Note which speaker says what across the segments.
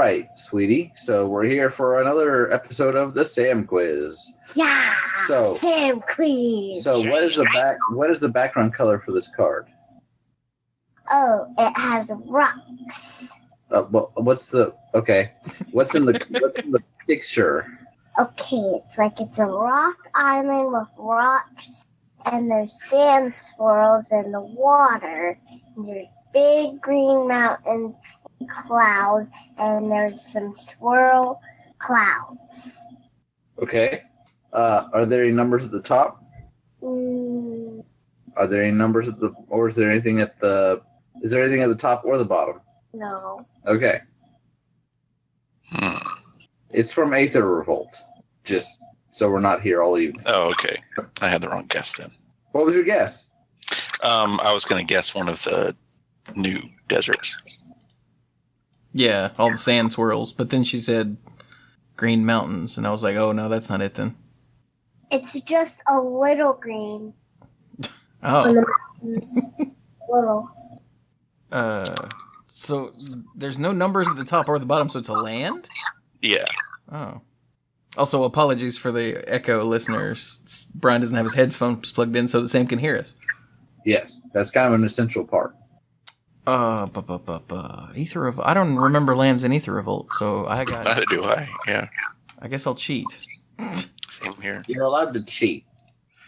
Speaker 1: right, sweetie. So we're here for another episode of the Sam Quiz.
Speaker 2: Yeah.
Speaker 1: So
Speaker 2: Sam Quiz.
Speaker 1: So what is the background color for this card?
Speaker 2: Oh, it has rocks.
Speaker 1: What's in the picture?
Speaker 2: Okay, it's a rock island with rocks, and there's sand swirls in the water. And there's big green mountains and clouds, and there's some swirl clouds.
Speaker 1: Okay. Are there any numbers at the top? Are there any numbers or is there anything at the top or the bottom?
Speaker 2: No.
Speaker 1: Okay. It's from Aether Revolt. Just so we're not here all evening.
Speaker 3: Oh, okay. I had the wrong guess then.
Speaker 1: What was your guess?
Speaker 3: I was going to guess one of the new deserts.
Speaker 4: Yeah, all the sand swirls. But then she said green mountains, and I was like, oh, no, that's not it then.
Speaker 2: It's just a little green.
Speaker 4: Oh.
Speaker 2: On the mountains. Little.
Speaker 4: So there's no numbers at the top or the bottom, so it's a land?
Speaker 3: Yeah.
Speaker 4: Oh. Also, apologies for the echo listeners. Brian doesn't have his headphones plugged in so that Sam can hear us.
Speaker 1: Yes, that's kind of an essential part.
Speaker 4: Aether Revolt. I don't remember lands in Aether Revolt, so I got...
Speaker 3: Neither do I, yeah.
Speaker 4: I guess I'll cheat.
Speaker 3: Same here.
Speaker 1: You're allowed to cheat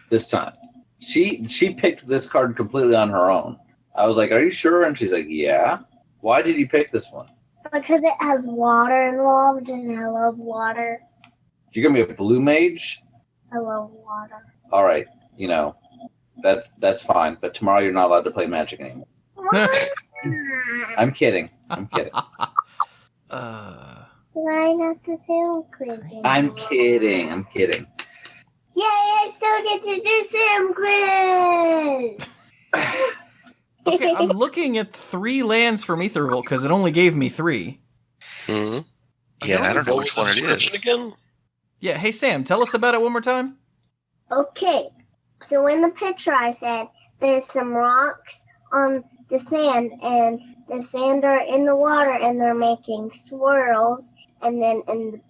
Speaker 1: this time. She picked this card completely on her own. I was like, are you sure? And she's like, yeah. Why did you pick this one?
Speaker 2: Because it has water involved, and I love water.
Speaker 1: You're going to be a blue mage?
Speaker 2: I love water.
Speaker 1: All right. That's fine. But tomorrow you're not allowed to play Magic anymore. I'm kidding.
Speaker 2: Why not the Sam Quiz anymore?
Speaker 1: I'm kidding.
Speaker 2: Yay, I still get to do Sam Quiz!
Speaker 4: Okay, I'm looking at 3 lands from Aether Revolt because it only gave me 3.
Speaker 3: Mm-hmm. Yeah, I don't know which one it is.
Speaker 5: Again?
Speaker 4: Yeah, hey Sam, tell us about it one more time.
Speaker 2: Okay, so in the picture I said there's some rocks on the sand, and the sand are in the water, and they're making swirls, and then in the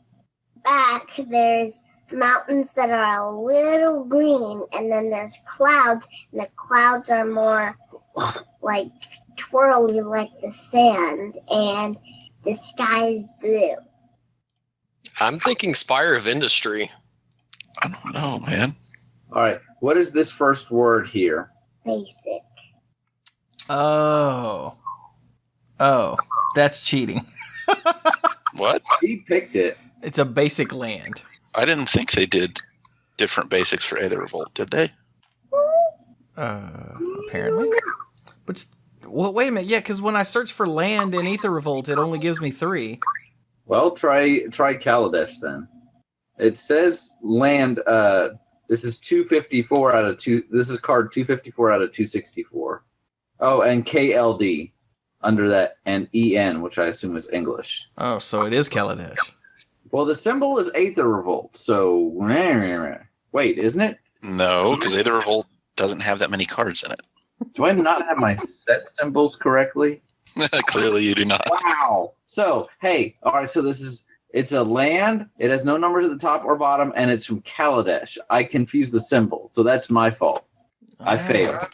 Speaker 2: back there's mountains that are a little green, and then there's clouds, and the clouds are more like twirly like the sand, and the sky is blue.
Speaker 5: I'm thinking Spire of Industry.
Speaker 3: I don't know, man.
Speaker 1: All right. What is this first word here?
Speaker 2: Basic.
Speaker 4: Oh, that's cheating.
Speaker 3: What?
Speaker 1: She picked it.
Speaker 4: It's a basic land.
Speaker 3: I didn't think they did different basics for Aether Revolt, did they?
Speaker 4: Apparently. Well, wait a minute. Yeah, because when I search for land in Aether Revolt, it only gives me 3.
Speaker 1: Well, try Kaladesh then. It says land. This is 254 out of 2. This is card 254 out of 264. Oh, and KLD under that, and EN, which I assume is English.
Speaker 4: Oh, so it is Kaladesh.
Speaker 1: Well, the symbol is Aether Revolt. So wait, isn't it?
Speaker 3: No, because Aether Revolt doesn't have that many cards in it.
Speaker 1: Do I not have my set symbols correctly?
Speaker 3: Clearly you do not.
Speaker 1: Wow. So, hey, all right, so it's a land, it has no numbers at the top or bottom, and it's from Kaladesh. I confused the symbol, so that's my fault. I failed.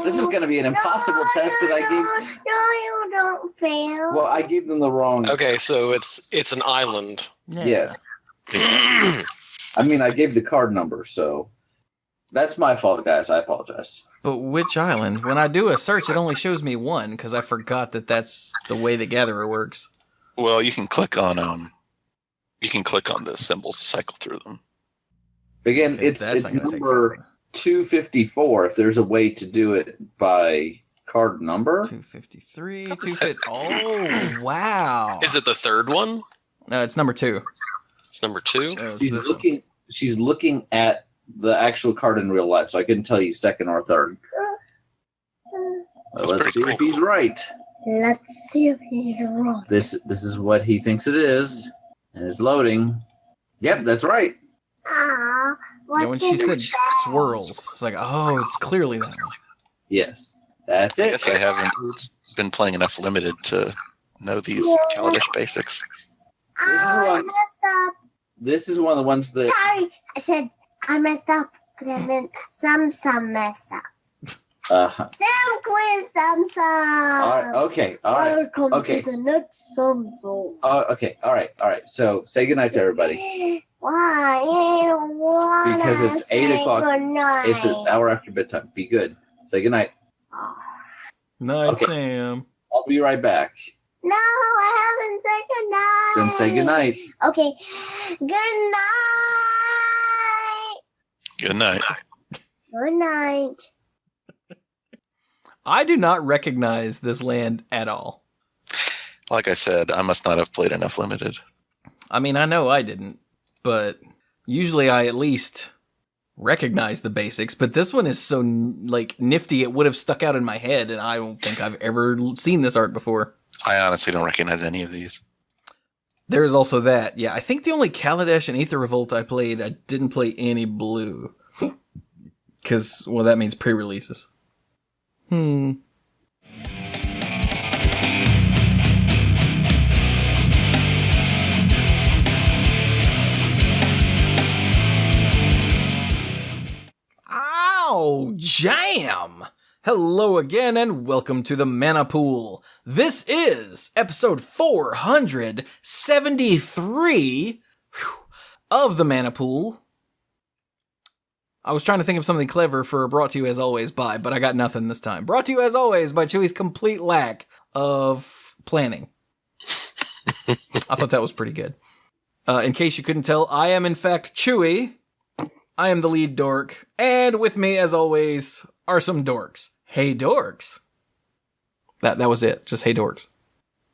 Speaker 1: This is going to be an impossible test because I gave...
Speaker 2: No, you don't fail.
Speaker 1: Well, I gave them the wrong...
Speaker 5: Okay, so it's an island.
Speaker 4: Yeah.
Speaker 1: Yes. I mean, I gave the card number, so... That's my fault, guys. I apologize.
Speaker 4: But which island? When I do a search, it only shows me 1 because I forgot that that's the way the Gatherer works.
Speaker 3: Well, you can click on the symbols to cycle through them.
Speaker 1: Again,
Speaker 4: Okay,
Speaker 1: it's
Speaker 4: that's not gonna take
Speaker 1: number
Speaker 4: forever.
Speaker 1: 254 if there's a way to do it by card number.
Speaker 4: 253.
Speaker 5: What does that-
Speaker 4: Oh, wow.
Speaker 5: Is it the third one?
Speaker 4: No, it's number 2.
Speaker 5: It's number 2?
Speaker 4: Oh, it's
Speaker 1: She's
Speaker 4: this one.
Speaker 1: looking at the actual card in real life, so I couldn't tell you second or third.
Speaker 3: That's
Speaker 1: Let's
Speaker 3: pretty
Speaker 1: see
Speaker 3: cool.
Speaker 1: if he's right.
Speaker 2: Let's see if he's wrong.
Speaker 1: This is what he thinks it is, and it's loading. Yep, that's right.
Speaker 2: What
Speaker 4: Yeah, when she
Speaker 2: did
Speaker 4: said
Speaker 2: it say?
Speaker 4: swirls, it's like, oh, it's clearly that one.
Speaker 1: Yes, that's
Speaker 3: I
Speaker 1: it.
Speaker 3: guess I haven't been playing enough limited to know these Kaladesh basics.
Speaker 2: I messed up.
Speaker 1: This is one of the ones that.
Speaker 2: Sorry, I said I messed up, but I meant some mess up. Some quiz, some.
Speaker 1: All right, okay, all right.
Speaker 2: Welcome
Speaker 1: Okay.
Speaker 2: to the next some.
Speaker 1: Okay, all right. So say goodnight to everybody.
Speaker 2: Why? Why?
Speaker 1: Because it's 8 o'clock.
Speaker 2: Goodnight.
Speaker 1: It's an hour after bedtime. Be good. Say goodnight.
Speaker 2: Oh.
Speaker 4: Night,
Speaker 1: Okay.
Speaker 4: Sam.
Speaker 1: I'll be right back.
Speaker 2: No, I haven't said goodnight.
Speaker 1: Then say goodnight.
Speaker 2: Okay. Good night.
Speaker 3: Good night.
Speaker 2: Good night.
Speaker 4: I do not recognize this land at all.
Speaker 3: Like I said, I must not have played enough limited.
Speaker 4: I mean, I know I didn't, but usually I at least recognize the basics, but this one is so nifty it would have stuck out in my head, and I don't think I've ever seen this art before.
Speaker 3: I honestly don't recognize any of these.
Speaker 4: There is also that. Yeah, I think the only Kaladesh and Aether Revolt I played, I didn't play any blue. Because, well, that means pre-releases. Ow! Jam! Hello again and welcome to the Mana Pool. This is episode 473 of the Mana Pool. I was trying to think of something clever for brought to you as always by, but I got nothing this time. Brought to you as always by Chewie's complete lack of planning. I thought that was pretty good. In case you couldn't tell, I am in fact Chewie. I am the lead dork, and with me as always are some dorks. Hey dorks. That was it. Just hey dorks.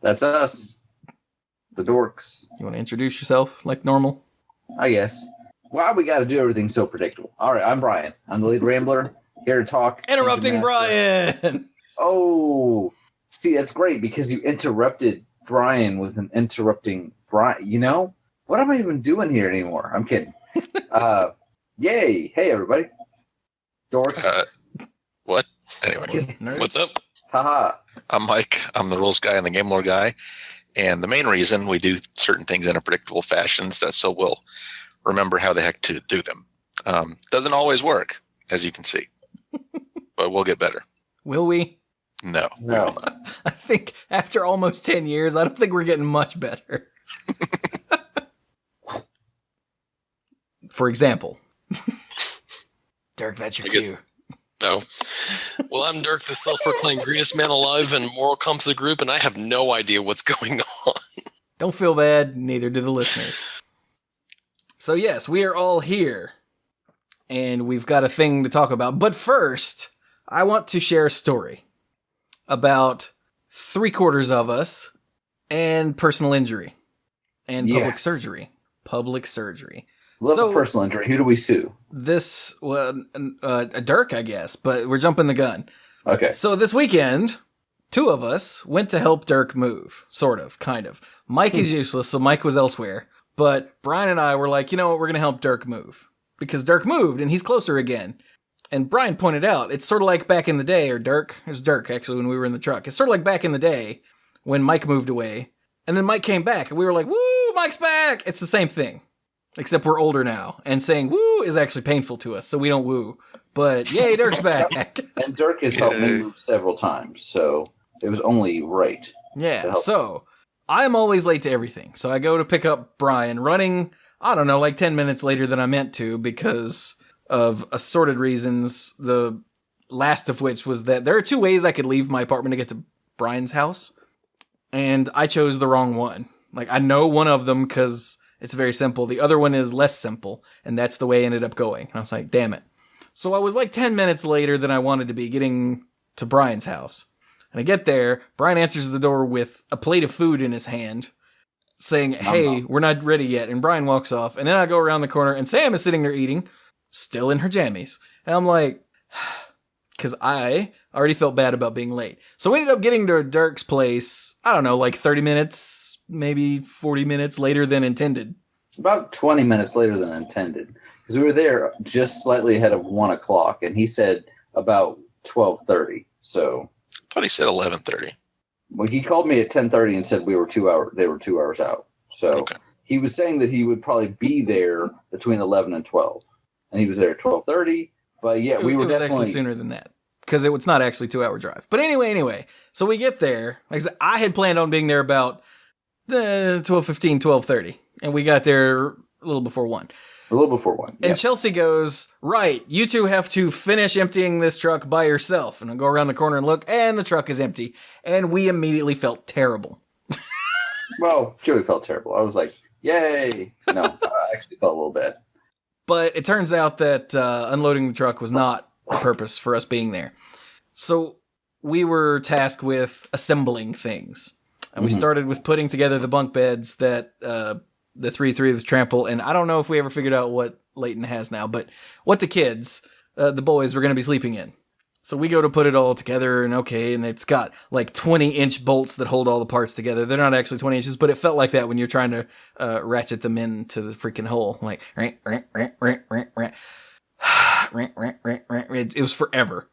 Speaker 1: That's us. The dorks.
Speaker 4: You want to introduce yourself like normal?
Speaker 1: I guess. Why we got to do everything so predictable? All right, I'm Brian. I'm the lead rambler, here to talk.
Speaker 4: Interrupting
Speaker 1: Dungeon Master.
Speaker 4: Brian!
Speaker 1: Oh, see, that's great because you interrupted Brian with an interrupting Brian. You know? What am I even doing here anymore? I'm kidding. Yay. Hey, everybody. Dorks.
Speaker 3: What? Anyway,
Speaker 4: Nerd.
Speaker 3: what's up?
Speaker 1: Haha.
Speaker 3: I'm Mike. I'm the rules guy and the game lore guy. And the main reason we do certain things in a predictable fashion is that so we'll remember how the heck to do them. Doesn't always work, as you can see. But we'll get better.
Speaker 4: Will we?
Speaker 3: No. we
Speaker 1: No.
Speaker 3: will not.
Speaker 4: I think after almost 10 years, I don't think we're getting much better. For example. Dirk, that's your
Speaker 5: I guess-
Speaker 4: cue.
Speaker 5: No. Well, I'm Dirk, the self-proclaimed greenest man alive in Moral Comps of the group, and I have no idea what's going on.
Speaker 4: Don't feel bad, neither do the listeners. So yes, we are all here, and we've got a thing to talk about. But first, I want to share a story about 3/4 of us and personal injury and public
Speaker 1: Yes.
Speaker 4: surgery. Public surgery.
Speaker 1: Love
Speaker 4: So-
Speaker 1: a personal injury. Who do we sue?
Speaker 4: This, well, a Dirk, I guess, but we're jumping the gun.
Speaker 1: Okay.
Speaker 4: So this weekend, 2 of us went to help Dirk move. Sort of, kind of. Mike is useless, so Mike was elsewhere. But Brian and I were like, you know what, we're going to help Dirk move. Because Dirk moved, and he's closer again. And Brian pointed out, it's sort of like back in the day, or Dirk, it was Dirk, actually, when we were in the truck. It's sort of like back in the day, when Mike moved away. And then Mike came back, and we were like, woo, Mike's back! It's the same thing. Except we're older now, and saying woo is actually painful to us, so we don't woo. But yay, Dirk's back.
Speaker 1: And Dirk has helped me
Speaker 3: Yay.
Speaker 1: move several times, so it was only right.
Speaker 4: Yeah, so I'm always late to everything. So I go to pick up Brian, running, I don't know, like 10 minutes later than I meant to because of assorted reasons, the last of which was that there are 2 ways I could leave my apartment to get to Brian's house, and I chose the wrong one. Like, I know one of them because it's very simple. The other one is less simple, and that's the way I ended up going. And I was like, damn it. So I was like 10 minutes later than I wanted to be getting to Brian's house. And I get there, Brian answers the door with a plate of food in his hand, saying, hey, we're not ready yet. And Brian walks off, and then I go around the corner, and Sam is sitting there eating, still in her jammies. And I'm like, because I already felt bad about being late. So we ended up getting to Dirk's place, I don't know, like 30 minutes, maybe 40 minutes later than intended.
Speaker 1: About 20 minutes later than intended. Because we were there just slightly ahead of 1 o'clock, and he said about 12:30. So
Speaker 3: I thought he said 11:30.
Speaker 1: Well, he called me at 10:30 and said they were 2 hours out. So
Speaker 3: Okay.
Speaker 1: he was saying that he would probably be there between 11 and 12. And he was there at 12:30. But yeah, we were
Speaker 4: it was
Speaker 1: definitely
Speaker 4: actually sooner than that because it's not actually 2-hour drive. But anyway, so we get there. Like I said, I had planned on being there about 12:15, 12:30, and we got there a little before 1.
Speaker 1: a little before 1.
Speaker 4: And Chelsea goes, right, you two have to finish emptying this truck by yourself. And I go around the corner and look, and the truck is empty. And we immediately felt terrible.
Speaker 1: Well, Chewie felt terrible. I was like, yay. No, I actually felt a little bad.
Speaker 4: But it turns out that unloading the truck was not the purpose for us being there. So we were tasked with assembling things. And we started with putting together the bunk beds that the 3-3 with Trample, and I don't know if we ever figured out what Leighton has now, but what the kids, the boys, were going to be sleeping in. So we go to put it all together, and and it's got like 20-inch bolts that hold all the parts together. They're not actually 20 inches, but it felt like that when you're trying to ratchet them into the freaking hole. Like, it was forever.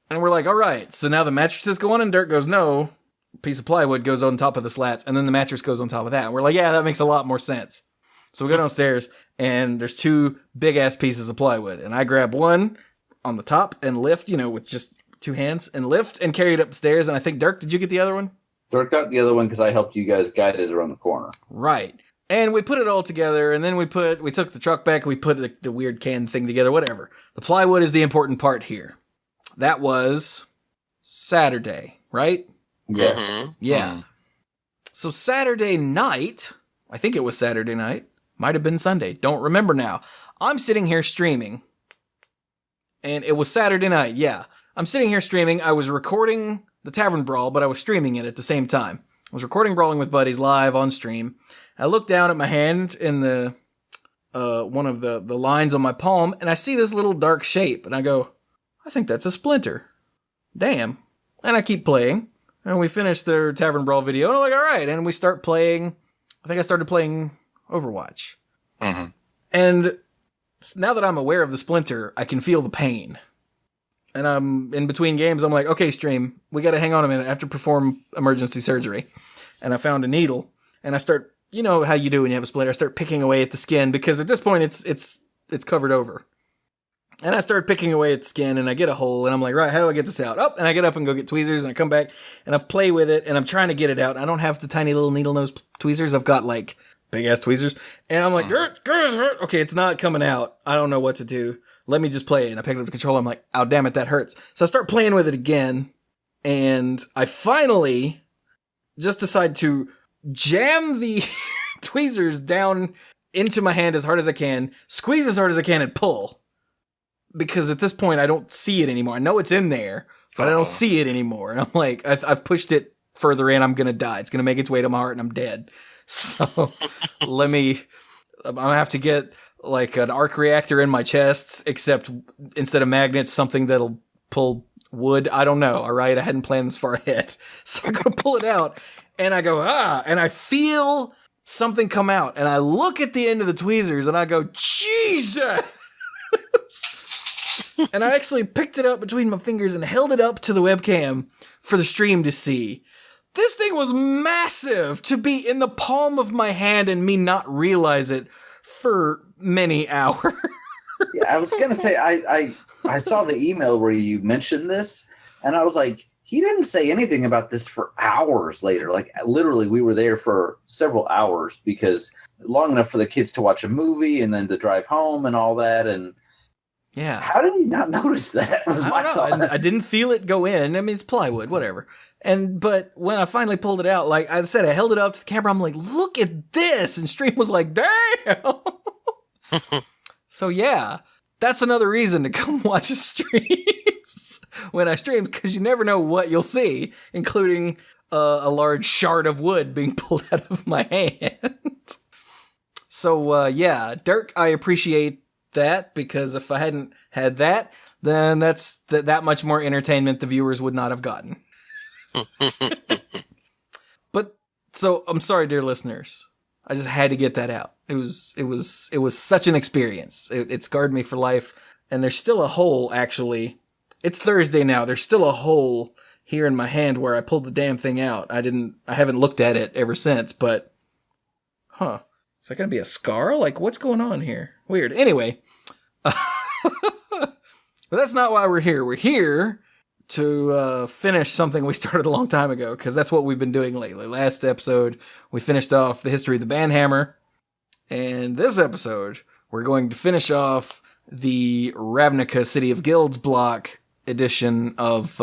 Speaker 4: And we're like, all right, so now the mattresses go on, and Dirk goes, no. Piece of plywood goes on top of the slats, and then the mattress goes on top of that. And we're like, yeah, that makes a lot more sense. So we go downstairs, and there's 2 big-ass pieces of plywood. And I grab one on the top and lift, with just 2 hands, and lift and carry it upstairs. And I think, Dirk, did you get the other one?
Speaker 1: Dirk got the other one because I helped you guys guide it around the corner.
Speaker 4: Right. And we put it all together, and then we took the truck back, and we put the weird can thing together, whatever. The plywood is the important part here. That was Saturday, right?
Speaker 1: Yes.
Speaker 3: Mm-hmm.
Speaker 4: Yeah. So Saturday night, I think it was Saturday night, might have been Sunday, don't remember now. I'm sitting here streaming, and it was Saturday night, yeah. I'm sitting here streaming. I was recording the Tavern Brawl, but I was streaming it at the same time. I was recording Brawling with Buddies live on stream. I looked down at my hand in the one of the lines on my palm, and I see this little dark shape, and I go, I think that's a splinter. Damn. And I keep playing. And we finished the Tavern Brawl video, and I'm like, all right. And we start playing, I think I started playing Overwatch.
Speaker 3: Mm-hmm.
Speaker 4: And now that I'm aware of the splinter, I can feel the pain. And I'm in between games, I'm like, okay, stream, we got to hang on a minute. I have to perform emergency surgery. And I found a needle, and I start, you know how you do when you have a splinter, I start picking away at the skin, because at this point, it's covered over. And I start picking away at the skin, and I get a hole, and I'm like, right, how do I get this out? And I get up and go get tweezers, and I come back, and I play with it, and I'm trying to get it out. I don't have the tiny little needle nose tweezers. I've got, like, big-ass tweezers. And I'm like, okay, it's not coming out. I don't know what to do. Let me just play it. And I pick up the controller. I'm like, oh, damn it, that hurts. So I start playing with it again, and I finally just decide to jam the tweezers down into my hand as hard as I can, squeeze as hard as I can, and pull. Because at this point, I don't see it anymore. I know it's in there, but I don't see it anymore. And I'm like, I've pushed it further in. I'm going to die. It's going to make its way to my heart, and I'm dead. So I'm going to have to get like an arc reactor in my chest, except instead of magnets, something that'll pull wood. I don't know. All right. I hadn't planned this far ahead. So I go to pull it out, and I go, and I feel something come out, and I look at the end of the tweezers, and I go, Jesus. And I actually picked it up between my fingers and held it up to the webcam for the stream to see. This thing was massive to be in the palm of my hand and me not realize it for many hours.
Speaker 1: Yeah, I was going to say, I saw the email where you mentioned this, and I was like, he didn't say anything about this for hours later. Like, literally, we were there for several hours, because long enough for the kids to watch a movie and then to drive home and all that. And
Speaker 4: yeah,
Speaker 1: how did he not notice that? Was my thought.
Speaker 4: I didn't feel it go in. I mean, it's plywood, whatever. But when I finally pulled it out, like I said, I held it up to the camera. I'm like, look at this. And Stream was like, damn. So yeah, that's another reason to come watch streams when I stream, because you never know what you'll see, including a large shard of wood being pulled out of my hand. So yeah, Dirk, I appreciate that, because if I hadn't had that, then that's that much more entertainment the viewers would not have gotten. But so I'm sorry, dear listeners. I just had to get that out. It was such an experience. It scarred me for life. And there's still a hole, actually. It's Thursday now. There's still a hole here in my hand where I pulled the damn thing out. I haven't looked at it ever since, but is that gonna be a scar? Like, what's going on here? Weird. Anyway, but that's not why we're here. We're here to finish something we started a long time ago, because that's what we've been doing lately. Last episode, we finished off the history of the Banhammer, and this episode, we're going to finish off the Ravnica City of Guilds block edition of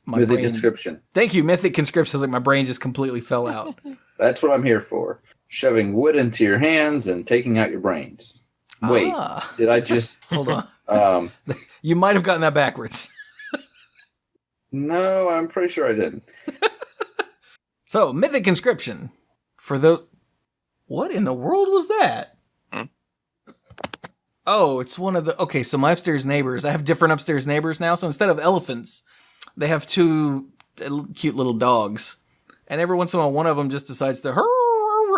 Speaker 1: Mythic Conscription.
Speaker 4: Thank you, Mythic Conscription. Like, my brain just completely fell out.
Speaker 1: That's what I'm here for. Shoving wood into your hands and taking out your brains. Wait, did I just...
Speaker 4: Hold on. You might have gotten that backwards.
Speaker 1: No, I'm pretty sure I didn't.
Speaker 4: So, Mythic Conscription. For the... What in the world was that? Oh, it's one of the... Okay, so my upstairs neighbors... I have different upstairs neighbors now, so instead of elephants, they have two cute little dogs. And every once in a while, one of them just decides to...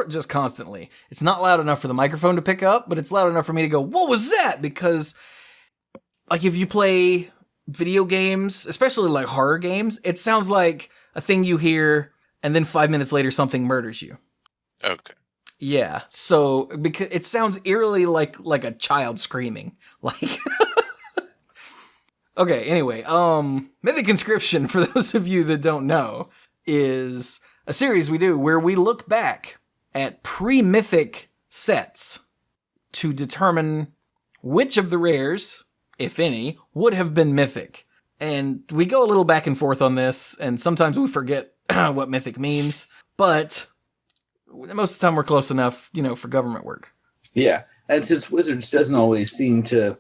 Speaker 4: just constantly. It's not loud enough for the microphone to pick up, but it's loud enough for me to go, what was that? Because, like, if you play video games, especially like horror games, it sounds like a thing you hear, and then 5 minutes later something murders you.
Speaker 3: Okay.
Speaker 4: Yeah, so because it sounds eerily like a child screaming. Like okay, anyway, Mythic Conscription, for those of you that don't know, is a series we do where we look back at pre-mythic sets to determine which of the rares, if any, would have been mythic. And we go a little back and forth on this, and sometimes we forget what mythic means, but most of the time we're close enough, for government work.
Speaker 1: Yeah, and since Wizards doesn't always seem to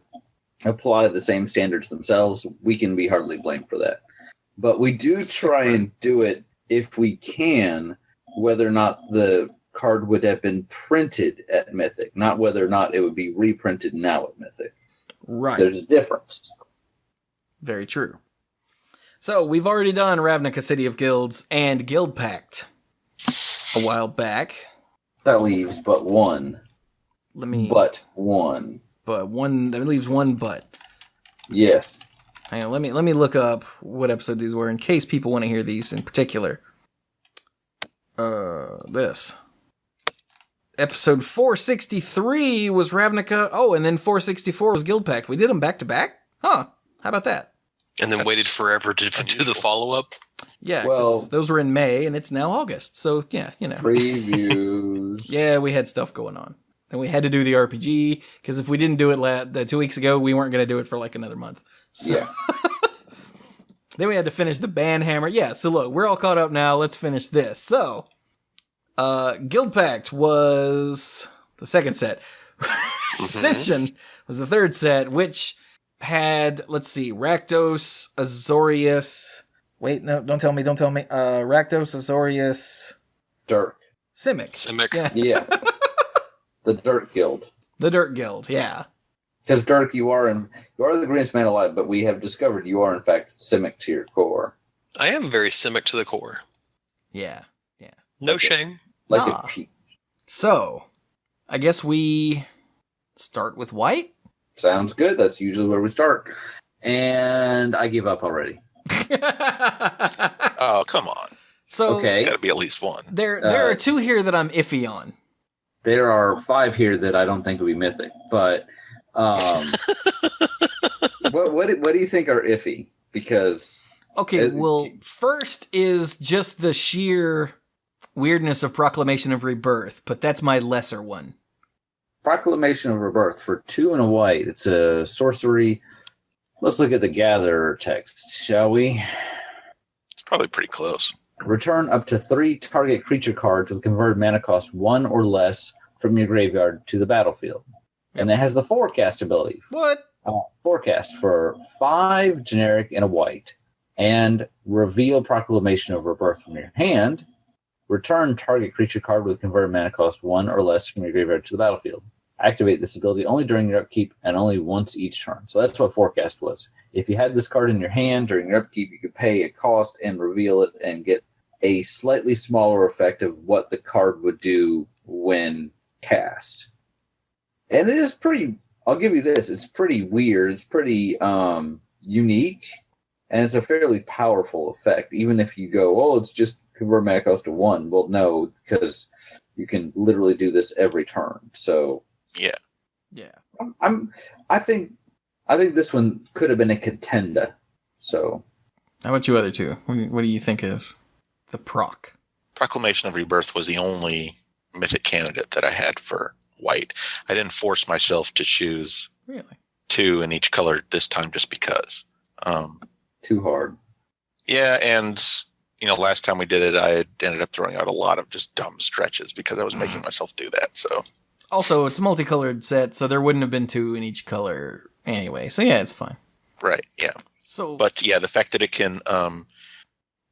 Speaker 1: apply the same standards themselves, we can be hardly blamed for that. But we do try and do it if we can, whether or not the card would have been printed at Mythic, not whether or not it would be reprinted now at Mythic.
Speaker 4: Right.
Speaker 1: So there's a difference.
Speaker 4: Very true. So we've already done Ravnica City of Guilds and Guild Pact a while back.
Speaker 1: That leaves but one. But one.
Speaker 4: That leaves one but.
Speaker 1: Yes.
Speaker 4: Hang on, let me look up what episode these were in case people want to hear these in particular. This. Episode 463 was Ravnica. Oh, and then 464 was Guild Pact. We did them back to back? Huh. How about that?
Speaker 5: And then waited forever to do the follow-up?
Speaker 4: Yeah,
Speaker 1: well,
Speaker 4: those were in May, and it's now August. So, yeah,
Speaker 1: Previews.
Speaker 4: Yeah, we had stuff going on. And we had to do the RPG, because if we didn't do it 2 weeks ago, we weren't going to do it for like another month. So.
Speaker 1: Yeah.
Speaker 4: Then we had to finish the Banhammer. Yeah, so look, we're all caught up now. Let's finish this. So, Guild Pact was the second set. Dissension was the third set, which had, let's see, Rakdos, Azorius. Wait, no, don't tell me. Rakdos, Azorius.
Speaker 1: Dirk.
Speaker 4: Simic. Yeah.
Speaker 1: Yeah. The Dirk Guild.
Speaker 4: The Dirk Guild, yeah.
Speaker 1: Because Dirk, you are the greenest man alive, but we have discovered you are in fact Simic to your core.
Speaker 5: I am very Simic to the core.
Speaker 4: Yeah.
Speaker 5: No shame.
Speaker 1: Like
Speaker 4: Nah.
Speaker 1: a peak.
Speaker 4: So, I guess we start with white?
Speaker 1: Sounds good. That's usually where we start. And I give up already.
Speaker 3: Oh, come on.
Speaker 4: So,
Speaker 1: Okay.
Speaker 3: Got to be at least one.
Speaker 4: there are two here that I'm iffy on.
Speaker 1: There are 5 here that I don't think would be mythic, but what do you think are iffy? Because
Speaker 4: Okay, well, first is just the sheer weirdness of Proclamation of Rebirth, but that's my lesser one.
Speaker 1: Proclamation of Rebirth for 2 and a white. It's a sorcery. Let's look at the Gatherer text, shall we?
Speaker 3: It's probably pretty close.
Speaker 1: Return up to 3 target creature cards with converted mana cost 1 or less from your graveyard to the battlefield. And it has the forecast ability.
Speaker 4: What?
Speaker 1: Forecast for 5 generic and a white. And reveal Proclamation of Rebirth from your hand. Return target creature card with converted mana cost 1 or less from your graveyard to the battlefield. Activate this ability only during your upkeep and only once each turn. So that's what Forecast was. If you had this card in your hand during your upkeep, you could pay a cost and reveal it and get a slightly smaller effect of what the card would do when cast. And it is pretty, I'll give you this, it's pretty weird, it's pretty unique, And it's a fairly powerful effect, even if you go, oh, it's just convert mana cost to 1. Well, no, because you can literally do this every turn. So
Speaker 3: Yeah.
Speaker 1: I think this one could have been a contender. So
Speaker 4: How about you other two? What do you think of the proc?
Speaker 3: Proclamation of Rebirth was the only mythic candidate that I had for white. I didn't force myself to choose
Speaker 4: Really?
Speaker 3: 2 in each color this time just because.
Speaker 1: too hard.
Speaker 3: Yeah, and last time we did it, I ended up throwing out a lot of just dumb stretches because I was making myself do that. So
Speaker 4: Also, it's a multicolored set, so there wouldn't have been 2 in each color anyway. So yeah, it's fine.
Speaker 3: right, yeah.
Speaker 4: So,
Speaker 3: But yeah, the fact that it can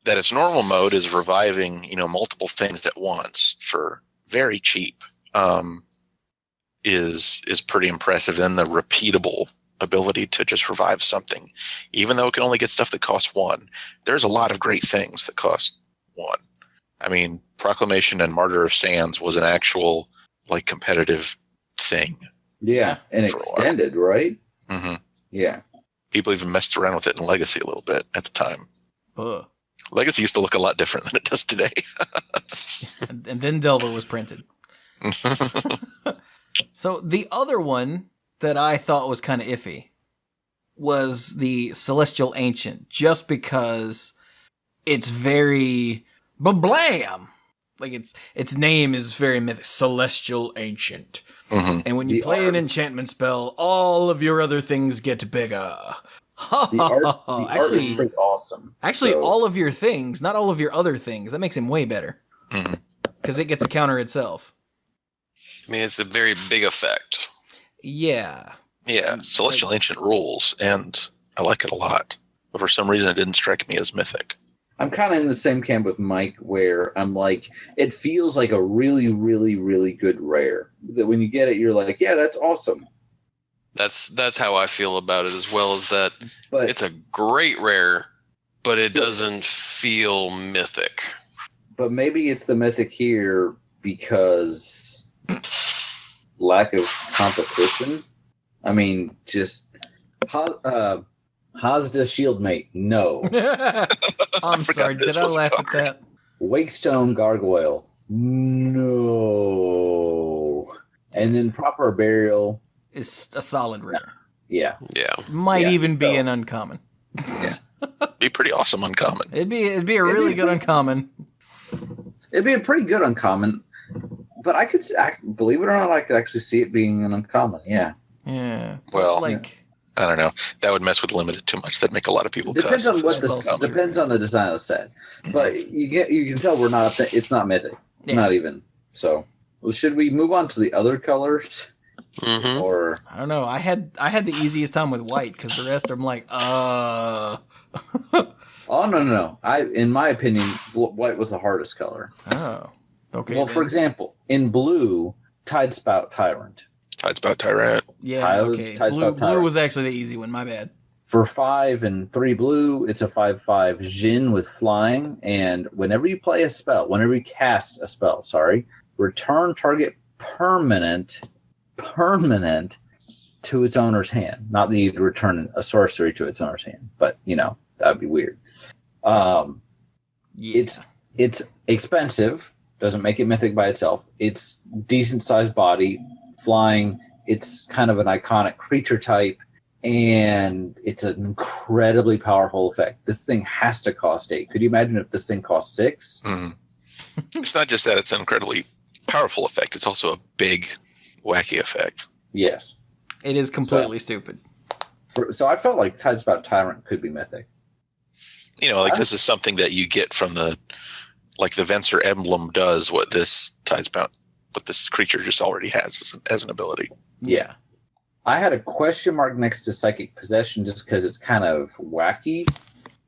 Speaker 3: that its normal mode is reviving, multiple things at once for very cheap is pretty impressive. Then the repeatable ability to just revive something, even though it can only get stuff that costs 1. There's a lot of great things that cost 1. I mean, Proclamation and Martyr of Sands was an actual competitive thing.
Speaker 1: Yeah, and extended, right?
Speaker 3: Mm-hmm.
Speaker 1: Yeah.
Speaker 3: People even messed around with it in Legacy a little bit at the time. Legacy used to look a lot different than it does today.
Speaker 4: and then Delver was printed. So the other one that I thought was kind of iffy was the Celestial Ancient, just because it's very blam. Like its name is very mythic, Celestial Ancient.
Speaker 3: Mm-hmm.
Speaker 4: And when you play an enchantment spell, all of your other things get bigger.
Speaker 1: The art is pretty awesome.
Speaker 4: Actually, all of your things, not all of your other things. That makes him way better. Because it gets a counter itself.
Speaker 5: I mean, it's a very big effect.
Speaker 4: Yeah.
Speaker 3: Yeah, Celestial Ancient rules, and I like it a lot. But for some reason, it didn't strike me as mythic.
Speaker 1: I'm kind of in the same camp with Mike, where I'm like, it feels like a really, really, really good rare. That when you get it, you're like, yeah, that's awesome.
Speaker 5: That's how I feel about it, as well as that
Speaker 1: But
Speaker 5: it's a great rare, but it doesn't feel mythic.
Speaker 1: But maybe it's the mythic here because lack of competition. I mean, just Hazda Shieldmate, no.
Speaker 4: I'm sorry, did I laugh at that?
Speaker 1: Wakestone Gargoyle, no. And then Proper Burial
Speaker 4: Is a solid rare.
Speaker 1: Yeah.
Speaker 5: Yeah.
Speaker 4: Might
Speaker 1: Yeah,
Speaker 4: even be
Speaker 1: so-
Speaker 4: an uncommon.
Speaker 3: Be pretty awesome uncommon.
Speaker 4: It'd be a really good uncommon.
Speaker 1: It'd be a pretty good uncommon, but believe it or not, I could actually see it being an uncommon. Yeah.
Speaker 4: Yeah.
Speaker 3: Well,
Speaker 4: Like,
Speaker 3: I don't know. That would mess with limited too much. That'd make a lot of people
Speaker 1: Depends
Speaker 3: cuss.
Speaker 1: on what
Speaker 4: That's also true.
Speaker 1: depends on the design of the set, but you can tell it's not mythic,
Speaker 4: Yeah.
Speaker 1: not even. So, well, should we move on to the other colors,
Speaker 5: Mm-hmm.
Speaker 1: or
Speaker 4: I don't know. I had the easiest time with white because the rest I'm like,
Speaker 1: oh no, in my opinion, white was the hardest color.
Speaker 4: oh, okay.
Speaker 1: Well,
Speaker 4: then.
Speaker 1: for example, in blue, Tidespout Tyrant.
Speaker 3: Tidespout Tyrant.
Speaker 4: yeah, okay. Blue was actually the easy one. My bad.
Speaker 1: For 5 and 3 blue, it's a 5/5 Jin with flying, and whenever you cast a spell, return target permanent to its owner's hand. Not that you'd return a sorcery to its owner's hand, but that would be weird.
Speaker 4: Yeah.
Speaker 1: It's expensive, doesn't make it mythic by itself. It's decent sized body, flying. It's kind of an iconic creature type, and it's an incredibly powerful effect. This thing has to cost 8. Could you imagine if this thing cost 6?
Speaker 3: Mm. It's not just that it's an incredibly powerful effect. It's also a big, wacky effect.
Speaker 1: Yes.
Speaker 4: It is completely stupid.
Speaker 1: So I felt like Tidespout Tyrant could be mythic.
Speaker 3: This is something that you get from the Venser emblem does what this creature just already has as an ability.
Speaker 1: Yeah. I had a question mark next to Psychic Possession just because it's kind of wacky,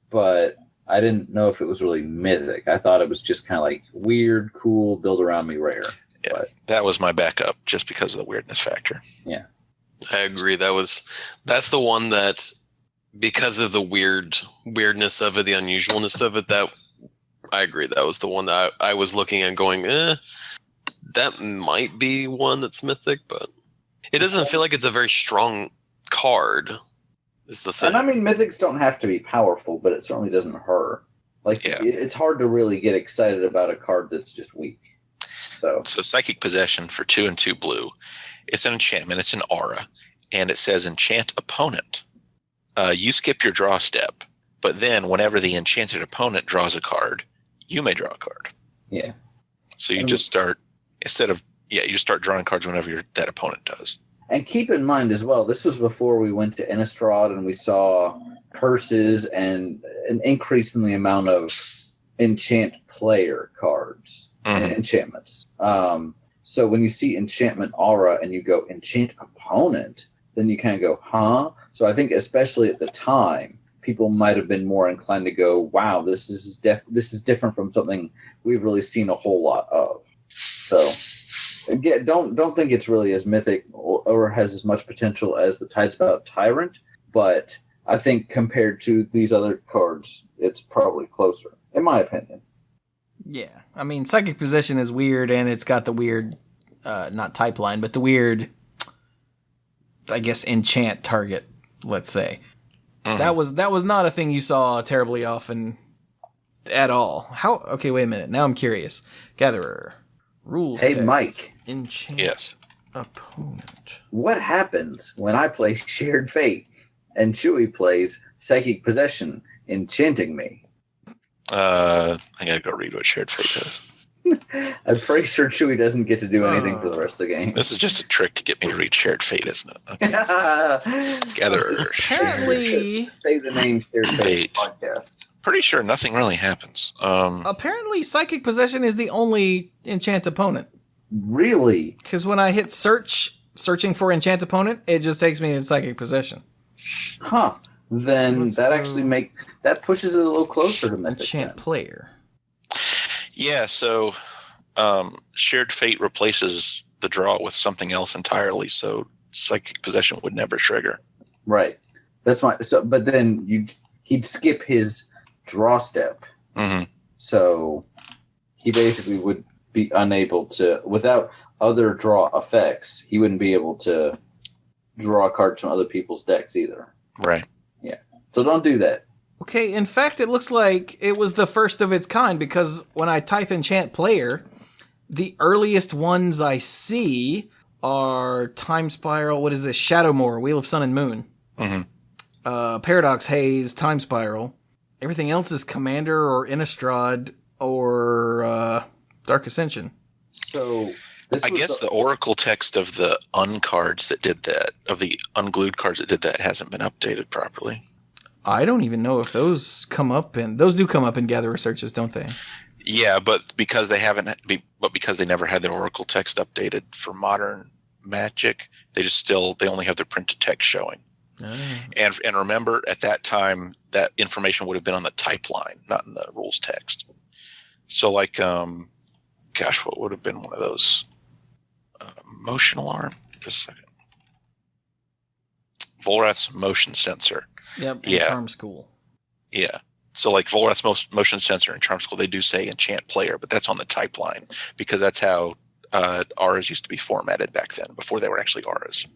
Speaker 1: but I didn't know if it was really mythic. I thought it was just kind of like weird, cool, build around me rare.
Speaker 3: Yeah,
Speaker 1: But
Speaker 3: that was my backup just because of the weirdness factor.
Speaker 1: yeah.
Speaker 5: I agree. That's the one that, because of the weirdness of it, the unusualness of it, that I agree. That was the one that I was looking at going, that might be one that's mythic, but it doesn't feel like it's a very strong card. is the thing.
Speaker 1: And I mean, mythics don't have to be powerful, but it certainly doesn't hurt. Like,
Speaker 3: Yeah.
Speaker 1: it's hard to really get excited about a card that's just weak. So
Speaker 3: Psychic Possession for 2 and 2 blue. It's an enchantment. It's an aura. And it says enchant opponent. You skip your draw step, but then whenever the enchanted opponent draws a card, you may draw a card.
Speaker 1: yeah.
Speaker 3: So you just start, you just start drawing cards whenever that opponent does.
Speaker 1: And keep in mind as well, this was before we went to Innistrad and we saw curses and an increase in the amount of enchant player cards and enchantments. So when you see enchantment aura and you go enchant opponent, then you kind of go, huh? So I think especially at the time, people might have been more inclined to go, wow, this is different from something we've really seen a whole lot of. So again, don't think it's really as mythic or has as much potential as the Tidespout Tyrant, but I think compared to these other cards, it's probably closer, in my opinion.
Speaker 4: Yeah. I mean, Psychic Possession is weird, and it's got the weird, not type line, but the weird, I guess, enchant target, let's say. That was not a thing you saw terribly often at all. Okay, wait a minute. Now I'm curious. Gatherer. Rules
Speaker 1: Hey,
Speaker 4: text,
Speaker 1: Mike.
Speaker 4: Enchant
Speaker 3: Yes.
Speaker 4: opponent.
Speaker 1: What happens when I play Shared Fate and Chewie plays Psychic Possession, enchanting me?
Speaker 3: I gotta go read what Shared Fate does.
Speaker 1: I'm pretty sure Chewie doesn't get to do anything for the rest of the game.
Speaker 3: This is just a trick to get me to read Shared Fate, isn't it? Okay. Gatherer.
Speaker 4: Apparently,
Speaker 1: Say the name Shared Fate
Speaker 3: Fate.
Speaker 1: podcast.
Speaker 3: Pretty sure nothing really happens.
Speaker 4: apparently, Psychic Possession is the only enchant opponent.
Speaker 1: Really?
Speaker 4: Because when I hit searching for enchant opponent, it just takes me to Psychic Possession.
Speaker 1: Huh. Then
Speaker 4: Let's
Speaker 1: that
Speaker 4: go.
Speaker 1: actually that pushes it a little closer to Mythic.
Speaker 4: Enchant
Speaker 1: then.
Speaker 4: player.
Speaker 3: Yeah, so Shared Fate replaces the draw with something else entirely, so Psychic Possession would never trigger.
Speaker 1: Right. That's why. So, but then he'd skip his draw step.
Speaker 3: Mm-hmm.
Speaker 1: So he basically would be unable to, without other draw effects, he wouldn't be able to draw cards from other people's decks either.
Speaker 3: Right.
Speaker 1: So don't do that.
Speaker 4: Okay, in fact, it looks like it was the first of its kind because when I type enchant player, the earliest ones I see are Time Spiral, what is this? Shadowmoor, Wheel of Sun and Moon.
Speaker 3: Mm-hmm.
Speaker 4: Paradox Haze, Time Spiral. Everything else is Commander or Innistrad or Dark Ascension.
Speaker 1: So
Speaker 3: I guess the Oracle text of the uncards that did that, of the unglued cards that did that, hasn't been updated properly.
Speaker 4: I don't even know if those come up those do come up in Gatherer searches, don't they?
Speaker 3: Yeah, but because because they never had their Oracle text updated for modern Magic, they only have their printed text showing.
Speaker 4: Oh.
Speaker 3: And remember, at that time, that information would have been on the type line, not in the rules text. So, like, what would have been one of those? Motion alarm? Just a second. Volrath's motion sensor.
Speaker 4: Yep, and
Speaker 3: Yeah.
Speaker 4: Charm School.
Speaker 3: Yeah. So, like, Volrath's motion sensor and Charm School, they do say enchant player, but that's on the type line because that's how auras used to be formatted back then, before they were actually auras.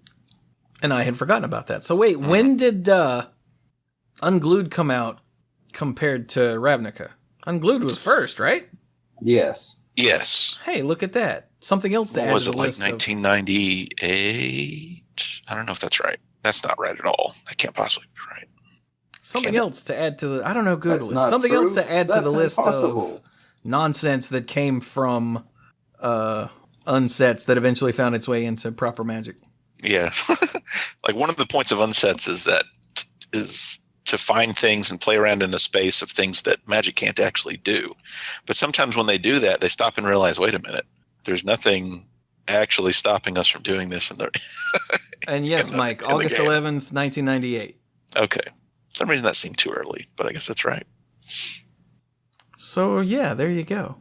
Speaker 4: And I had forgotten about that. So wait, when did Unglued come out compared to Ravnica? Unglued was first, right?
Speaker 1: Yes.
Speaker 3: Yes.
Speaker 4: Hey, look at that. Something else to
Speaker 3: What
Speaker 4: add
Speaker 3: was
Speaker 4: to
Speaker 3: it,
Speaker 4: the
Speaker 3: like
Speaker 4: list
Speaker 3: 1998? I don't know if that's right. That's not right at all. That can't possibly be right.
Speaker 4: something
Speaker 3: Can it?
Speaker 4: else to add to the I don't know,
Speaker 1: That's
Speaker 4: Google it.
Speaker 1: not
Speaker 4: Something
Speaker 1: true.
Speaker 4: else to add to
Speaker 1: That's
Speaker 4: the list
Speaker 1: impossible.
Speaker 4: of nonsense that came from unsets that eventually found its way into proper Magic.
Speaker 3: Yeah. Like, one of the points of unsets is to find things and play around in the space of things that Magic can't actually do. But sometimes when they do that, they stop and realize, wait a minute, there's nothing actually stopping us from doing this.
Speaker 4: And yes, Mike,
Speaker 3: in the
Speaker 4: August
Speaker 3: game.
Speaker 4: 11th, 1998.
Speaker 3: Okay. For some reason that seemed too early, but I guess that's right.
Speaker 4: So yeah, there you go.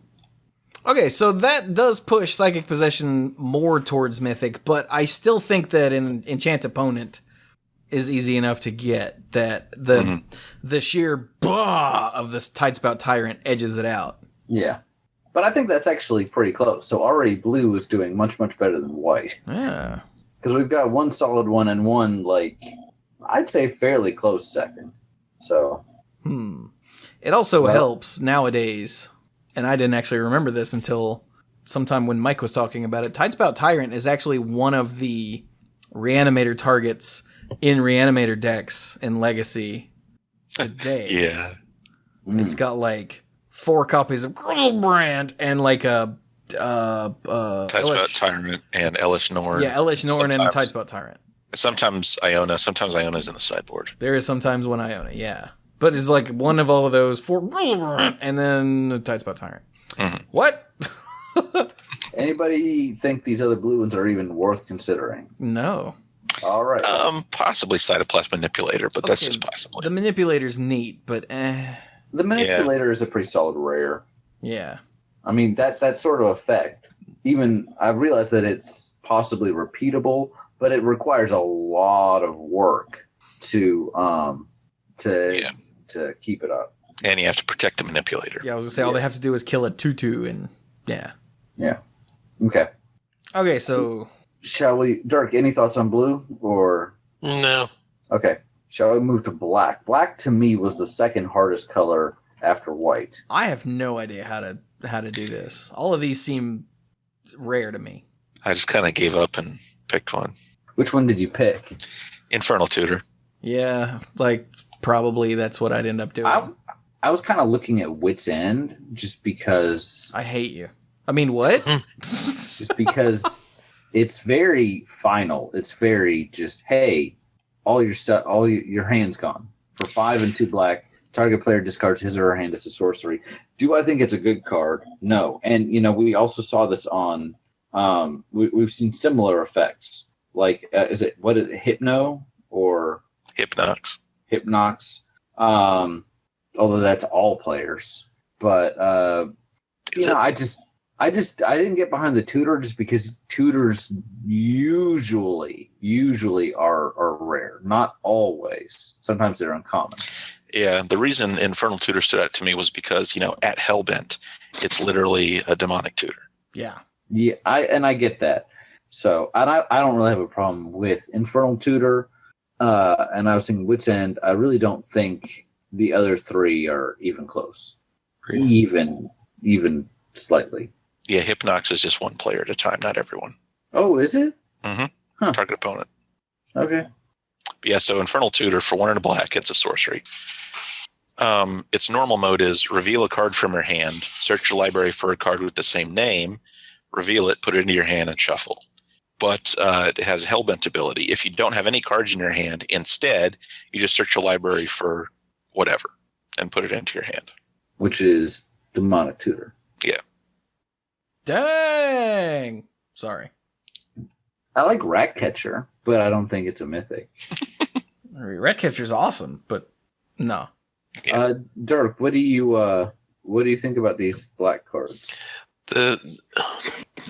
Speaker 4: Okay, so that does push Psychic Possession more towards Mythic, but I still think that an Enchant Opponent is easy enough to get, that the sheer bah of this Tidespout Tyrant edges it out.
Speaker 1: Yeah. But I think that's actually pretty close. So already blue is doing much, much better than white.
Speaker 4: Yeah.
Speaker 1: Because we've got one solid one and one, like, I'd say fairly close second. So
Speaker 4: It also
Speaker 1: Well-
Speaker 4: helps nowadays, and I didn't actually remember this until sometime when Mike was talking about it. Tidespout Tyrant is actually one of the Reanimator targets in Reanimator decks in Legacy today.
Speaker 3: Yeah.
Speaker 4: It's got like 4 copies of Grizzlebrand and like a
Speaker 3: Tidespout Tyrant and Elish Norn.
Speaker 4: Yeah, Elish Norn and
Speaker 3: Sometimes-
Speaker 4: Tidespout Tyrant.
Speaker 3: Sometimes Iona. Sometimes Iona's in the sideboard.
Speaker 4: There is sometimes one Iona, yeah. But it's like one of all of those 4 Grizzlebrand and then a Tidespout Tyrant.
Speaker 3: Mhm.
Speaker 4: What?
Speaker 1: Anybody think these other blue ones are even worth considering?
Speaker 4: No.
Speaker 1: All right.
Speaker 3: Possibly Cytoplasm Manipulator, but that's
Speaker 4: Okay,
Speaker 3: just possibly.
Speaker 4: The manipulator's neat, but
Speaker 1: The manipulator is a pretty solid rare.
Speaker 4: yeah.
Speaker 1: I mean that sort of effect. Even I realize that it's possibly repeatable, but it requires a lot of work to keep it up.
Speaker 3: And you have to protect the manipulator.
Speaker 4: Yeah, I was gonna say all they have to do is kill a 2/2 and yeah.
Speaker 1: Okay.
Speaker 4: Okay, so
Speaker 1: Shall we, Dirk? Any thoughts on blue or?
Speaker 5: No.
Speaker 1: Okay. Shall we move to black? Black to me was the second hardest color after white.
Speaker 4: I have no idea how to do this. All of these seem rare to me.
Speaker 3: I just kind of gave up and picked one.
Speaker 1: Which one did you pick?
Speaker 3: Infernal Tutor.
Speaker 4: Yeah, like probably that's what I'd end up doing.
Speaker 1: I was kind of looking at Wit's End just because
Speaker 4: I hate you. I mean, what?
Speaker 1: just because it's very final. It's very just, hey, all your stuff, your hand's gone. For 5 and 2 black, target player discards his or her hand as a sorcery. Do I think it's a good card? No. And we also saw this on. We've seen similar effects. Like, is it Hypno or
Speaker 3: Hypnox.
Speaker 1: Hypnox? Although that's all players, but I didn't get behind the tutor just because tutors usually are rare, not always. Sometimes they're uncommon.
Speaker 3: Yeah, the reason Infernal Tutor stood out to me was because, at Hellbent, it's literally a demonic tutor.
Speaker 4: Yeah.
Speaker 1: Yeah, I get that. So I don't really have a problem with Infernal Tutor, and I was thinking Wit's End. I really don't think the other 3 are even close, even slightly.
Speaker 3: Yeah, Hypnox is just one player at a time, not everyone.
Speaker 1: Oh, is it?
Speaker 3: Mm-hmm.
Speaker 1: Huh.
Speaker 3: Target opponent.
Speaker 1: Okay.
Speaker 3: But yeah, so Infernal Tutor for 1 and a black, it's a sorcery. Its normal mode is reveal a card from your hand, search your library for a card with the same name, reveal it, put it into your hand, and shuffle. But it has Hellbent ability. If you don't have any cards in your hand, instead, you just search your library for whatever and put it into your hand.
Speaker 1: Which is Demonic Tutor.
Speaker 3: Yeah.
Speaker 4: Dang. Sorry.
Speaker 1: I like Ratcatcher, but I don't think it's a mythic.
Speaker 4: Ratcatcher's awesome, but no.
Speaker 3: Yeah.
Speaker 1: Dirk, what do you think about these black cards?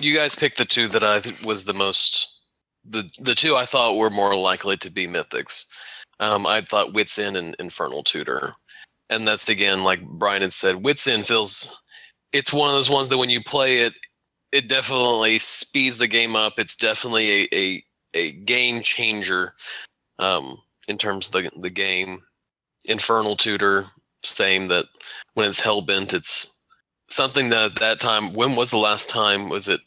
Speaker 5: You guys picked the 2 that I was the most. The 2 I thought were more likely to be mythics. I thought Wit's End and Infernal Tutor, and that's again like Brian had said. Wit's End feels. It's one of those ones that when you play it, it definitely speeds the game up. It's definitely a game changer in terms of the game. Infernal Tutor, same that when it's Hellbent, it's something that at that time, when was the last time? Was it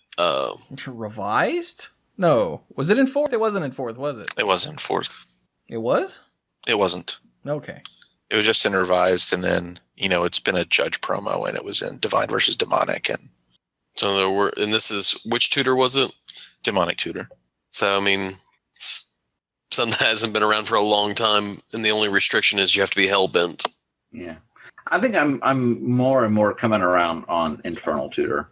Speaker 4: Revised? No. Was it in 4th? It wasn't in 4th, was it?
Speaker 3: It wasn't in 4th.
Speaker 4: It was?
Speaker 3: It wasn't.
Speaker 4: Okay.
Speaker 3: It was just in Revised, and then, it's been a Judge promo, and it was in Divine versus Demonic, and
Speaker 5: so there were, and this is, which tutor was it?
Speaker 3: Demonic Tutor.
Speaker 5: So, I mean, something that hasn't been around for a long time, and the only restriction is you have to be Hellbent.
Speaker 1: Yeah. I think I'm more and more coming around on Infernal Tutor.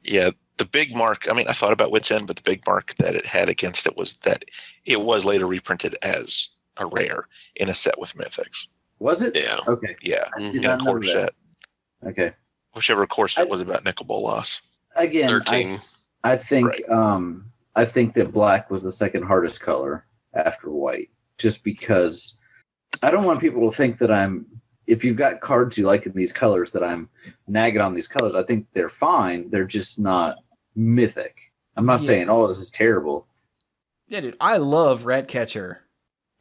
Speaker 3: Yeah, the big mark, I thought about Wit's End, but the big mark that it had against it was that it was later reprinted as a rare in a set with Mythics.
Speaker 1: Was it?
Speaker 5: Yeah.
Speaker 1: Okay.
Speaker 3: Yeah,
Speaker 1: I did
Speaker 3: in a
Speaker 1: not know
Speaker 3: core
Speaker 1: that.
Speaker 3: set.
Speaker 1: Okay.
Speaker 3: Whichever core set was about Nicol Bolas.
Speaker 1: Again,
Speaker 5: 13.
Speaker 1: I think
Speaker 3: Right.
Speaker 1: I think that black was the second hardest color after white, just because I don't want people to think that if you've got cards you like in these colors, that I'm nagging on these colors. I think they're fine. They're just not mythic. I'm not saying, oh, this is terrible.
Speaker 4: Yeah, dude, I love Ratcatcher.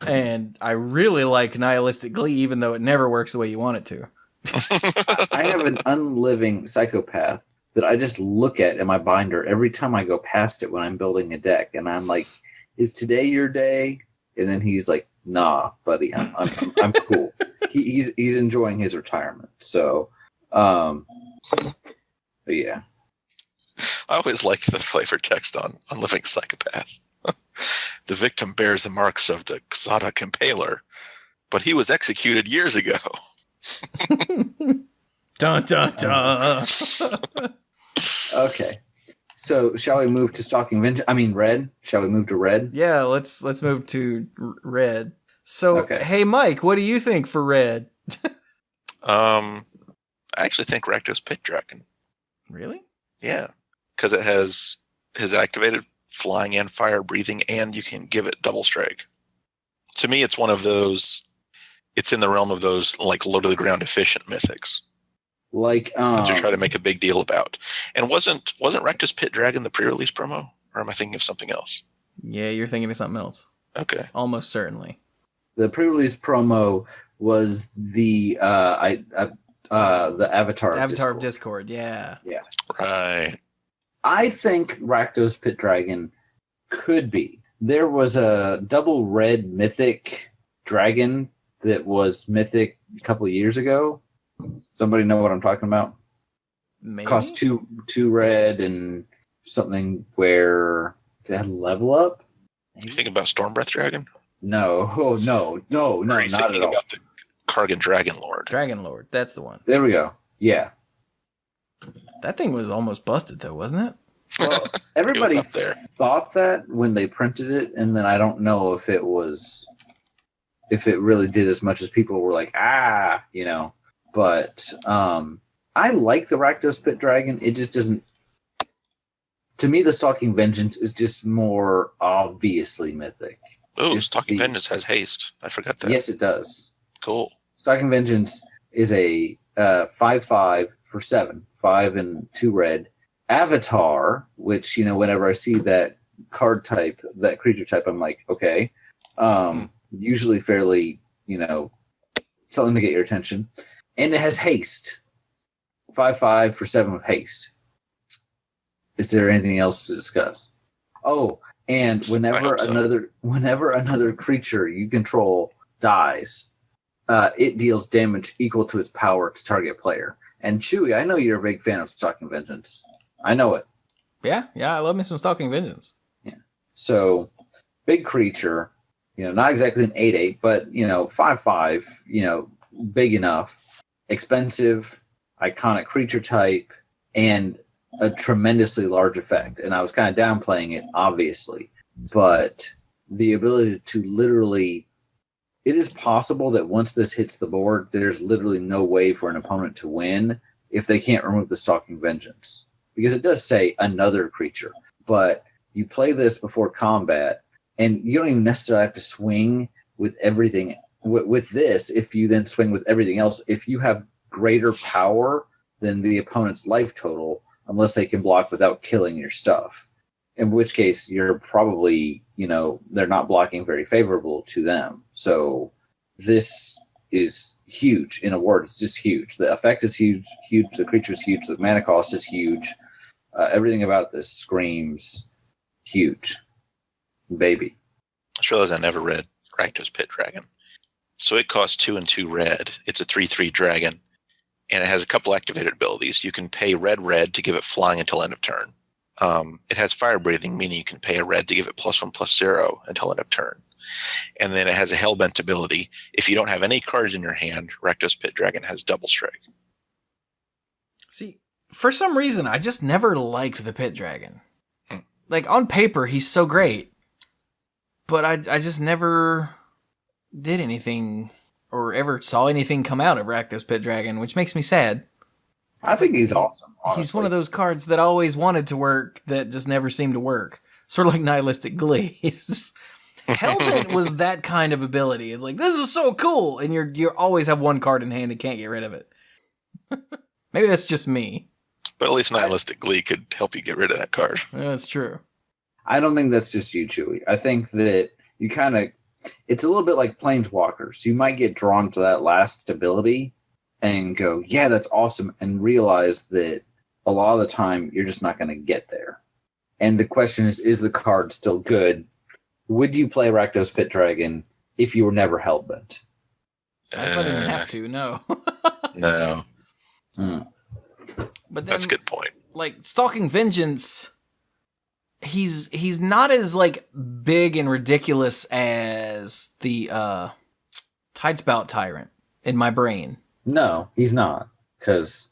Speaker 4: And I really like Nihilistic Glee, even though it never works the way you want it to.
Speaker 1: I have an unliving psychopath that I just look at in my binder every time I go past it when I'm building a deck, and I'm like, "Is today your day?" And then he's like, "Nah, buddy, I'm cool." He's enjoying his retirement. So, but yeah.
Speaker 3: I always liked the flavor text on Living Psychopath. The victim bears the marks of the Xadak Impaler, but he was executed years ago.
Speaker 4: Dun dun dun.
Speaker 1: Okay. So shall we move to Stalking Vengeance? I mean, red. Shall we move to red?
Speaker 4: Yeah, let's move to red. So,
Speaker 1: Okay.
Speaker 4: Hey, Mike, what do you think for red?
Speaker 3: I actually think Rakdos Pit Dragon.
Speaker 4: Really?
Speaker 3: Yeah, because it has his activated flying and fire breathing, and you can give it double strike. To me, it's one of those. It's in the realm of those like low to the ground efficient mythics
Speaker 1: Like,
Speaker 3: that you try to make a big deal about. And wasn't Rakdos Pit Dragon the pre-release promo, or am I thinking of something else?
Speaker 4: Yeah, you're thinking of something else.
Speaker 3: Okay.
Speaker 4: Almost certainly.
Speaker 1: the pre-release promo was the Avatar
Speaker 4: Avatar
Speaker 1: of
Speaker 4: of Discord, yeah.
Speaker 3: Right.
Speaker 1: I think Rakdos Pit Dragon could be. There was a double red mythic dragon that was mythic a couple of years ago. Somebody know what I'm talking about?
Speaker 4: Maybe?
Speaker 1: Cost two red and something where it had level up.
Speaker 3: You think about Stormbreath Dragon?
Speaker 1: No, oh, no,
Speaker 3: Or are you
Speaker 1: not
Speaker 3: thinking
Speaker 1: at all.
Speaker 3: about the Kargan Dragon Lord?
Speaker 4: Dragon Lord, that's the one.
Speaker 1: There we go. Yeah.
Speaker 4: That thing was almost busted, though, wasn't it?
Speaker 1: Well, everybody
Speaker 3: up there.
Speaker 1: thought that when they printed it, and then I don't know if it really did as much as people were like, you know. But I like the Rakdos Pit Dragon. It just doesn't. To me, the Stalking Vengeance is just more obviously mythic.
Speaker 3: Oh,
Speaker 1: Just
Speaker 3: Stalking
Speaker 1: the-
Speaker 3: Vengeance has haste. I forgot that.
Speaker 1: Yes, it does.
Speaker 3: Cool.
Speaker 1: Stalking Vengeance is a 5/5 for 7, 5 and 2 red. Avatar, which, you know, whenever I see that card type, that creature type, I'm like, okay. Usually fairly, you know, something to get your attention. And it has haste. 5/5 for 7 with haste. Is there anything else to discuss? Oh, and
Speaker 3: I
Speaker 1: whenever
Speaker 3: hope so.
Speaker 1: another creature you control dies, it deals damage equal to its power to target player. And Chewie, I know you're a big fan of Stalking Vengeance. I know it.
Speaker 4: Yeah, I love me some Stalking Vengeance.
Speaker 1: So, big creature, you know, not exactly an 8/8, but, you know, 5/5, you know, big enough, expensive, iconic creature type, and a tremendously large effect. And I was kind of downplaying it, obviously, but the ability to literally, it is possible that once this hits the board, there's literally no way for an opponent to win if they can't remove the Stalking Vengeance. Because it does say another creature, but you play this before combat, and you don't even necessarily have to swing with everything. With this, if you then swing with everything else, if you have greater power than the opponent's life total, unless they can block without killing your stuff, in which case you're probably, you know, they're not blocking very favorable to them. So this is huge. In a word, it's just huge. The effect is huge. The creature is huge. The mana cost is huge. Everything about this screams huge. Baby.
Speaker 3: I just realized I never read Rakdos Pit Dragon. So it costs 2 and 2 red. It's a 3/3 dragon. And it has a couple activated abilities. You can pay red to give it flying until end of turn. It has fire breathing, meaning you can pay a red to give it +1/+0 until end of turn. And then it has a Hellbent ability. If you don't have any cards in your hand, Rakdos Pit Dragon has double strike.
Speaker 4: See, for some reason, I just never liked the Pit Dragon. Like, on paper, he's so great, but I just never did anything or ever saw anything come out of Rakdos Pit Dragon, which makes me sad.
Speaker 1: I think he's awesome. Honestly.
Speaker 4: He's one of those cards that always wanted to work that just never seemed to work. Sort of like Nihilistic Glee. Hellbent was that kind of ability. It's like, this is so cool, and you always have one card in hand and can't get rid of it. Maybe that's just me.
Speaker 3: But at least Nihilistic Glee could help you get rid of that card.
Speaker 4: That's true.
Speaker 1: I don't think that's just you, Chewie. I think that you kind of, it's a little bit like Planeswalkers. You might get drawn to that last ability and go, yeah, that's awesome, and realize that a lot of the time you're just not going to get there. And the question is the card still good? Would you play Rakdos Pit Dragon if you were never hellbent?
Speaker 4: I didn't have to, no.
Speaker 3: No.
Speaker 4: But then,
Speaker 3: That's a good point.
Speaker 4: like, Stalking Vengeance, he's not as, like, big and ridiculous as the Tidespout Tyrant in my brain.
Speaker 1: No, he's not, because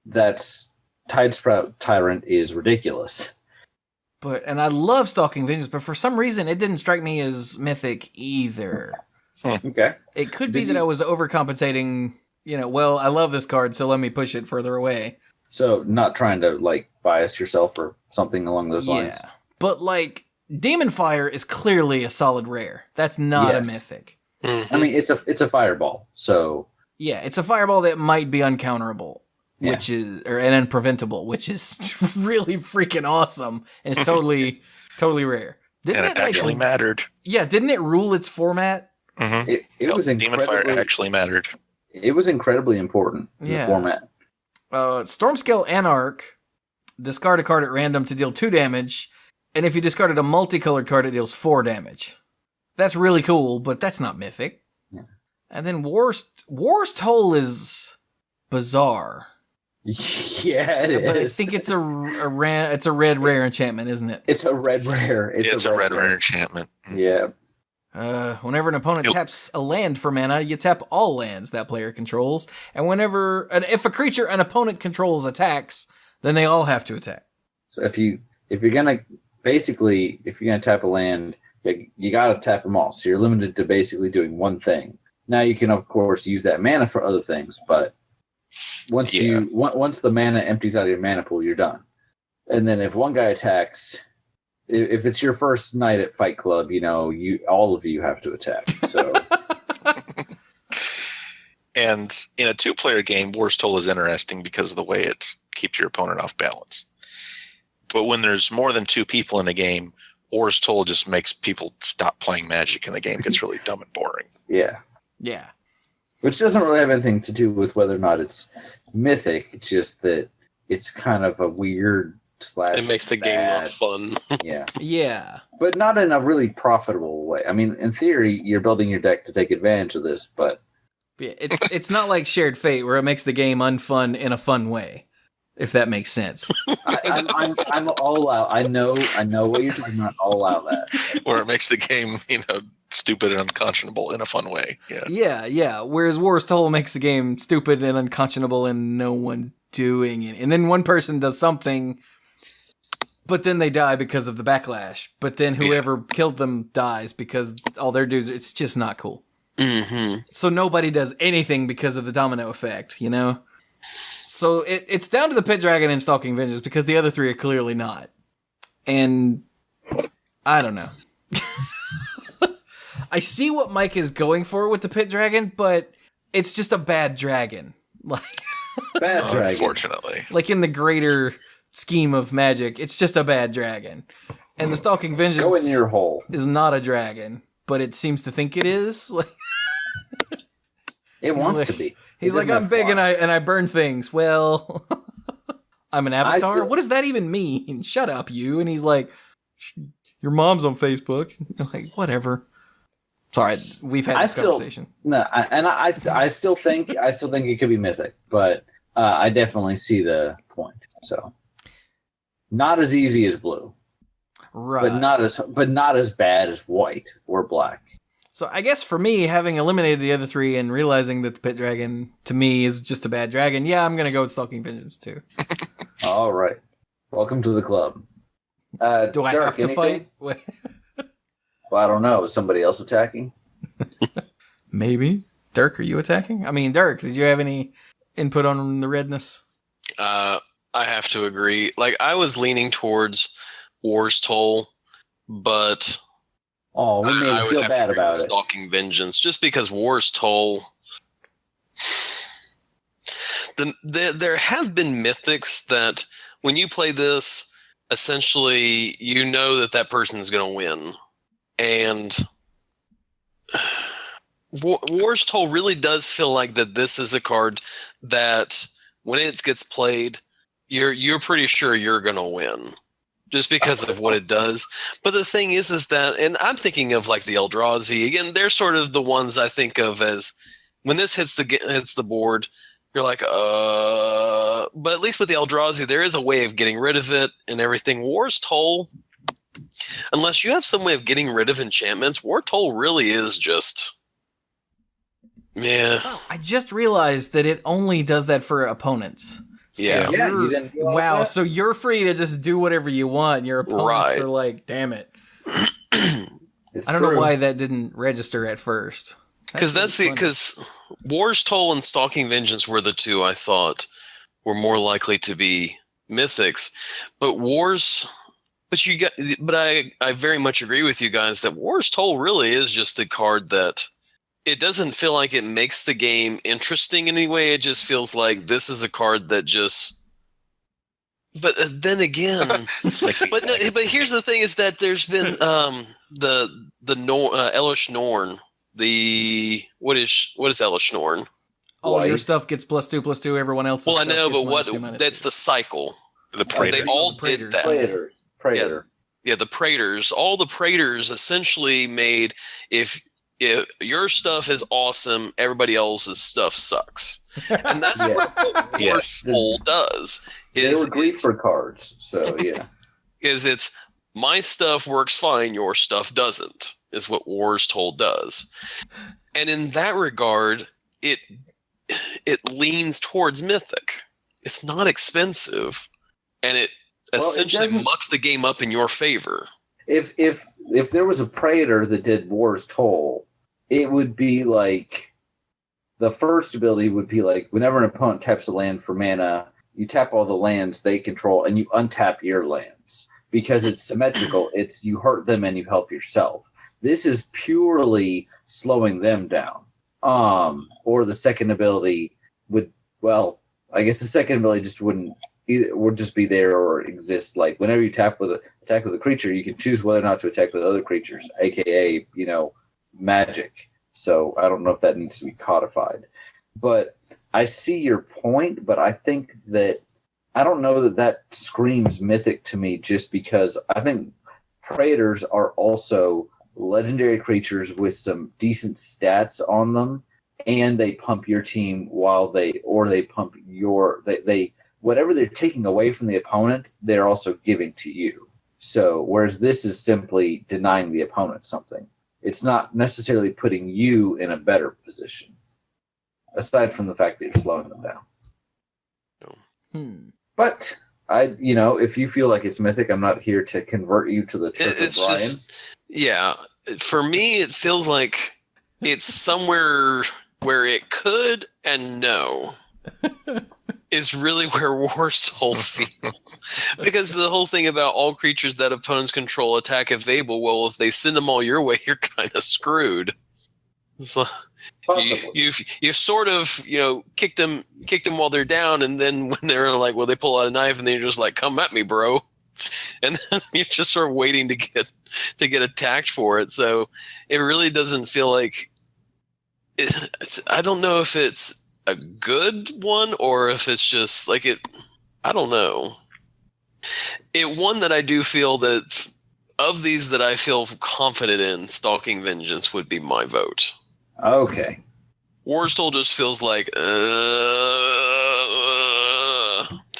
Speaker 1: that's Tidespout Tyrant is ridiculous.
Speaker 4: And I love Stalking Vengeance, but for some reason it didn't strike me as mythic either.
Speaker 1: Okay.
Speaker 4: It could be that I was overcompensating, well, I love this card, so let me push it further away.
Speaker 1: So not trying to, like, bias yourself or something along those lines.
Speaker 4: Yeah. But, like, Demon Fire is clearly a solid rare. That's not
Speaker 1: Yes.
Speaker 4: a mythic.
Speaker 1: I mean, it's a fireball, so...
Speaker 4: Yeah, it's a fireball that might be uncounterable,
Speaker 1: Yeah.
Speaker 4: which is and unpreventable, which is really freaking awesome, and it's totally rare. Didn't
Speaker 3: And it actually mattered.
Speaker 4: Yeah, didn't it rule its format?
Speaker 3: Mm-hmm.
Speaker 1: It was
Speaker 3: Demon Fire
Speaker 1: incredibly...
Speaker 3: actually mattered.
Speaker 1: It was incredibly important in
Speaker 4: Yeah.
Speaker 1: the format.
Speaker 4: Stormscale Anarch, discard a card at random to deal 2 damage, and if you discarded a multicolored card, it deals 4 damage. That's really cool, but that's not mythic.
Speaker 1: Yeah.
Speaker 4: And then War's Toll is bizarre.
Speaker 1: Yeah, it
Speaker 4: But I
Speaker 1: is.
Speaker 4: think it's a red rare enchantment, isn't it?
Speaker 1: It's a red rare.
Speaker 3: It's a red rare enchantment.
Speaker 1: Yeah.
Speaker 4: Whenever an opponent taps a land for mana, you tap all lands that player controls, and if a creature an opponent controls attacks, then they all have to attack.
Speaker 1: So if you're gonna tap a land, you gotta tap them all. So you're limited to basically doing one thing. Now you can of course use that mana for other things, but once the mana empties out of your mana pool, you're done. And then if one guy attacks, if it's your first night at Fight Club, all of you have to attack. So.
Speaker 3: And in a 2-player game, War's Toll is interesting because of the way it keeps your opponent off balance. But when there's more than 2 people in a game, War's Toll just makes people stop playing Magic and the game gets really dumb and boring.
Speaker 1: Yeah.
Speaker 4: Yeah.
Speaker 1: Which doesn't really have anything to do with whether or not it's mythic. It's just that it's kind of a weird /
Speaker 5: It makes the game not fun.
Speaker 1: Yeah.
Speaker 4: Yeah.
Speaker 1: But not in a really profitable way. I mean, in theory, you're building your deck to take advantage of this, but...
Speaker 4: Yeah, it's not like Shared Fate where it makes the game unfun in a fun way, if that makes sense.
Speaker 1: I'm all out. I know what you're talking about. I'll allow that.
Speaker 3: Where it makes the game, stupid and unconscionable in a fun way. Yeah.
Speaker 4: Yeah. Whereas War's Toll makes the game stupid and unconscionable and no one's doing it. And then one person does something, but then they die because of the backlash. But then whoever killed them dies because all they're doing, it's just not cool.
Speaker 5: Mm-hmm.
Speaker 4: So nobody does anything because of the domino effect, So it's down to the Pit Dragon and Stalking Vengeance because the other 3 are clearly not. And I don't know. I see what Mike is going for with the Pit Dragon, but it's just a bad dragon.
Speaker 1: Bad dragon.
Speaker 3: Unfortunately.
Speaker 4: Like in the greater scheme of Magic, it's just a bad dragon. And the Stalking Vengeance
Speaker 1: Go in your hole.
Speaker 4: is not a dragon, but it seems to think it is.
Speaker 1: It wants to be.
Speaker 4: He's like, I'm big and I burn things. Well, I'm an avatar. What does that even mean? Shut up, you. And he's like, your mom's on Facebook. I'm like, whatever. Sorry, we've had this conversation.
Speaker 1: I still think it could be mythic, but I definitely see the point. So, not as easy as blue,
Speaker 4: right?
Speaker 1: But not as bad as white or black.
Speaker 4: So I guess for me, having eliminated the other 3 and realizing that the Pit Dragon to me is just a bad dragon, yeah, I'm gonna go with Stalking Vengeance too.
Speaker 1: All right, welcome to the club.
Speaker 4: Do I
Speaker 1: Dirk,
Speaker 4: have to fight?
Speaker 1: Well, I don't know. Is somebody else attacking?
Speaker 4: Maybe. Dirk, are you attacking? I mean, Dirk, did you have any input on the redness?
Speaker 5: I have to agree. Like, I was leaning towards War's Toll, but
Speaker 1: Oh, we made
Speaker 5: I
Speaker 1: him
Speaker 5: would
Speaker 1: feel
Speaker 5: have
Speaker 1: bad
Speaker 5: to agree
Speaker 1: about
Speaker 5: with
Speaker 1: it.
Speaker 5: Stalking Vengeance, just because War's Toll. There have been mythics that when you play this, essentially you know that person's going to win, and War's Toll really does feel like that this is a card that when it gets played, you're pretty sure you're going to win just because of what it does. But the thing is that, and I'm thinking of like the Eldrazi, again, they're sort of the ones I think of as when this hits the board, you're like, but at least with the Eldrazi, there is a way of getting rid of it and everything. War's Toll, unless you have some way of getting rid of enchantments, War Toll really is just... Yeah.
Speaker 4: Oh, I just realized that it only does that for opponents. So
Speaker 5: Yeah.
Speaker 1: Yeah, you didn't realize
Speaker 4: wow,
Speaker 1: that?
Speaker 4: so you're free to just do whatever you want. Your opponents
Speaker 5: Right.
Speaker 4: are like, damn it.
Speaker 1: It's
Speaker 4: I don't know
Speaker 1: true.
Speaker 4: why that didn't register at first.
Speaker 5: Because War's Toll and Stalking Vengeance were the two I thought were more likely to be mythics, but I very much agree with you guys that War's Toll really is just a card that it doesn't feel like it makes the game interesting in any way. It just feels like this is a card that just. But then again, but here's the thing: is that there's been the Elish Norn. What is Elish Norn?
Speaker 4: All your stuff gets +2/+2. Everyone else's.
Speaker 5: Well, I
Speaker 4: stuff
Speaker 5: know,
Speaker 4: gets
Speaker 5: but
Speaker 4: -2/-2.
Speaker 5: that's the cycle.
Speaker 3: The
Speaker 5: They
Speaker 3: Praetors.
Speaker 5: all
Speaker 4: The
Speaker 5: did
Speaker 4: Praetors.
Speaker 5: that.
Speaker 1: Praetor.
Speaker 5: Yeah, the Praetors. All the Praetors essentially made if your stuff is awesome, everybody else's stuff sucks, and that's
Speaker 1: Yes.
Speaker 5: what
Speaker 3: Yes.
Speaker 5: War's Toll does.
Speaker 1: They were great for cards, so yeah.
Speaker 5: It's my stuff works fine, your stuff doesn't. Is what War's Toll does, and in that regard, it leans towards Mythic. It's not expensive, and it essentially
Speaker 1: doesn't-
Speaker 5: mucks the game up in your favor.
Speaker 1: If there was a Praetor that did War's Toll, it would be like the first ability would be like whenever an opponent taps a land for mana, you tap all the lands they control and you untap your lands. Because it's symmetrical, it's you hurt them and you help yourself. This is purely slowing them down. Or the second ability would, well, I guess the second ability just would just be there or exist. Like whenever you attack with a creature, you can choose whether or not to attack with other creatures, aka magic. So I don't know if that needs to be codified, but I see your point. But I think that I don't know that screams mythic to me, just because I think Praetors are also legendary creatures with some decent stats on them, and they pump your team they pump they whatever they're taking away from the opponent, they're also giving to you. So whereas this is simply denying the opponent something. It's not necessarily putting you in a better position, aside from the fact that you're slowing them down. But if you feel like it's mythic, I'm not here to convert you to the Church of Brian.
Speaker 5: Yeah, for me, it feels like it's somewhere where it could and no is really where War's Toll feels. Because the whole thing about all creatures that opponents control attack if able, well, if they send them all your way, you're kind of screwed. So you've sort of kicked them while they're down, and then when they're like, well, they pull out a knife, and then you're just like, come at me, bro. And then you're just sort of waiting to get attacked for it. So it really doesn't feel like I don't know if it's a good one or if it's just like it. I don't know. One that I do feel that of these that I feel confident in, Stalking Vengeance would be my vote.
Speaker 1: Okay.
Speaker 5: War's Toll just feels like to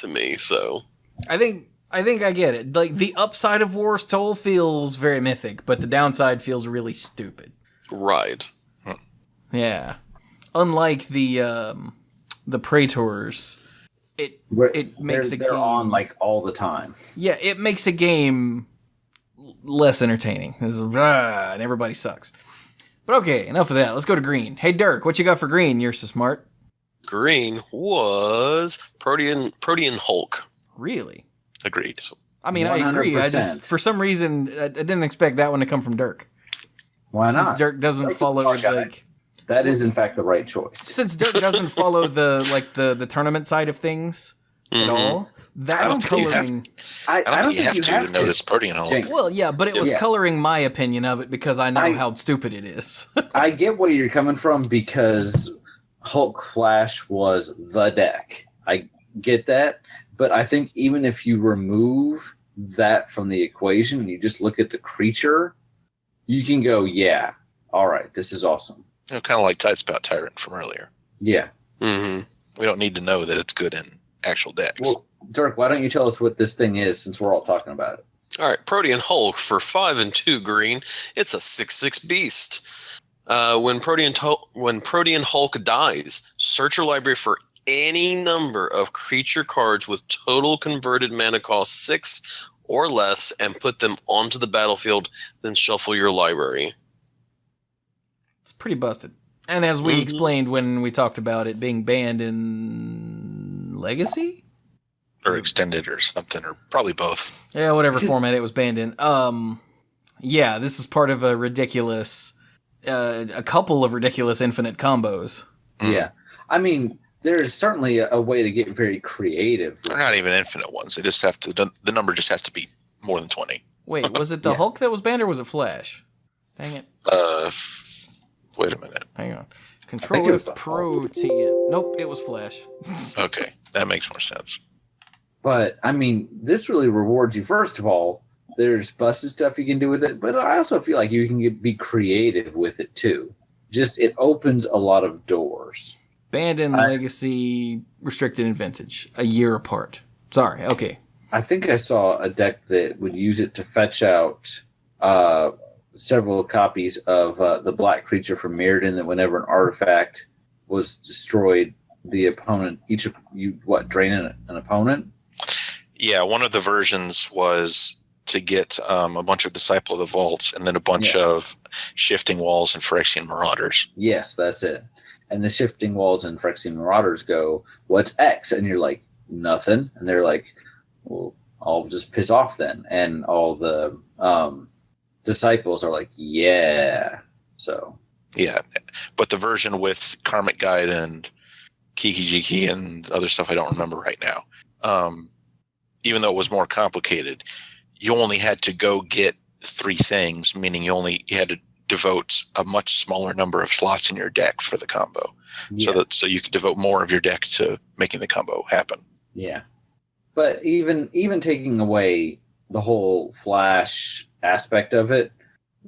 Speaker 5: me. So
Speaker 4: I think I get it. Like the upside of War's Toll feels very mythic, but the downside feels really stupid.
Speaker 5: right.
Speaker 4: Yeah. Unlike the Praetors, it makes a
Speaker 1: they're
Speaker 4: game
Speaker 1: on like all the time.
Speaker 4: Yeah, it makes a game less entertaining. And everybody sucks. But okay, enough of that. Let's go to green. Hey Dirk, what you got for green? You're so smart.
Speaker 5: Green was Protean Hulk.
Speaker 4: Really?
Speaker 3: Agreed.
Speaker 4: I mean, I agree. I just,
Speaker 1: 100%.
Speaker 4: for some reason, I didn't expect that one to come from Dirk.
Speaker 1: Why
Speaker 4: Since
Speaker 1: not?
Speaker 4: Dirk doesn't
Speaker 1: Dirk's a
Speaker 4: follow
Speaker 1: smart guy.
Speaker 4: like.
Speaker 1: That is in fact the right choice.
Speaker 4: Since Dirk doesn't follow the tournament side of things at
Speaker 5: Mhm.
Speaker 4: all, That
Speaker 3: I
Speaker 4: was
Speaker 3: don't think you have-
Speaker 4: coloring.
Speaker 3: I don't think you have to notice Protean Hulk.
Speaker 1: Jinx.
Speaker 4: Well, yeah, but it was
Speaker 1: Yeah.
Speaker 4: coloring my opinion of it because I know
Speaker 1: I-
Speaker 4: how stupid it is.
Speaker 1: I get where you're coming from because Hulk Flash was the deck. I get that, but I think even if you remove that from the equation and you just look at the creature, you can go, yeah, all right, this is awesome.
Speaker 3: Kind of like Tidespout Tyrant from earlier.
Speaker 1: Yeah.
Speaker 5: Mm-hmm.
Speaker 3: We don't need to know that it's good in actual decks.
Speaker 1: Well, Dirk, why don't you tell us what this thing is since we're all talking about it?
Speaker 5: All right, Protean Hulk for 5 and 2 green. It's a 6/6 beast. When Protean Hulk dies, search your library for any number of creature cards with total converted mana cost 6 or less and put them onto the battlefield, then shuffle your library.
Speaker 4: It's pretty busted. And as we
Speaker 5: Mhm.
Speaker 4: explained when we talked about it being banned in Legacy?
Speaker 3: or extended or something, or probably both.
Speaker 4: Yeah, whatever
Speaker 1: Because-
Speaker 4: format it was banned in. Yeah, this is part of a ridiculous, a couple of ridiculous infinite combos.
Speaker 3: Mm.
Speaker 1: Yeah. I mean, there's certainly a way to get very creative.
Speaker 3: They're not even infinite ones. They just have to. The number just has to be more than 20.
Speaker 4: Wait, was it the
Speaker 1: Yeah.
Speaker 4: Hulk that was banned or was it Flash? Dang it.
Speaker 3: Wait a minute.
Speaker 4: Hang on.
Speaker 1: it
Speaker 4: Control
Speaker 1: was
Speaker 4: with
Speaker 1: the Hulk.
Speaker 4: Protean. Nope, it was Flash.
Speaker 3: Okay, that makes more sense.
Speaker 1: But, I mean, this really rewards you. First of all, there's busted stuff you can do with it, but I also feel like you can be creative with it, too. Just, it opens a lot of doors.
Speaker 4: Banned in Legacy, restricted in Vintage. A year apart. Sorry, okay.
Speaker 1: I think I saw a deck that would use it to fetch out several copies of the black creature from Mirrodin that whenever an artifact was destroyed, the opponent, drain an opponent?
Speaker 3: Yeah, one of the versions was to get a bunch of Disciple of the Vaults and then a bunch
Speaker 1: Yes.
Speaker 3: of Shifting Walls and Phyrexian Marauders.
Speaker 1: Yes, that's it. And the Shifting Walls and Phyrexian Marauders go, what's X? And you're like, nothing. And they're like, well, I'll just piss off then. And all the disciples are like, yeah. So,
Speaker 3: Yeah, but the version with Karmic Guide and Kiki Jiki and other stuff I don't remember right now, even though it was more complicated, you only had to go get 3 things, meaning you had to devote a much smaller number of slots in your deck for the combo,
Speaker 1: yeah.
Speaker 3: so you could devote more of your deck to making the combo happen.
Speaker 1: Yeah. But even taking away the whole Flash aspect of it,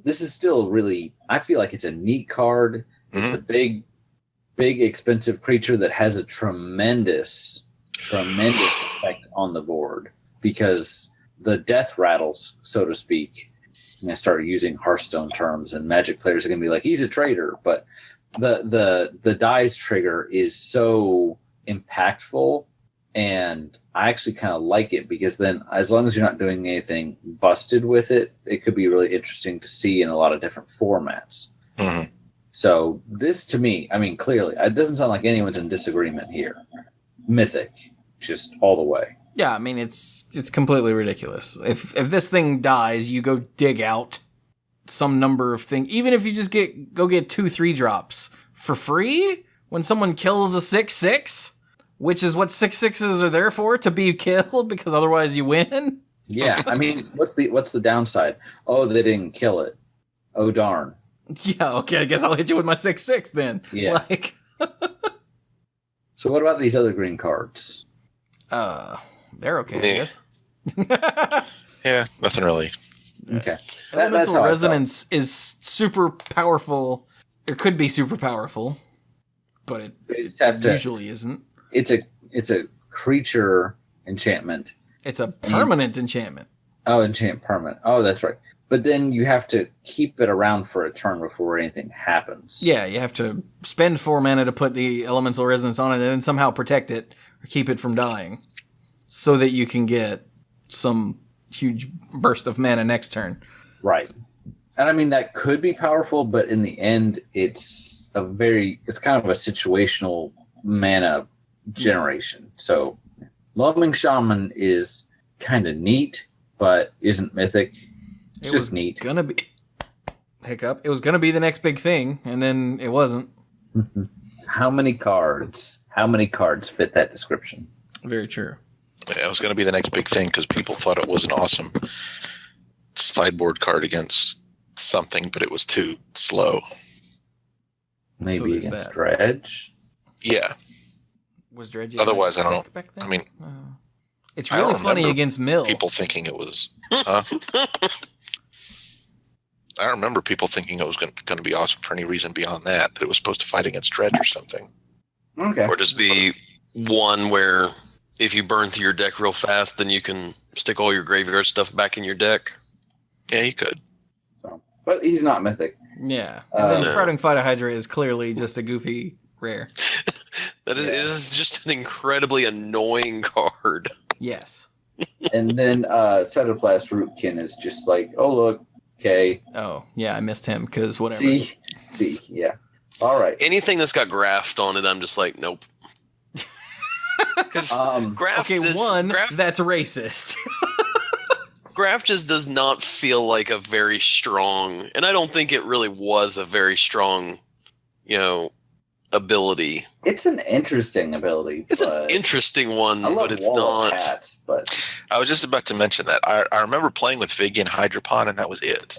Speaker 1: this is still really, I feel like it's a neat card. It's a big, expensive creature that has a tremendous effect on the board because the death rattles, so to speak. And I started using Hearthstone terms, and Magic players are going to be like, he's a traitor. But the dies trigger is so impactful, and I actually kind of like it because then as long as you're not doing anything busted with it, it could be really interesting to see in a lot of different formats.
Speaker 3: Mm-hmm.
Speaker 1: So this, to me, I mean, clearly, it doesn't sound like anyone's in disagreement here. Mythic, just all the way.
Speaker 4: Yeah, I mean, it's completely ridiculous. If this thing dies, you go dig out some number of things. Even if you just go get 2/3 drops for free when someone kills a 6/6, which is what 6/6s are there for, to be killed, because otherwise you win.
Speaker 1: Yeah, I mean, what's the downside? Oh, they didn't kill it. Oh, darn.
Speaker 4: Yeah, okay, I guess I'll hit you with my 6/6 then.
Speaker 1: Yeah.
Speaker 4: Like,
Speaker 1: So what about these other green cards?
Speaker 4: they're okay, I guess.
Speaker 3: Yeah, nothing really.
Speaker 1: Okay. That's
Speaker 4: Elemental
Speaker 1: how I
Speaker 4: Resonance is super powerful. It could be super powerful, but it
Speaker 1: They just have to.
Speaker 4: usually isn't.
Speaker 1: It's a creature enchantment.
Speaker 4: It's a permanent enchantment.
Speaker 1: Oh, enchant permanent. Oh, that's right. But then you have to keep it around for a turn before anything happens.
Speaker 4: Yeah, you have to spend 4 mana to put the Elemental Resonance on it and then somehow protect it or keep it from dying so that you can get some huge burst of mana next turn.
Speaker 1: Right. And I mean, that could be powerful, but in the end, it's kind of a situational mana generation. So Loving Shaman is kind of neat, but isn't mythic. It's
Speaker 4: It
Speaker 1: just
Speaker 4: was
Speaker 1: neat.
Speaker 4: gonna be hiccup. It was gonna be the next big thing, and then it wasn't.
Speaker 1: How many cards fit that description?
Speaker 4: Very true.
Speaker 3: Yeah, it was going to be the next big thing because people thought it was an awesome sideboard card against something, but it was too slow.
Speaker 1: Maybe
Speaker 4: there's
Speaker 1: against
Speaker 4: that.
Speaker 1: Dredge.
Speaker 3: Yeah.
Speaker 4: Was Dredge?
Speaker 3: Otherwise, I don't
Speaker 4: know. Back then?
Speaker 3: I mean,
Speaker 4: it's
Speaker 3: I don't
Speaker 4: really funny
Speaker 3: remember
Speaker 4: against Mill.
Speaker 3: people thinking it was. I remember people thinking it was going to be awesome for any reason beyond that it was supposed to fight against Dredge or something.
Speaker 1: Okay.
Speaker 5: Or just be one where if you burn through your deck real fast, then you can stick all your graveyard stuff back in your deck.
Speaker 3: Yeah, you could.
Speaker 1: So, but he's not mythic.
Speaker 4: Yeah. And then
Speaker 5: No.
Speaker 4: Sprouting Phytohydra is clearly just a goofy rare.
Speaker 5: It is just an incredibly annoying card.
Speaker 4: Yes.
Speaker 1: And then Cytoplast Rootkin is just like, oh look, okay.
Speaker 4: Oh, yeah, I missed him because whatever.
Speaker 1: See, yeah. All right.
Speaker 5: Anything that's got graft on it, I'm just like, nope. Because graft
Speaker 4: Okay,
Speaker 5: graft,
Speaker 4: that's racist.
Speaker 5: graft just does not feel like a very strong, and I don't think it really was a very strong, ability.
Speaker 1: It's an interesting ability.
Speaker 5: It's an interesting one,
Speaker 1: I love
Speaker 5: but it's
Speaker 1: Wall of
Speaker 5: not.
Speaker 1: Hats, but
Speaker 3: I was just about to mention that. I remember playing with Vigian Hydropon, and that was it.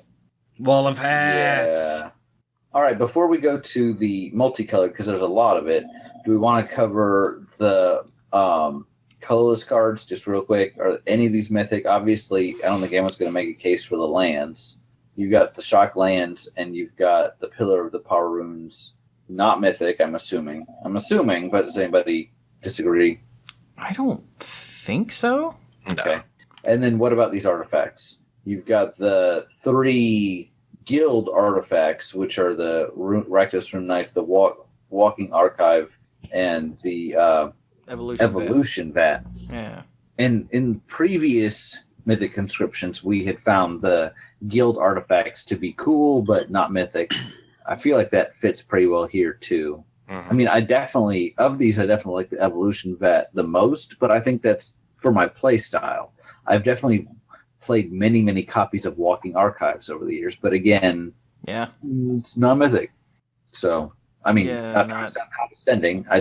Speaker 4: Wall of Hats.
Speaker 1: yeah. All right. Before we go to the multicolored, because there's a lot of it, do we want to cover the colorless cards just real quick? Are any of these mythic? Obviously, I don't think anyone's going to make a case for the lands. You've got the shock lands, and you've got the Pillar of the Power Runes. Not mythic, I'm assuming. But does anybody disagree?
Speaker 4: I don't think so.
Speaker 3: No.
Speaker 1: Okay. And then what about these artifacts? You've got the 3 guild artifacts, which are the Rakdos Rune Knife, the Walking Archive, and the Evolution Vat.
Speaker 4: Yeah.
Speaker 1: And in previous Mythic Conscriptions, we had found the guild artifacts to be cool, but not mythic. I feel like that fits pretty well here, too.
Speaker 3: Mm-hmm.
Speaker 1: I mean, I definitely like the Evolution Vat the most, but I think that's for my play style. I've definitely played many, many copies of Walking Archives over the years, but again,
Speaker 4: Yeah.
Speaker 1: it's not mythic. So, I mean,
Speaker 4: Yeah,
Speaker 1: not trying to sound condescending. I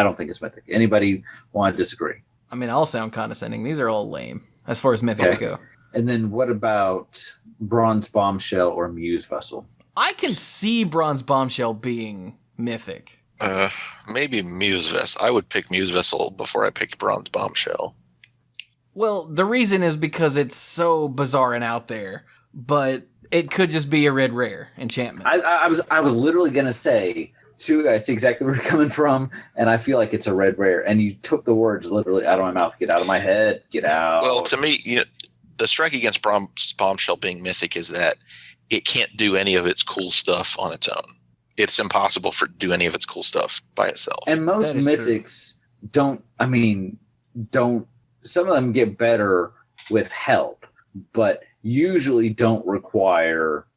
Speaker 1: don't think it's mythic. Anybody want to disagree?
Speaker 4: I mean, I'll sound condescending. These are all lame as far as mythics
Speaker 1: Okay.
Speaker 4: go.
Speaker 1: And then what about Bronze Bombshell or Muse Vessel?
Speaker 4: I can see Bronze Bombshell being mythic.
Speaker 3: Maybe Muse Vessel. I would pick Muse Vessel before I picked Bronze Bombshell.
Speaker 4: Well, the reason is because it's so bizarre and out there, but it could just be a red rare enchantment.
Speaker 1: I was literally gonna say, Chewie, I see exactly where you're coming from, and I feel like it's a red rare. And you took the words literally out of my mouth. Get out of my head. Get out.
Speaker 3: Well, to me, the strike against Bronze Bombshell being mythic is that it can't do any of its cool stuff on its own. It's impossible for it to do any of its cool stuff by itself.
Speaker 1: And most
Speaker 4: That is
Speaker 1: mythics don't. Some of them get better with help, but usually don't require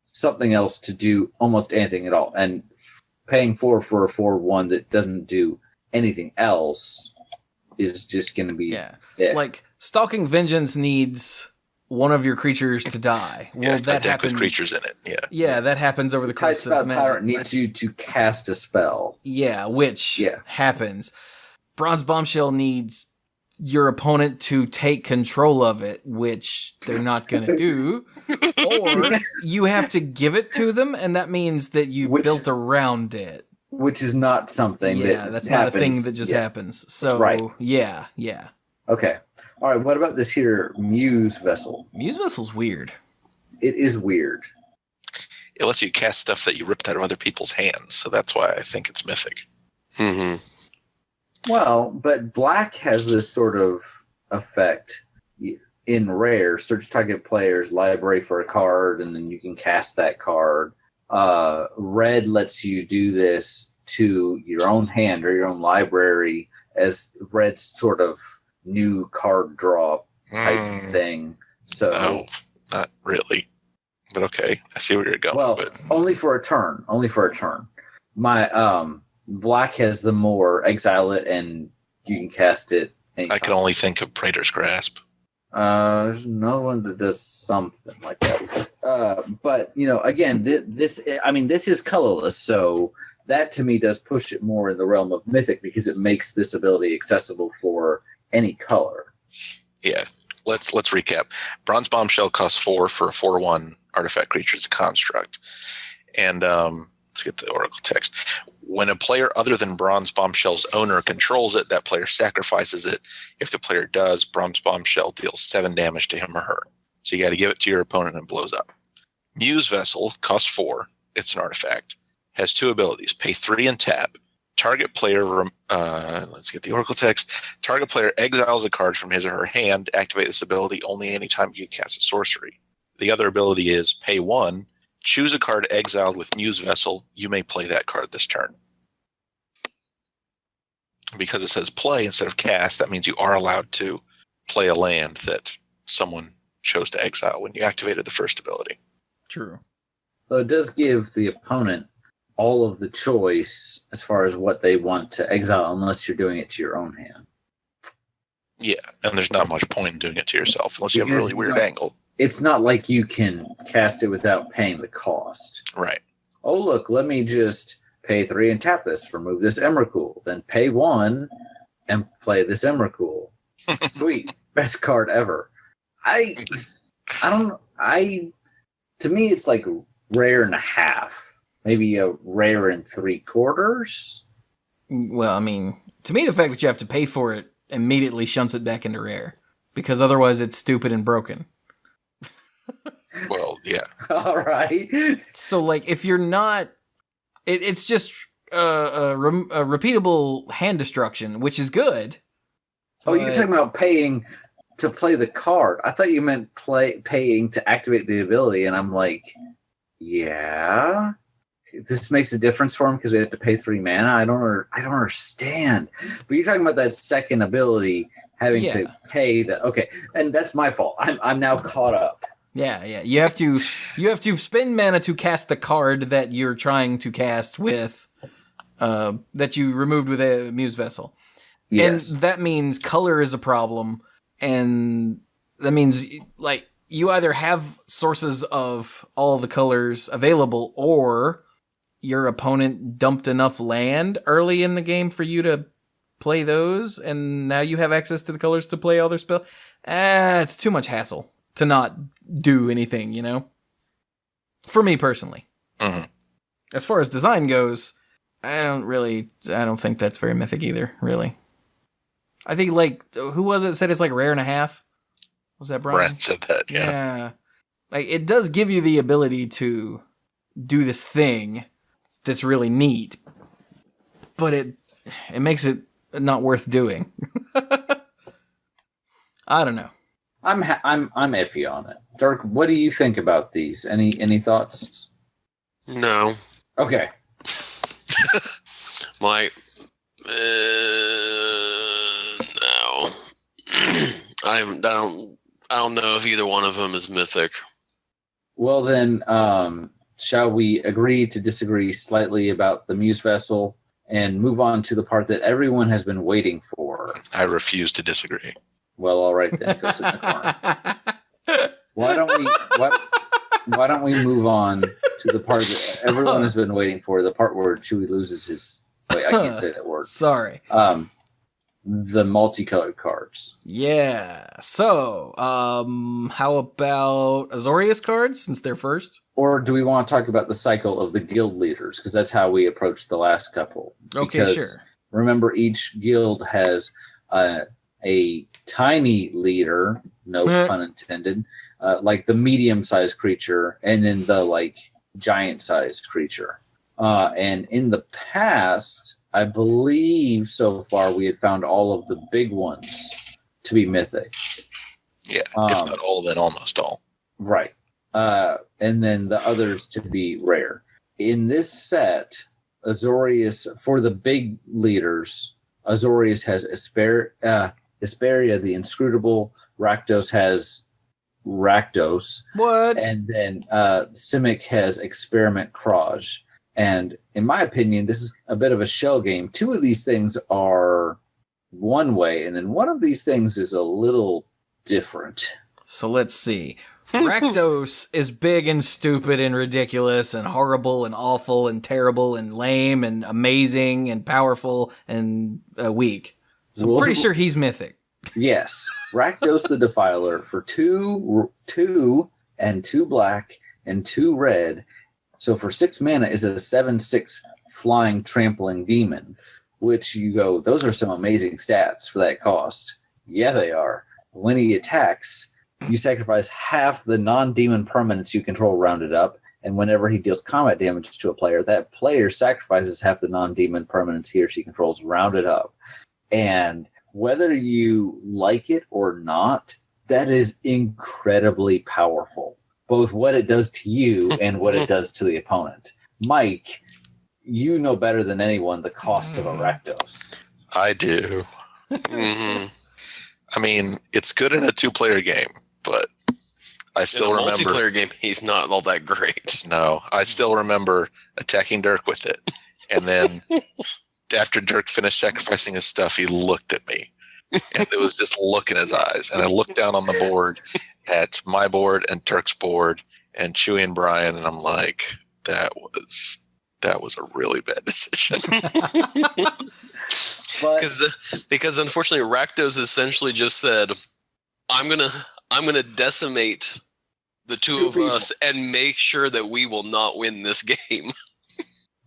Speaker 1: something else to do almost anything at all. And paying for a 4/1 that doesn't do anything else is just going to be
Speaker 4: Yeah. Like, Stalking Vengeance needs one of your creatures to die. Well,
Speaker 3: yeah,
Speaker 4: that
Speaker 3: a deck
Speaker 4: happens.
Speaker 3: with creatures in it. Yeah.
Speaker 4: Yeah, that happens over the
Speaker 1: Tight
Speaker 4: course
Speaker 1: Spout
Speaker 4: of
Speaker 1: Tyrant
Speaker 4: Magic.
Speaker 1: needs you to cast a spell.
Speaker 4: Yeah, which
Speaker 1: Yeah.
Speaker 4: happens. Bronze Bombshell needs your opponent to take control of it, which they're not going to do. Or you have to give it to them, and that means that you
Speaker 1: Which
Speaker 4: built
Speaker 1: is-
Speaker 4: around it.
Speaker 1: Which is not something
Speaker 4: Yeah,
Speaker 1: that
Speaker 4: that's
Speaker 1: happens.
Speaker 4: not a thing that just
Speaker 1: Yeah.
Speaker 4: happens. So,
Speaker 1: Right.
Speaker 4: yeah.
Speaker 1: Okay. All right. What about this here Muse Vessel?
Speaker 4: Muse Vessel's weird.
Speaker 1: It is weird.
Speaker 3: It lets you cast stuff that you ripped out of other people's hands. So that's why I think it's mythic.
Speaker 5: Mm-hmm.
Speaker 1: Well, but black has this sort of effect in rare. Search target player's library for a card, and then you can cast that card. Red lets you do this to your own hand or your own library as red's sort of new card draw type thing. So,
Speaker 3: No, not really. But okay, I see where you're going.
Speaker 1: well,
Speaker 3: but
Speaker 1: only for a turn. My black has the more exile it and you can cast it anytime.
Speaker 3: I can only think of Praetor's Grasp.
Speaker 1: There's no one that does something like that. But again, this is colorless, so that to me does push it more in the realm of mythic because it makes this ability accessible for any color.
Speaker 3: Yeah. Let's recap. Bronze Bombshell costs 4 for a 4/1 artifact creature as a construct. And let's get the Oracle text. When a player other than Bronze Bombshell's owner controls it, that player sacrifices it. If the player does, Bronze Bombshell deals 7 damage to him or her. So you got to give it to your opponent and it blows up. Muse Vessel costs 4. It's an artifact. Has 2 abilities. Pay 3 and tap. Target player, let's get the Oracle text. Target player exiles a card from his or her hand. Activate this ability only anytime you cast a sorcery. The other ability is pay 1. Choose a card exiled with Muse Vessel. You may play that card this turn. Because it says play instead of cast, that means you are allowed to play a land that someone chose to exile when you activated the first ability.
Speaker 4: True.
Speaker 1: So it does give the opponent all of the choice as far as what they want to exile, unless you're doing it to your own hand.
Speaker 3: Yeah, and there's not much point in doing it to yourself unless you have a really weird angle.
Speaker 1: It's not like you can cast it without paying the cost.
Speaker 3: Right.
Speaker 1: Oh, look, let me just pay 3 and tap this, remove this Emrakul, then pay 1 and play this Emrakul. Sweet. Best card ever. To me, it's like rare and a half. Maybe a rare and 3/4.
Speaker 4: Well, I mean, to me, the fact that you have to pay for it immediately shunts it back into rare, because otherwise it's stupid and broken.
Speaker 3: Well, yeah.
Speaker 1: All right.
Speaker 4: So, like, if you're not... It's just a repeatable hand destruction, which is good.
Speaker 1: Oh, you're talking about paying to play the card. I thought you meant paying to activate the ability, and I'm like, yeah... This makes a difference for him because we have to pay 3 mana. I don't understand. But you're talking about that second ability having to pay the okay, and that's my fault. I'm now caught up.
Speaker 4: Yeah. You have to spend mana to cast the card that you're trying to cast with that you removed with a Muse Vessel.
Speaker 1: Yes.
Speaker 4: And that means color is a problem, and that means like you either have sources of all the colors available, or your opponent dumped enough land early in the game for you to play those, and now you have access to the colors to play all their spells. It's too much hassle to not do anything, you know? For me personally.
Speaker 3: Mm-hmm.
Speaker 4: As far as design goes, I don't think that's very Mythic either, really. I think, like, who was it said it's like rare and a half? Was that Brian?
Speaker 3: Brent said that,
Speaker 4: Yeah. Like, it does give you the ability to do this thing that's really neat, but it makes it not worth doing. I don't know.
Speaker 1: I'm iffy on it. Dirk, what do you think about these? Any thoughts?
Speaker 5: No.
Speaker 1: Okay.
Speaker 5: No. I don't know if either one of them is Mythic.
Speaker 1: Well then, shall we agree to disagree slightly about the Muse Vessel and move on to the part that everyone has been waiting for?
Speaker 3: I refuse to disagree.
Speaker 1: Well, all right then. Go sit in the corner. Why don't we move on to the part that everyone has been waiting for? The part where Chewie loses his. Wait, I can't say that word.
Speaker 4: Sorry.
Speaker 1: The multicolored cards.
Speaker 4: Yeah. So, how about Azorius cards since they're first?
Speaker 1: Or do we want to talk about the cycle of the guild leaders? Because that's how we approached the last couple.
Speaker 4: Okay, sure.
Speaker 1: Remember, each guild has a tiny leader, no pun intended, like the medium-sized creature, and then the like giant-sized creature. And in the past, I believe so far we had found all of the big ones to be Mythic.
Speaker 3: Yeah, if not all, then almost all.
Speaker 1: Right. And then the others to be rare. In this set, Azorius, for the big leaders, Azorius has Hesperia the Inscrutable, Rakdos has Rakdos.
Speaker 4: What?
Speaker 1: And then Simic has Experiment Kraj. And in my opinion, this is a bit of a shell game. 2 of these things are one way, and then one of these things is a little different.
Speaker 4: So let's see. Rakdos is big and stupid and ridiculous and horrible and awful and terrible and lame and amazing and powerful and weak. So I'm pretty sure he's Mythic.
Speaker 1: Yes, Rakdos the Defiler for two and 2 black and 2 red. So for 6 mana is a 7/6 flying trampling demon, which you go, those are some amazing stats for that cost. Yeah, they are. When he attacks, you sacrifice half the non-demon permanents you control rounded up, and whenever he deals combat damage to a player, that player sacrifices half the non-demon permanents he or she controls rounded up. And whether you like it or not, that is incredibly powerful. Both what it does to you and what it does to the opponent. Mike, you know better than anyone the cost of a Rakdos.
Speaker 3: I do.
Speaker 5: Mhm.
Speaker 3: I mean, it's good in a 2-player game, but I still
Speaker 5: In a
Speaker 3: remember.
Speaker 5: multiplayer game, he's not all that great.
Speaker 3: No, I still remember attacking Dirk with it, and then after Dirk finished sacrificing his stuff, he looked at me, and there was this look in his eyes. And I looked down on the board at my board and Dirk's board and Chewie and Brian, and I'm like, that was a really bad decision.
Speaker 1: But
Speaker 5: Because unfortunately, Rakdos essentially just said, "I'm gonna decimate the two
Speaker 1: Two
Speaker 5: of
Speaker 1: people.
Speaker 5: us and make sure that we will not win this game."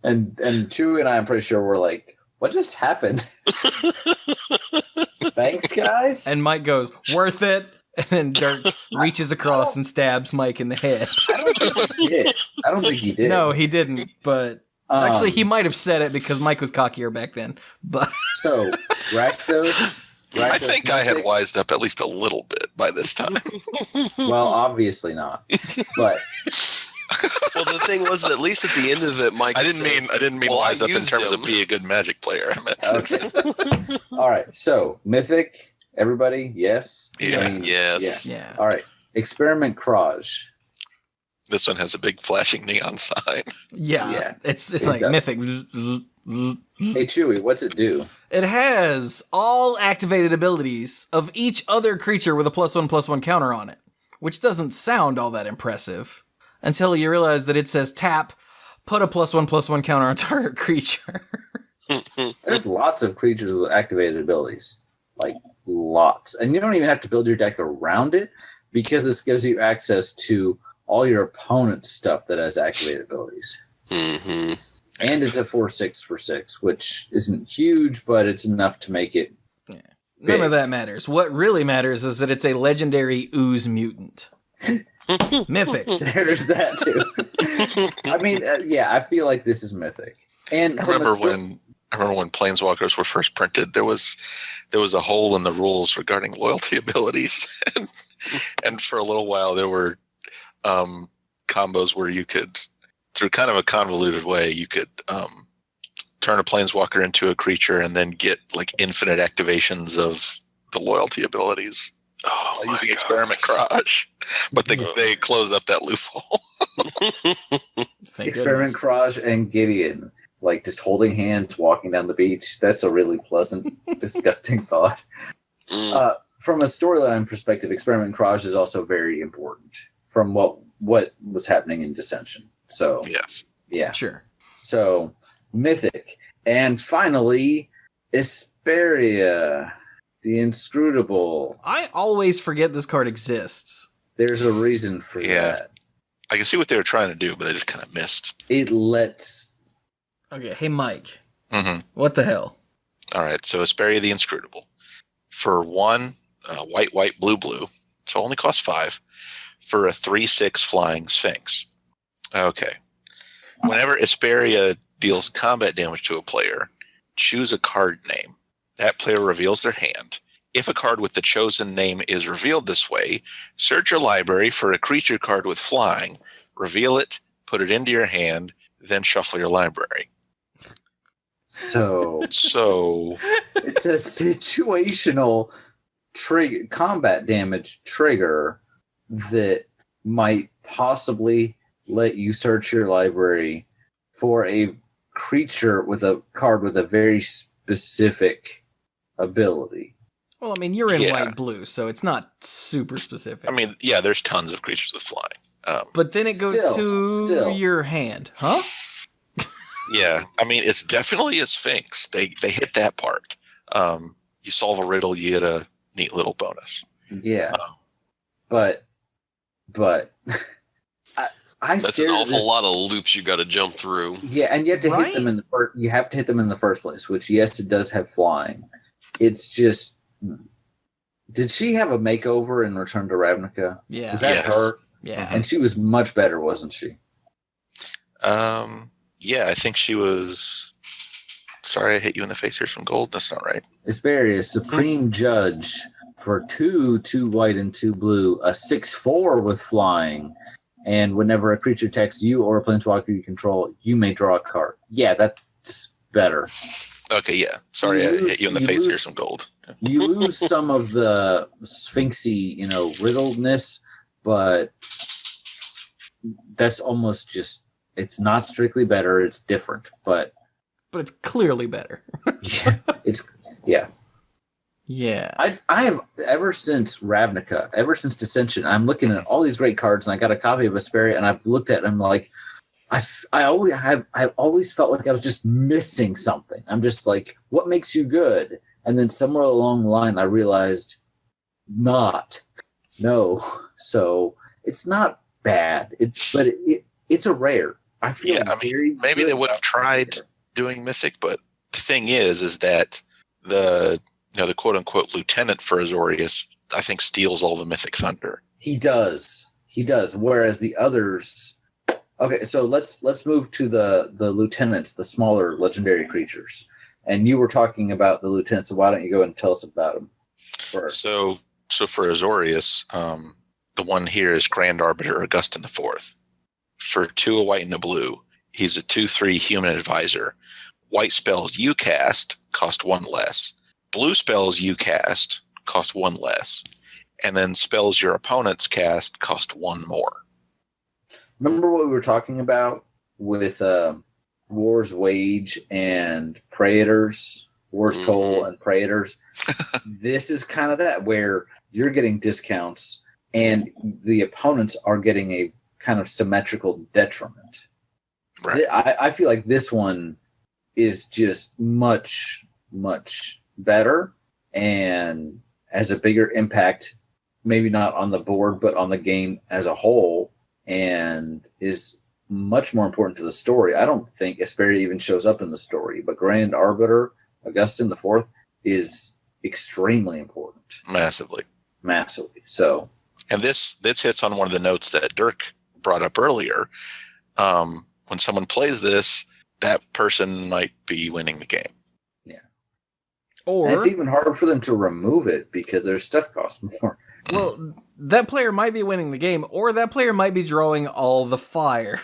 Speaker 1: and Chewie and I, I'm pretty sure, were like, what just happened? Thanks, guys.
Speaker 4: And Mike goes, worth it. And then Dirk reaches across and stabs Mike in the head.
Speaker 1: I don't think he did. I don't think he did.
Speaker 4: No, he didn't. But actually, he might have said it because Mike was cockier back then. But
Speaker 1: So, Rakdos.
Speaker 3: I think I had
Speaker 1: Mythic-
Speaker 3: wised up at least a little bit by this time.
Speaker 1: Well, obviously not. But
Speaker 5: Well, the thing was, at least at the end of it, Mike.
Speaker 3: I didn't mean
Speaker 5: "Well, I
Speaker 3: wise up in
Speaker 5: used
Speaker 3: terms
Speaker 5: him."
Speaker 3: of be a good Magic player. I meant
Speaker 1: okay. All right. So, Mythic, everybody, yes?
Speaker 3: Yeah.
Speaker 1: I mean,
Speaker 5: Yes.
Speaker 4: yeah.
Speaker 1: All right. Experiment Craj.
Speaker 3: this one has a big flashing neon sign.
Speaker 4: Yeah.
Speaker 1: Yeah,
Speaker 4: It's
Speaker 1: it
Speaker 4: like
Speaker 1: does.
Speaker 4: mythic.
Speaker 1: Hey, Chewie, what's it do?
Speaker 4: It has all activated abilities of each other creature with a +1/+1 counter on it, which doesn't sound all that impressive until you realize that it says tap, put a +1/+1 counter on target creature.
Speaker 1: There's lots of creatures with activated abilities. Like, lots. And you don't even have to build your deck around it, because this gives you access to all your opponent's stuff that has activated abilities.
Speaker 5: Mm-hmm.
Speaker 1: And it's a 4/6 for 6, which isn't huge, but it's enough to make it.
Speaker 4: None
Speaker 1: Big.
Speaker 4: of that matters. What really matters is that it's a legendary ooze mutant. Mythic.
Speaker 1: There's that too. I mean, yeah, I feel like this is Mythic. And
Speaker 3: I
Speaker 1: from a
Speaker 3: remember
Speaker 1: sto-
Speaker 3: when Planeswalkers were first printed, there was a hole in the rules regarding loyalty abilities, and for a little while there were combos where you could, through kind of a convoluted way, you could turn a Planeswalker into a creature and then get like infinite activations of the loyalty abilities
Speaker 5: Oh, my
Speaker 3: using
Speaker 5: God.
Speaker 3: Experiment Craj, but they closed up that loophole.
Speaker 4: Thank
Speaker 1: Experiment
Speaker 4: goodness.
Speaker 1: Craj and Gideon, like just holding hands, walking down the beach. That's a really pleasant, disgusting thought.
Speaker 5: Mm.
Speaker 1: From a storyline perspective, Experiment Craj is also very important from what was happening in Dissension. So,
Speaker 3: Yes.
Speaker 1: yeah.
Speaker 4: Sure.
Speaker 1: So, Mythic. And finally, Isperia, the Inscrutable.
Speaker 4: I always forget this card exists.
Speaker 1: There's a reason for
Speaker 3: Yeah.
Speaker 1: that.
Speaker 3: I can see what they were trying to do, but they just kind of missed.
Speaker 1: It lets.
Speaker 4: Okay, hey Mike.
Speaker 3: Mm-hmm.
Speaker 4: What the hell?
Speaker 3: All right, so Asperia the Inscrutable. For 1, white, blue, so only costs 5, for a 3/6 flying Sphinx. Okay. Whenever Asperia deals combat damage to a player, choose a card name. That player reveals their hand. If a card with the chosen name is revealed this way, search your library for a creature card with flying, reveal it, put it into your hand, then shuffle your library.
Speaker 1: So,
Speaker 3: So,
Speaker 1: it's a situational combat damage trigger that might possibly let you search your library for a creature with a card with a very specific ability.
Speaker 4: Well, I mean, you're in
Speaker 3: Yeah.
Speaker 4: light blue, so it's not super specific.
Speaker 3: I mean, yeah, there's tons of creatures with flying.
Speaker 4: but then it goes to
Speaker 1: Still.
Speaker 4: your hand. Huh?
Speaker 3: Yeah, I mean, it's definitely a Sphinx. They hit that part. You solve a riddle, you get a neat little bonus.
Speaker 1: Yeah, but I
Speaker 5: That's an awful lot of loops you got to jump through.
Speaker 1: Yeah, and you have to
Speaker 4: Right?
Speaker 1: hit them in the first. You have to hit them in the first place. Which yes, it does have flying. It's just. Did she have a makeover in Return to Ravnica?
Speaker 4: Yeah.
Speaker 1: Was that
Speaker 3: Yes.
Speaker 1: her?
Speaker 4: Yeah.
Speaker 1: And she was much better, wasn't she?
Speaker 3: Yeah, I think she was. Sorry, I hit you in the face. Here's some gold. That's not right.
Speaker 1: Asperia, Supreme Judge for 2 white and 2 blue, a 6/4 with flying, and whenever a creature attacks you or a planeswalker you control, you may draw a card. Yeah, that's better.
Speaker 3: Okay, yeah. Sorry, I hit you in the face. Here's some gold.
Speaker 1: You lose some of the sphinxy, riddledness, but that's almost just. It's not strictly better. It's different, but
Speaker 4: But it's clearly better.
Speaker 1: yeah.
Speaker 4: Yeah.
Speaker 1: I have ever since Ravnica, ever since Dissension, I'm looking at all these great cards, and I got a copy of Asperia, and I've looked at it, and I'm like, I've always felt like I was just missing something. I'm just like, what makes you good? And then somewhere along the line, I realized, no. So it's not bad. But it's a rare. I feel
Speaker 3: maybe they would have tried doing Mythic, but the thing is that the quote unquote lieutenant for Azorius, I think, steals all the Mythic thunder.
Speaker 1: He does. Whereas the others. Okay, so let's move to the lieutenants, the smaller legendary creatures. And you were talking about the lieutenants, so why don't you go and tell us about them first?
Speaker 3: So for Azorius, the one here is Grand Arbiter Augustin IV. For 2 a white and a blue, he's a 2/3 human advisor. White spells you cast cost 1 less. Blue spells you cast cost 1 less. And then spells your opponents cast cost 1 more.
Speaker 1: Remember what we were talking about with War's Wage and Praetors, War's Toll and Praetors? This is kind of that, where you're getting discounts and the opponents are getting a kind of symmetrical detriment.
Speaker 3: Right.
Speaker 1: I feel like this one is just much, much better and has a bigger impact, maybe not on the board, but on the game as a whole, and is much more important to the story. I don't think Asperia even shows up in the story, but Grand Arbiter Augustin IV is extremely important.
Speaker 3: Massively.
Speaker 1: So,
Speaker 3: and this hits on one of the notes that Dirk brought up earlier. When someone plays this, that person might be winning the game.
Speaker 1: Yeah.
Speaker 4: Or
Speaker 1: and it's even harder for them to remove it because their stuff costs more.
Speaker 4: well, that player might be winning the game, or that player might be drawing all the fire.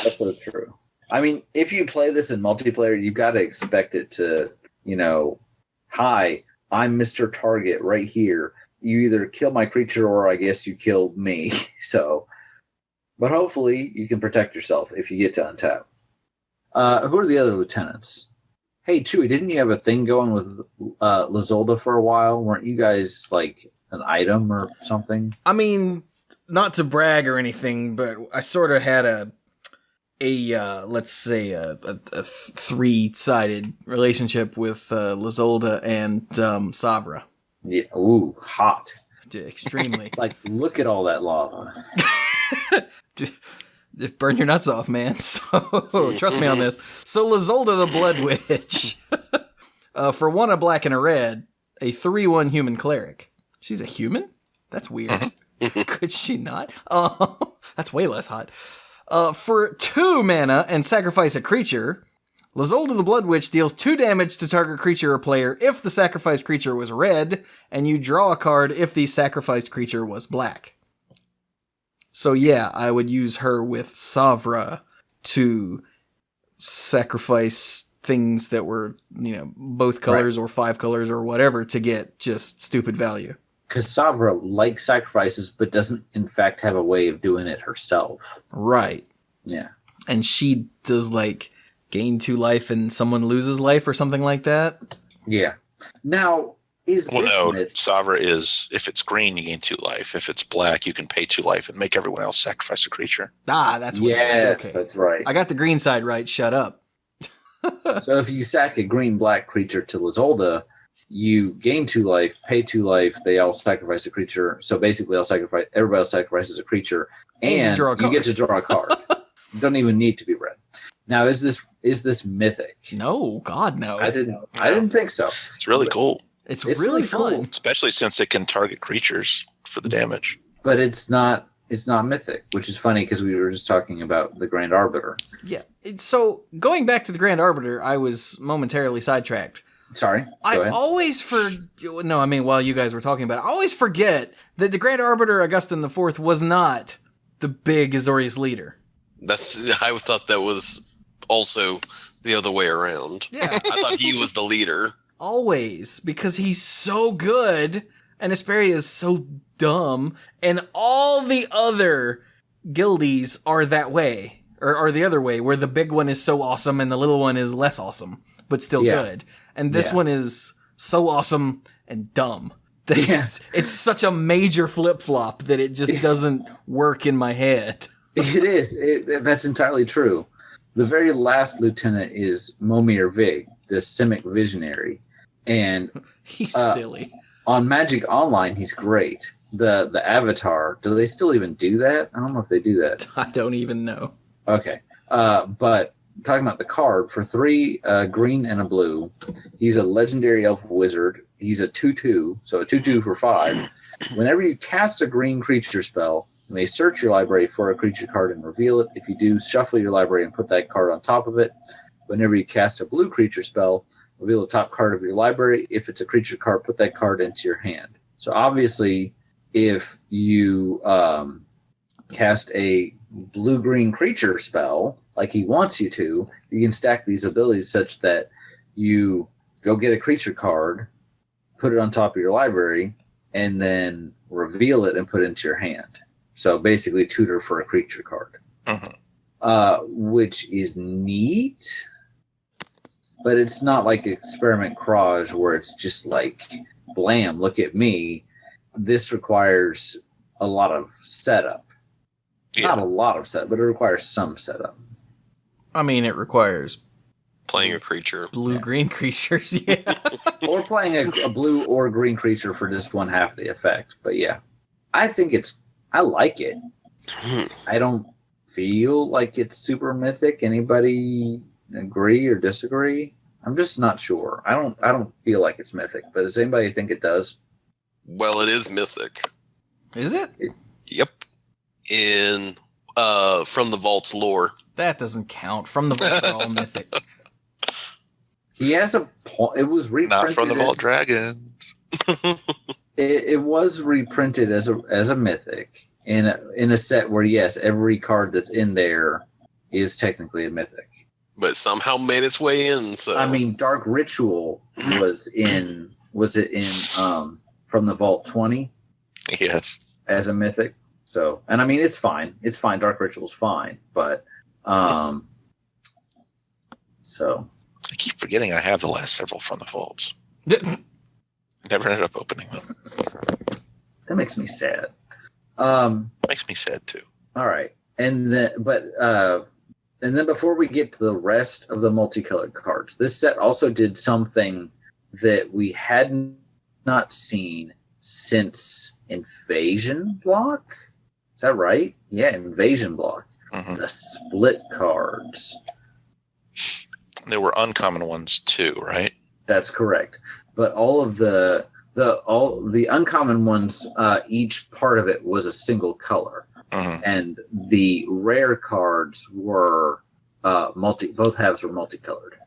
Speaker 1: Also true. I mean, if you play this in multiplayer, you've got to expect it to, hi, I'm Mr. Target right here. You either kill my creature or I guess you killed me. So, but hopefully you can protect yourself if you get to untap. Who are the other lieutenants? Hey, Chewie, didn't you have a thing going with Lizolda for a while? Weren't you guys like an item or something?
Speaker 4: I mean, not to brag or anything, but I sort of had a let's say a 3-sided relationship with Lizolda and Savra.
Speaker 1: Yeah. Ooh, hot.
Speaker 4: Extremely.
Speaker 1: Like, look at all that lava.
Speaker 4: Burn your nuts off, man. So trust me on this. So Lizolda the Blood Witch, for 1 a black and a red, a 3/1 human cleric. She's a human? That's weird. Could she not? That's way less hot. For 2 mana and sacrifice a creature, Lizolda the Blood Witch deals 2 damage to target creature or player if the sacrificed creature was red, and you draw a card if the sacrificed creature was black. So yeah, I would use her with Savra to sacrifice things that were, both colors or 5 colors or whatever to get just stupid value.
Speaker 1: Because Savra likes sacrifices, but doesn't, in fact, have a way of doing it herself.
Speaker 4: Right.
Speaker 1: Yeah.
Speaker 4: And she does, gain 2 life and someone loses life or something like that?
Speaker 1: Yeah. Now, is
Speaker 3: Well,
Speaker 1: this
Speaker 3: no,
Speaker 1: myth...
Speaker 3: Savra is, if it's green, you gain 2 life. If it's black, you can pay 2 life and make everyone else sacrifice a creature.
Speaker 4: Ah, that's what it is.
Speaker 1: Yes,
Speaker 4: Okay.
Speaker 1: that's right.
Speaker 4: I got the green side right. Shut up.
Speaker 1: So if you sack a green-black creature to Lizolda, you gain 2 life, pay 2 life. They all sacrifice a creature. So basically, everybody else sacrifices a creature, and you get to draw a card. Don't even need to be red. Now, is this mythic?
Speaker 4: No, God, no.
Speaker 1: I didn't think so.
Speaker 3: It's really cool,
Speaker 4: It's really fun.
Speaker 1: cool.
Speaker 3: especially since it can target creatures for the damage.
Speaker 1: But it's not mythic, which is funny because we were just talking about the Grand Arbiter.
Speaker 4: Yeah. So going back to the Grand Arbiter, I was momentarily sidetracked.
Speaker 1: Sorry, go ahead.
Speaker 4: While you guys were talking about it, I always forget that the Grand Arbiter, Augustin IV, was not the big Azorius leader.
Speaker 5: I thought that was also the other way around.
Speaker 4: Yeah.
Speaker 5: I thought he was the leader.
Speaker 4: Always, because he's so good, and Hesperia is so dumb, and all the other guildies are that way, or are the other way, where the big one is so awesome and the little one is less awesome, but still good. And this one is so awesome and dumb. That it's such a major flip-flop that it just doesn't work in my head.
Speaker 1: It is. That's entirely true. The very last lieutenant is Momir Vig, the Simic visionary. And
Speaker 4: he's silly.
Speaker 1: On Magic Online, he's great. The avatar, do they still even do that? I don't know if they do that.
Speaker 4: I don't even know.
Speaker 1: Okay. But talking about the card, for 3 green and a blue, he's a legendary elf wizard. He's a 2/2, so a 2/2 for 5. Whenever you cast a green creature spell, you may search your library for a creature card and reveal it. If you do, shuffle your library and put that card on top of it. Whenever you cast a blue creature spell, reveal the top card of your library. If it's a creature card, put that card into your hand. So obviously, if you cast a blue-green creature spell, like he wants you to, you can stack these abilities such that you go get a creature card, put it on top of your library, and then reveal it and put it into your hand. So basically tutor for a creature card, which is neat, but it's not like Experiment Crage where it's just like, blam, look at me. This requires a lot of setup. Yeah. Not a lot of setup, but it requires some setup.
Speaker 4: I mean, it requires
Speaker 5: playing a creature.
Speaker 4: Blue-green creatures, yeah.
Speaker 1: Or playing a blue or green creature for just one half of the effect. But yeah, I like it. I don't feel like it's super mythic. Anybody agree or disagree? I'm just not sure. I don't feel like it's mythic, but does anybody think it does?
Speaker 5: Well, it is mythic.
Speaker 4: Is it?
Speaker 5: Yep. In From the Vault's lore.
Speaker 4: That doesn't count. From the Vault, they're all mythic.
Speaker 1: He has a point. It was reprinted.
Speaker 3: Not From the Vault Dragons.
Speaker 1: It was reprinted as a mythic in a set where, yes, every card that's in there is technically a mythic.
Speaker 5: But somehow made its way in. So
Speaker 1: I mean, Dark Ritual was in From the Vault 20?
Speaker 3: Yes.
Speaker 1: As a mythic. So, and I mean, it's fine. It's fine. Dark Ritual's fine, but so
Speaker 3: I keep forgetting I have the last several From the Vaults. Never ended up opening them.
Speaker 1: That makes me sad.
Speaker 3: Makes me sad too.
Speaker 1: All right, and then before we get to the rest of the multicolored cards, this set also did something that we had not seen since Invasion Block. Is that right? Yeah, Invasion Block. Mm-hmm. The split cards.
Speaker 3: There were uncommon ones too, right?
Speaker 1: That's correct. But all of the uncommon ones, each part of it was a single color, and the rare cards were both halves were multicolored.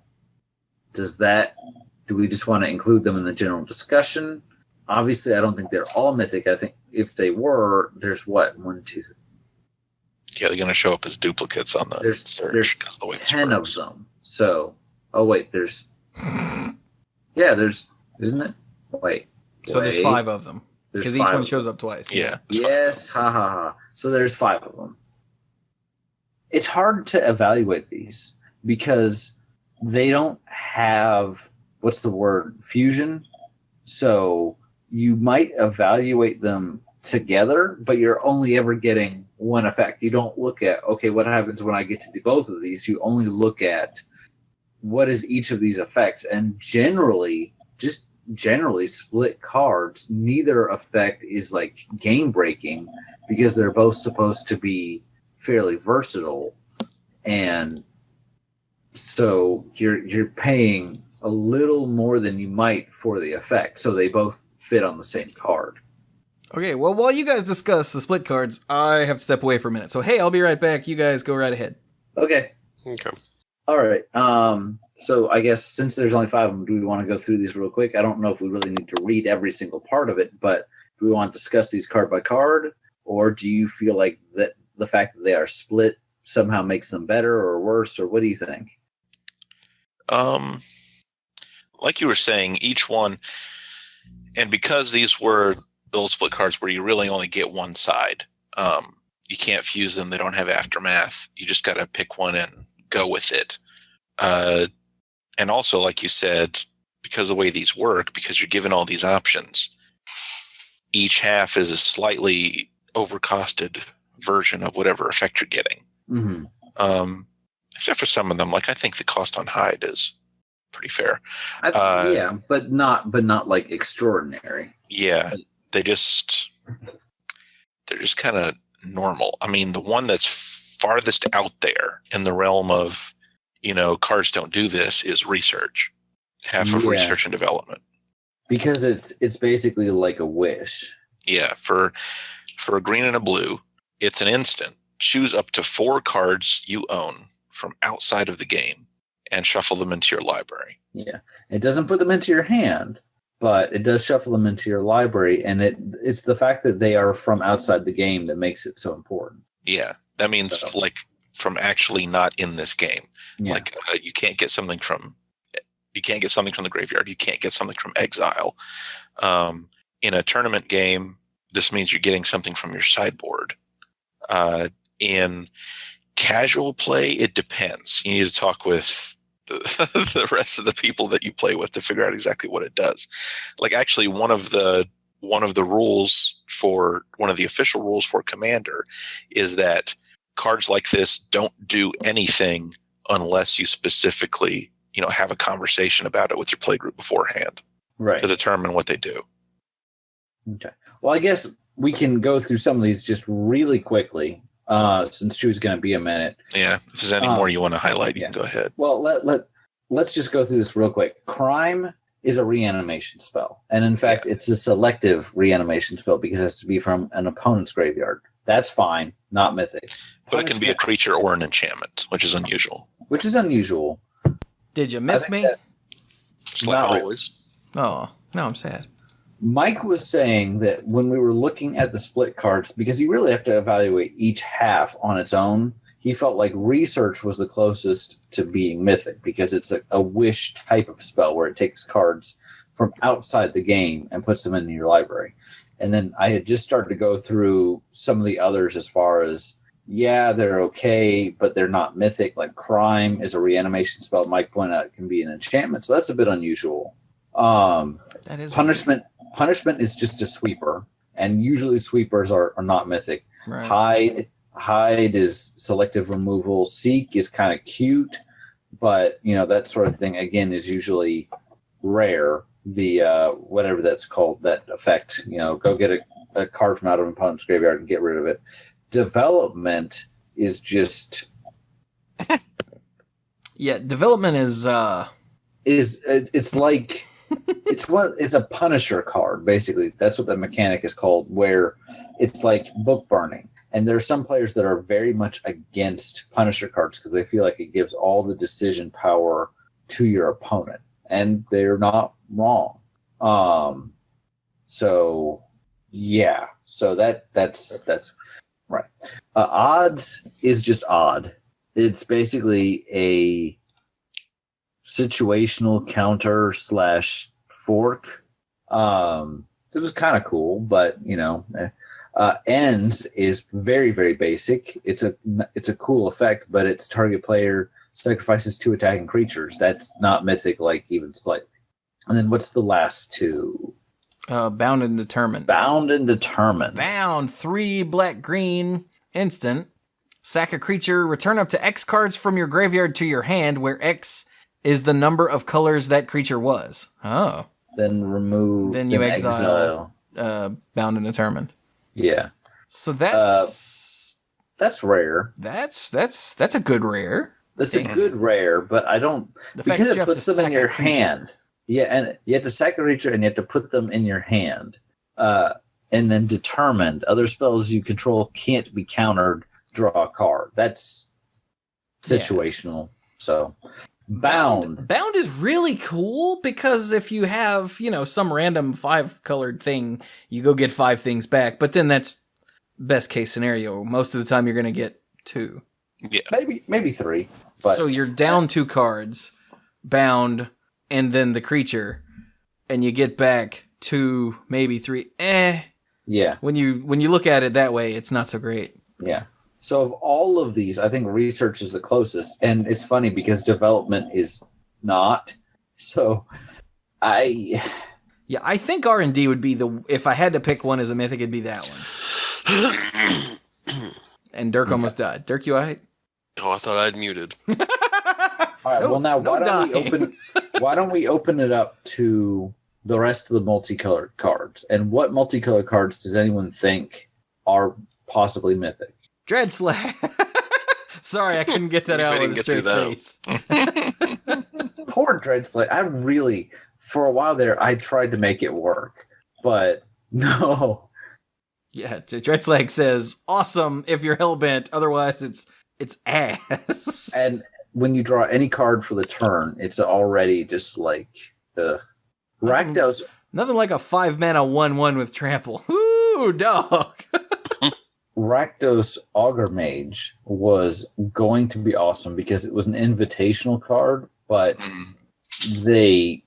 Speaker 1: Do we just want to include them in the general discussion? Obviously, I don't think they're all mythic. I think if they were, there's what, 1, 2, 3.
Speaker 3: Yeah, they're going to show up as duplicates on the search.
Speaker 1: There's
Speaker 3: because of the way
Speaker 1: 10 of them. So, there's isn't it?
Speaker 4: So there's 5 of them because each one shows up twice.
Speaker 3: Yeah.
Speaker 1: Yes, ha ha ha. So there's 5 of them. It's hard to evaluate these because they don't have fusion. So you might evaluate them together, but you're only ever getting one effect. You don't look at, okay, what happens when I get to do both of these? You only look at what is each of these effects. And generally, just generally split cards, neither effect is like game breaking because they're both supposed to be fairly versatile, and so you're paying a little more than you might for the effect, so they both fit on the same card.
Speaker 4: Okay, well, while you guys discuss the split cards, I have to step away for a minute. So, hey, I'll be right back. You guys go right ahead.
Speaker 1: Okay.
Speaker 5: Okay.
Speaker 1: All right. So I guess since there's only 5 of them, do we want to go through these real quick? I don't know if we really need to read every single part of it, but do we want to discuss these card by card, or do you feel like that the fact that they are split somehow makes them better or worse, or what do you think?
Speaker 3: Like you were saying, each one, and because these were build split cards where you really only get one side, you can't fuse them. They don't have aftermath. You just got to pick one and go with it. And also, like you said, because of the way these work, because you're given all these options, each half is a slightly overcosted version of whatever effect you're getting.
Speaker 1: Mm-hmm.
Speaker 3: Except for some of them, like I think the cost on hide is pretty fair.
Speaker 1: Yeah, but not like extraordinary.
Speaker 3: Yeah, they're just kind of normal. I mean, the one that's farthest out there in the realm of, cards don't do this is research. Half of research and development. Because
Speaker 1: it's basically like a wish.
Speaker 3: Yeah, for a green and a blue, it's an instant. Choose up to 4 cards you own from outside of the game and shuffle them into your library.
Speaker 1: Yeah. It doesn't put them into your hand, but it does shuffle them into your library, and it's the fact that they are from outside the game that makes it so important.
Speaker 3: Yeah. That means like from actually not in this game.
Speaker 1: Yeah.
Speaker 3: Like you can't get something from the graveyard. You can't get something from exile. In a tournament game, this means you're getting something from your sideboard. In casual play, it depends. You need to talk with the rest of the people that you play with to figure out exactly what it does. Like actually one of the official rules for Commander is that cards like this don't do anything unless you specifically, have a conversation about it with your play group beforehand,
Speaker 1: right,
Speaker 3: to determine what they do.
Speaker 1: Okay. Well, I guess we can go through some of these just really quickly, since Chewie's going to be a minute.
Speaker 3: Yeah. If there's any more you want to highlight, you can go ahead.
Speaker 1: Well, let's just go through this real quick. Crime is a reanimation spell, and in fact, it's a selective reanimation spell because it has to be from an opponent's graveyard. That's fine, not mythic.
Speaker 3: But it can be a creature or an enchantment, which is unusual.
Speaker 4: Did you miss me?
Speaker 3: Just like always.
Speaker 4: Oh, now I'm sad.
Speaker 1: Mike was saying that when we were looking at the split cards, because you really have to evaluate each half on its own, he felt like research was the closest to being mythic because it's a wish type of spell where it takes cards from outside the game and puts them into your library. And then I had just started to go through some of the others as far as, they're okay, but they're not mythic. Like Crime is a reanimation spell. Mike pointed out it can be an enchantment, so that's a bit unusual.
Speaker 4: That is
Speaker 1: Punishment. Weird. Punishment is just a sweeper, and usually sweepers are not mythic.
Speaker 4: Right.
Speaker 1: Hide is selective removal. Seek is kind of cute, but that sort of thing again is usually rare. The whatever that's called, that effect. Go get a card from out of an opponent's graveyard and get rid of it. Development is just
Speaker 4: development is
Speaker 1: it's like it's a Punisher card, basically. That's what the mechanic is called, where it's like book burning. And there are some players that are very much against Punisher cards because they feel like it gives all the decision power to your opponent, and they're not wrong. So that's right. Odds is just odd. It's basically a situational counter / fork. It was kind of cool, but ends is very, very basic. It's a cool effect, but its target player sacrifices 2 attacking creatures. That's not mythic, like even slightly. And then what's the last 2?
Speaker 4: Bound and Determined.
Speaker 1: Bound
Speaker 4: 3 black-green instant. Sack a creature. Return up to X cards from your graveyard to your hand, where X is the number of colors that creature was. Oh.
Speaker 1: then remove.
Speaker 4: Then you
Speaker 1: then
Speaker 4: exile. Bound and determined.
Speaker 1: Yeah.
Speaker 4: So that's
Speaker 1: rare.
Speaker 4: That's a good rare.
Speaker 1: That's a good rare, but I don't because it puts them in your hand. Yeah, and you have to sack a creature and you have to put them in your hand. And then determined. Other spells you control can't be countered. Draw a card. That's situational. So bound
Speaker 4: is really cool because if you have, some random 5-colored thing, you go get 5 things back, but then that's best case scenario. Most of the time you're going to get 2.
Speaker 3: Yeah.
Speaker 1: Maybe 3. But
Speaker 4: so you're down 2 cards, bound, and then the creature, and you get back 2, maybe 3.
Speaker 1: Yeah.
Speaker 4: When you look at it that way, it's not so great.
Speaker 1: Yeah. So of all of these, I think research is the closest, and it's funny because development is not. So I
Speaker 4: think R&D would be if I had to pick one as a mythic, it'd be that one. And Dirk almost died. Dirk, you all right?
Speaker 5: Oh, I thought I'd muted.
Speaker 1: All right. Well, now why don't we open it up to the rest of the multicolored cards? And what multicolored cards does anyone think are possibly mythic?
Speaker 4: Dreadslag. Sorry, I couldn't get that out with a straight face.
Speaker 1: Poor Dreadslag. I really, for a while there, I tried to make it work, but no.
Speaker 4: Yeah, Dreadslag says, awesome if you're hellbent, otherwise it's ass.
Speaker 1: And when you draw any card for the turn, it's already just like, Rakdos.
Speaker 4: Nothing like a 5-mana 1/1 with trample. Ooh, dog.
Speaker 1: Rakdos Augur Mage was going to be awesome because it was an invitational card, but they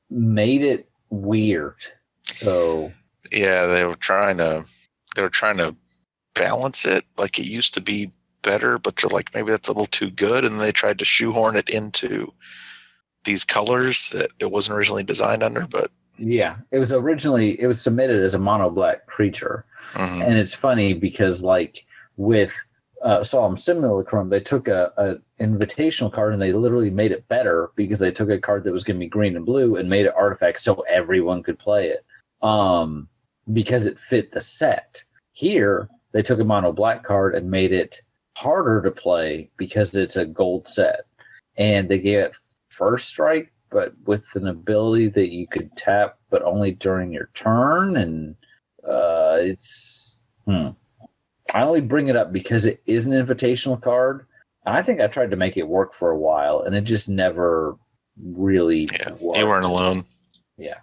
Speaker 1: made it weird. So
Speaker 3: yeah, they were trying to balance it like it used to be better, but they're like, maybe that's a little too good, and they tried to shoehorn it into these colors that it wasn't originally designed under. But
Speaker 1: yeah, it was submitted as a mono black creature. And it's funny because like with Solemn Simulacrum, they took a invitational card and they literally made it better because they took a card that was going to be green and blue and made it artifact so everyone could play it because it fit the set. Here, they took a mono black card and made it harder to play because it's a gold set. And they gave it first strike, but with an ability that you could tap, but only during your turn. And I only bring it up because it is an invitational card. And I think I tried to make it work for a while, and it just never really worked.
Speaker 3: You weren't alone.
Speaker 1: Yeah.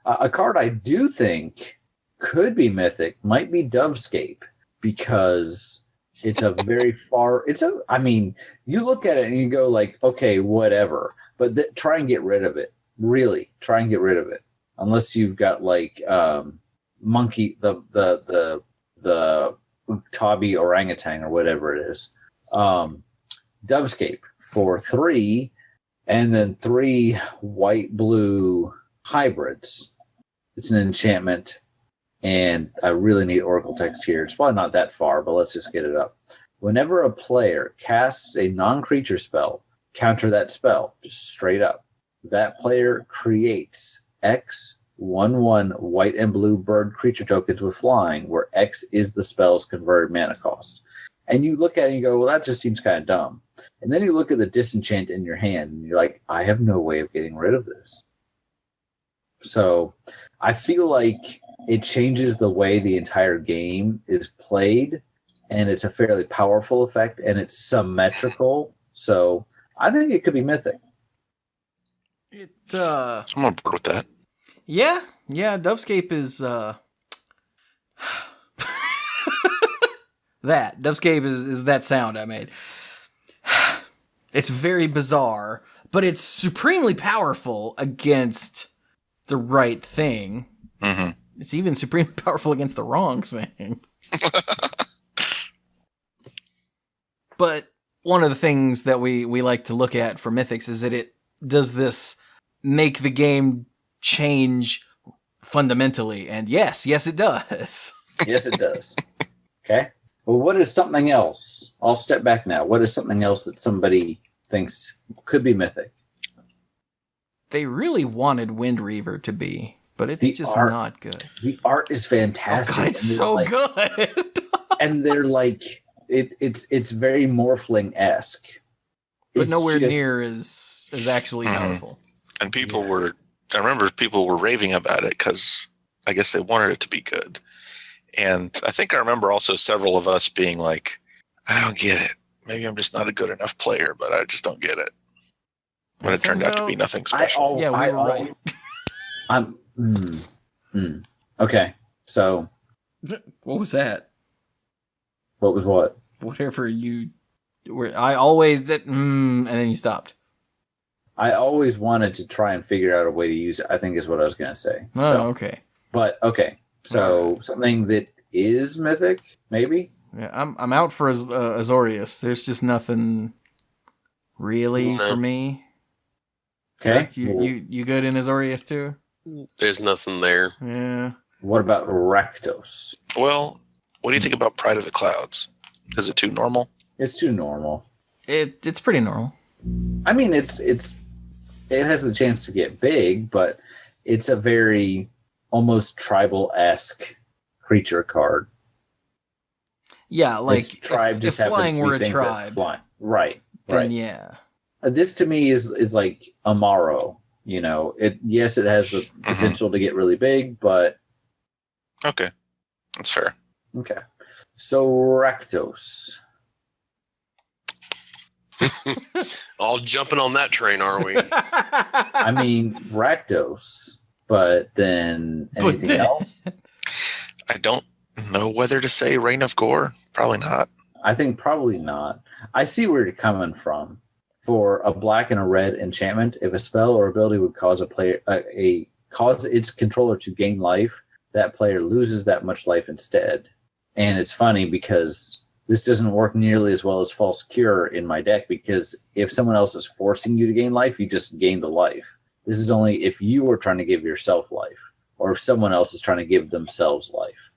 Speaker 1: A card I do think could be mythic might be Dovescape, because it's a very you look at it and you go like, okay, whatever. But try and get rid of it. Really, try and get rid of it. Unless you've got like monkey, the Tabi orangutan or whatever it is. Dovescape for 3, and then 3 white-blue hybrids. It's an enchantment, and I really need Oracle text here. It's probably not that far, but let's just get it up. Whenever a player casts a non-creature spell, counter that spell, just straight up. That player creates X 1/1 white and blue bird creature tokens with flying, where X is the spell's converted mana cost. And you look at it and you go, well, that just seems kind of dumb. And then you look at the disenchant in your hand, and you're like, I have no way of getting rid of this. So I feel like it changes the way the entire game is played, and it's a fairly powerful effect, and it's symmetrical. So I think it could be mythic.
Speaker 3: I'm on board with that.
Speaker 4: Yeah, Dovescape is that. Dovescape is that sound I made. It's very bizarre, but it's supremely powerful against the right thing.
Speaker 3: Mm-hmm.
Speaker 4: It's even supremely powerful against the wrong thing. But one of the things that we like to look at for Mythics is that it does this make the game change fundamentally. And yes, it does.
Speaker 1: Yes, it does. Okay. Well, what is something else? I'll step back now. What is something else that somebody thinks could be mythic?
Speaker 4: they really wanted Wind Reaver to be, but it's just not good.
Speaker 1: The art is fantastic.
Speaker 4: Oh God, it's so good.
Speaker 1: And they're like, it's very Morphling-esque.
Speaker 4: But nowhere near as actually powerful.
Speaker 3: And I remember people were raving about it because I guess they wanted it to be good. And I think I remember also several of us being like, I don't get it. Maybe I'm just not a good enough player, but I just don't get it. When it turned out to be nothing special.
Speaker 4: We were right.
Speaker 1: Okay, so.
Speaker 4: What was that?
Speaker 1: What was what?
Speaker 4: Whatever you were. I always did, and then you stopped.
Speaker 1: I always wanted to try and figure out a way to use it, I think is what I was going to say.
Speaker 4: Oh, okay.
Speaker 1: But, okay. So, something that is mythic, maybe?
Speaker 4: Yeah, I'm out for Azorius. There's just nothing really for me.
Speaker 1: Okay.
Speaker 4: You good in Azorius too?
Speaker 5: There's nothing there.
Speaker 4: Yeah.
Speaker 1: What about Rakdos?
Speaker 3: Well, what do you think about Pride of the Clouds? Is it too normal?
Speaker 1: It's too normal.
Speaker 4: It's pretty normal.
Speaker 1: I mean, it has the chance to get big, but it's a very almost tribal-esque creature card.
Speaker 4: Yeah, like
Speaker 1: if
Speaker 4: flying were a tribe,
Speaker 1: right?
Speaker 4: Then yeah.
Speaker 1: This to me is like Amaro. You know, it has the potential to get really big, but
Speaker 3: okay, that's fair.
Speaker 1: Okay, so Rakdos.
Speaker 5: All jumping on that train, are we?
Speaker 1: I mean, Rakdos, but then anything else?
Speaker 3: I don't know whether to say Reign of Gore. Probably not.
Speaker 1: I think probably not. I see where you're coming from. For a black and a red enchantment, if a spell or ability would cause a player cause its controller to gain life, that player loses that much life instead. And it's funny because this doesn't work nearly as well as False Cure in my deck, because if someone else is forcing you to gain life, you just gain the life. This is only if you are trying to give yourself life, or if someone else is trying to give themselves life.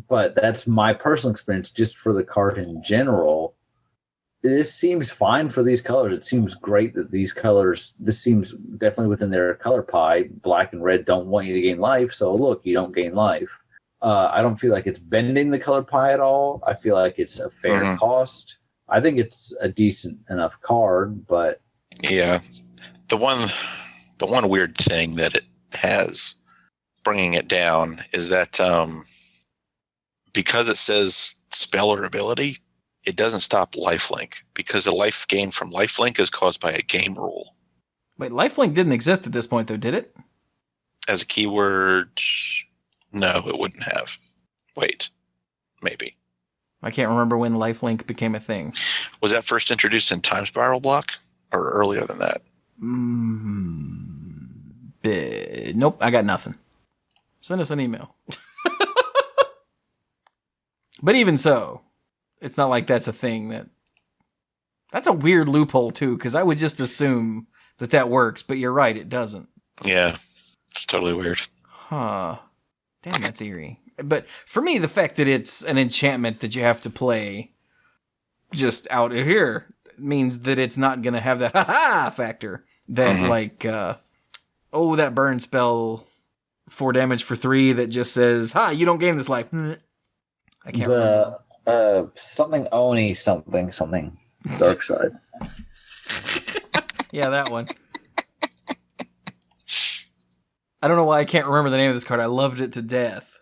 Speaker 1: But that's my personal experience just for the card in general. This seems fine for these colors. It seems great that these colors, this seems definitely within their color pie. Black and red don't want you to gain life, so look, you don't gain life. I don't feel like it's bending the color pie at all. I feel like it's a fair cost. I think it's a decent enough card, but...
Speaker 3: Yeah. The one weird thing that it has, bringing it down, is that because it says spell or ability, it doesn't stop lifelink, because the life gain from lifelink is caused by a game rule.
Speaker 4: Wait, lifelink didn't exist at this point, though, did it?
Speaker 3: As a keyword, no, it wouldn't have. Wait, maybe.
Speaker 4: I can't remember when lifelink became a thing.
Speaker 3: Was that first introduced in Time Spiral Block, or earlier than that?
Speaker 4: Nope, I got nothing. Send us an email. But even so, it's not like that's a thing that's a weird loophole too, because I would just assume that works, but you're right, it doesn't.
Speaker 3: Yeah, it's totally weird.
Speaker 4: Huh. Damn, that's eerie. But for me, the fact that it's an enchantment that you have to play just out of here means that it's not going to have that ha-ha factor that that burn spell 4 damage for 3 that just says, you don't gain this life. I can't remember.
Speaker 1: Something Oni something dark side.
Speaker 4: Yeah, that one. I don't know why I can't remember the name of this card. I loved it to death.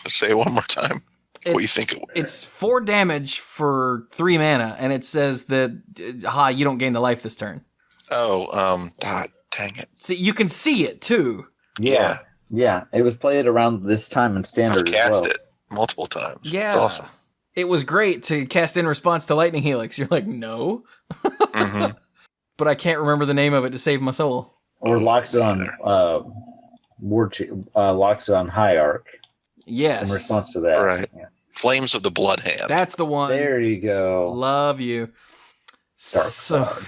Speaker 3: Say it one more time. What you think it was?
Speaker 4: It's 4 damage for 3 mana, and it says that you don't gain the life this turn.
Speaker 3: Oh, dang it.
Speaker 4: See, you can see it too.
Speaker 1: Yeah. It was played around this time in Standard.
Speaker 3: I've cast it multiple times.
Speaker 4: Yeah,
Speaker 3: it's awesome.
Speaker 4: It was great to cast in response to Lightning Helix. You're like, no, but I can't remember the name of it to save my soul.
Speaker 1: Or locks it on locks it on Hierarch.
Speaker 4: Yes.
Speaker 1: In response to that.
Speaker 3: Right.
Speaker 1: Yeah.
Speaker 3: Flames of the Blood Hand.
Speaker 4: That's the one.
Speaker 1: There you go.
Speaker 4: Love you.
Speaker 1: Dark side.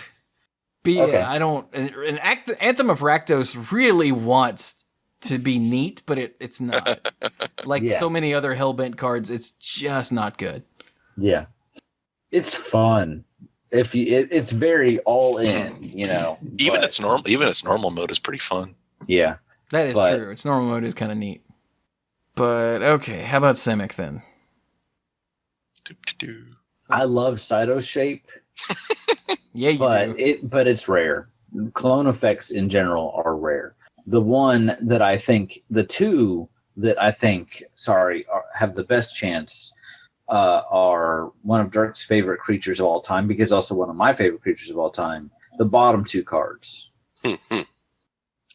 Speaker 4: But yeah, I don't... Anthem of Rakdos really wants to be neat, but it's not. Like so many other Hellbent cards, it's just not good.
Speaker 1: Yeah. It's fun. it's very all in,
Speaker 3: Even
Speaker 1: but-
Speaker 3: its normal mode is pretty fun.
Speaker 1: Yeah.
Speaker 4: That is
Speaker 1: But-
Speaker 4: true. Its normal mode is kind of neat. But okay, how about Simic then?
Speaker 3: Doo-doo-doo.
Speaker 1: I love Cyto's shape,
Speaker 4: Yeah, you
Speaker 1: but
Speaker 4: do.
Speaker 1: it's rare. Clone effects in general are rare. The two that I think, have the best chance are one of Dirk's favorite creatures of all time, because also one of my favorite creatures of all time. The bottom two cards.
Speaker 5: I
Speaker 1: And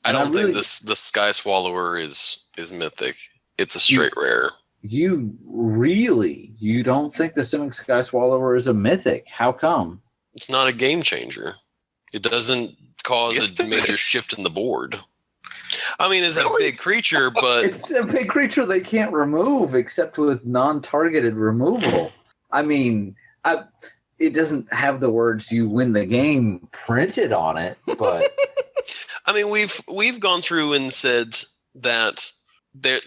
Speaker 5: don't
Speaker 1: I really-
Speaker 5: think the Sky Swallower is mythic. It's a straight rare.
Speaker 1: You don't think the Simic Sky Swallower is a mythic? How come?
Speaker 5: It's not a game changer. It doesn't cause
Speaker 3: Yes,
Speaker 5: a
Speaker 3: it
Speaker 5: major
Speaker 3: is.
Speaker 5: shift in the board. I mean, it's
Speaker 1: Really?
Speaker 5: a big creature, but
Speaker 1: It's a big creature they can't remove except with non-targeted removal. I mean, it doesn't have the words "you win the game" printed on it, but
Speaker 5: I mean, we've gone through and said that there,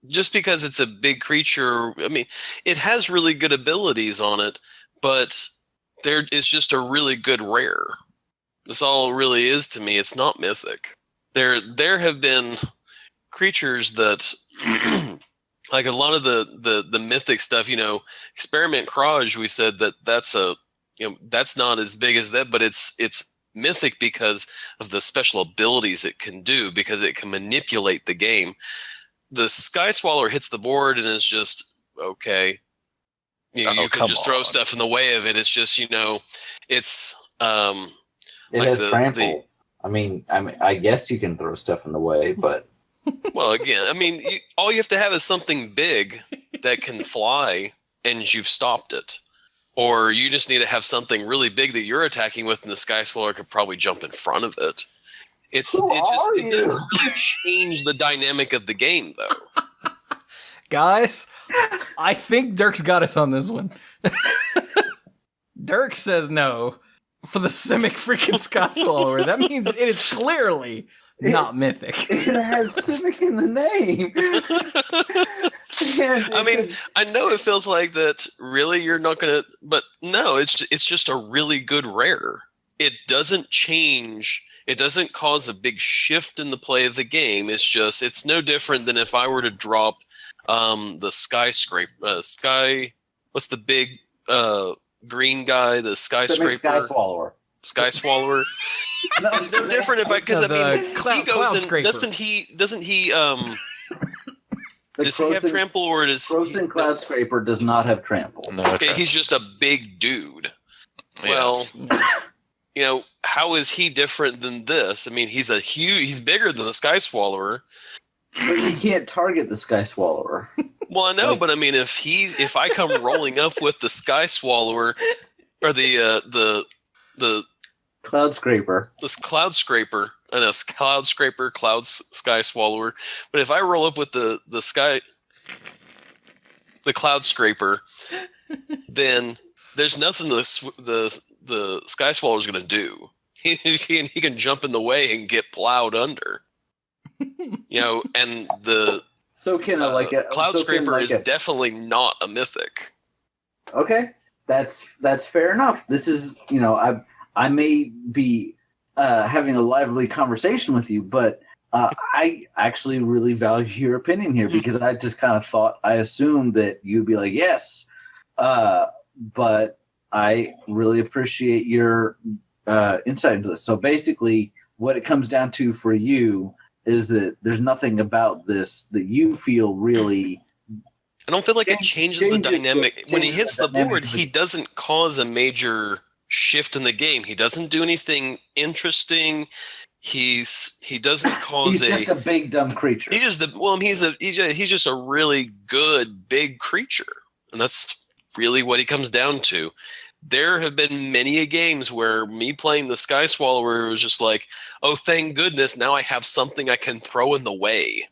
Speaker 5: just because it's a big creature, I mean, it has really good abilities on it, but it's just a really good rare. That's all it really is to me. It's not mythic. There have been creatures that, like a lot of the mythic stuff, Experiment Kraj, we said that's not as big as that, but it's mythic because of the special abilities it can do, because it can manipulate the game. The Sky Swallower hits the board and is just okay. You can
Speaker 3: come
Speaker 5: just throw
Speaker 3: on.
Speaker 5: stuff in the way of it. It's just it's
Speaker 1: it
Speaker 5: like
Speaker 1: has
Speaker 5: the-
Speaker 1: trample. I guess you can throw stuff in the way, but
Speaker 5: well, again, I mean, all you have to have is something big that can fly, and you've stopped it. Or you just need to have something really big that you're attacking with, and the Sky Swallower could probably jump in front of it. It doesn't really change the dynamic of the game, though.
Speaker 4: Guys, I think Dirk's got us on this one. Dirk says no for the Simic freaking Sky Swallower. That means it is clearly not mythic.
Speaker 1: it has Simic in the name.
Speaker 5: I mean, I know it feels like that. Really, you're not gonna, but no, it's just a really good rare. It doesn't change. It doesn't cause a big shift in the play of the game. It's no different than if I were to drop the Sky. What's the big green guy? The skyscraper.
Speaker 1: Simic Sky Swallower.
Speaker 5: Sky Swallower.
Speaker 1: No,
Speaker 5: It's no different if because
Speaker 4: The
Speaker 5: I mean
Speaker 4: cloud
Speaker 5: he goes in.
Speaker 4: scraper.
Speaker 5: Doesn't he? Does he have
Speaker 1: Croson-
Speaker 5: trample or does
Speaker 1: Croson Cloud Scraper does not have trample.
Speaker 3: No,
Speaker 5: Okay, he's just a big dude. Well, how is he different than this? I mean, he's bigger than the Sky Swallower.
Speaker 1: But you can't target the Sky Swallower.
Speaker 5: Well, I know,
Speaker 1: Like-
Speaker 5: but I mean, if I come rolling up with the Sky Swallower or the
Speaker 1: Cloud Scraper.
Speaker 5: this Cloud Scraper, I know Cloud Scraper, Sky Swallower, but if I roll up with the Cloud Scraper, then there's nothing the Sky Swallower is going to do. He can jump in the way and get plowed under. And the
Speaker 1: So can
Speaker 5: Cloud Scraper is definitely not a mythic.
Speaker 1: Okay, that's fair enough. This is I may be having a lively conversation with you, but I actually really value your opinion here, because I just kind of I assumed that you'd be like yes, but I really appreciate your insight into this. So basically, what it comes down to for you is that there's nothing about this that you feel really.
Speaker 5: I don't feel like it changes the dynamic. When he hits the
Speaker 1: dynamic
Speaker 5: board,
Speaker 1: of the-
Speaker 5: he doesn't cause a major shift in the game. He doesn't do anything interesting. He doesn't cause
Speaker 1: He's just a big dumb creature.
Speaker 5: he's just a really good big creature, and that's really what he comes down to. There have been many games where me playing the Sky Swallower was just like, oh, thank goodness, now I have something I can throw in the way.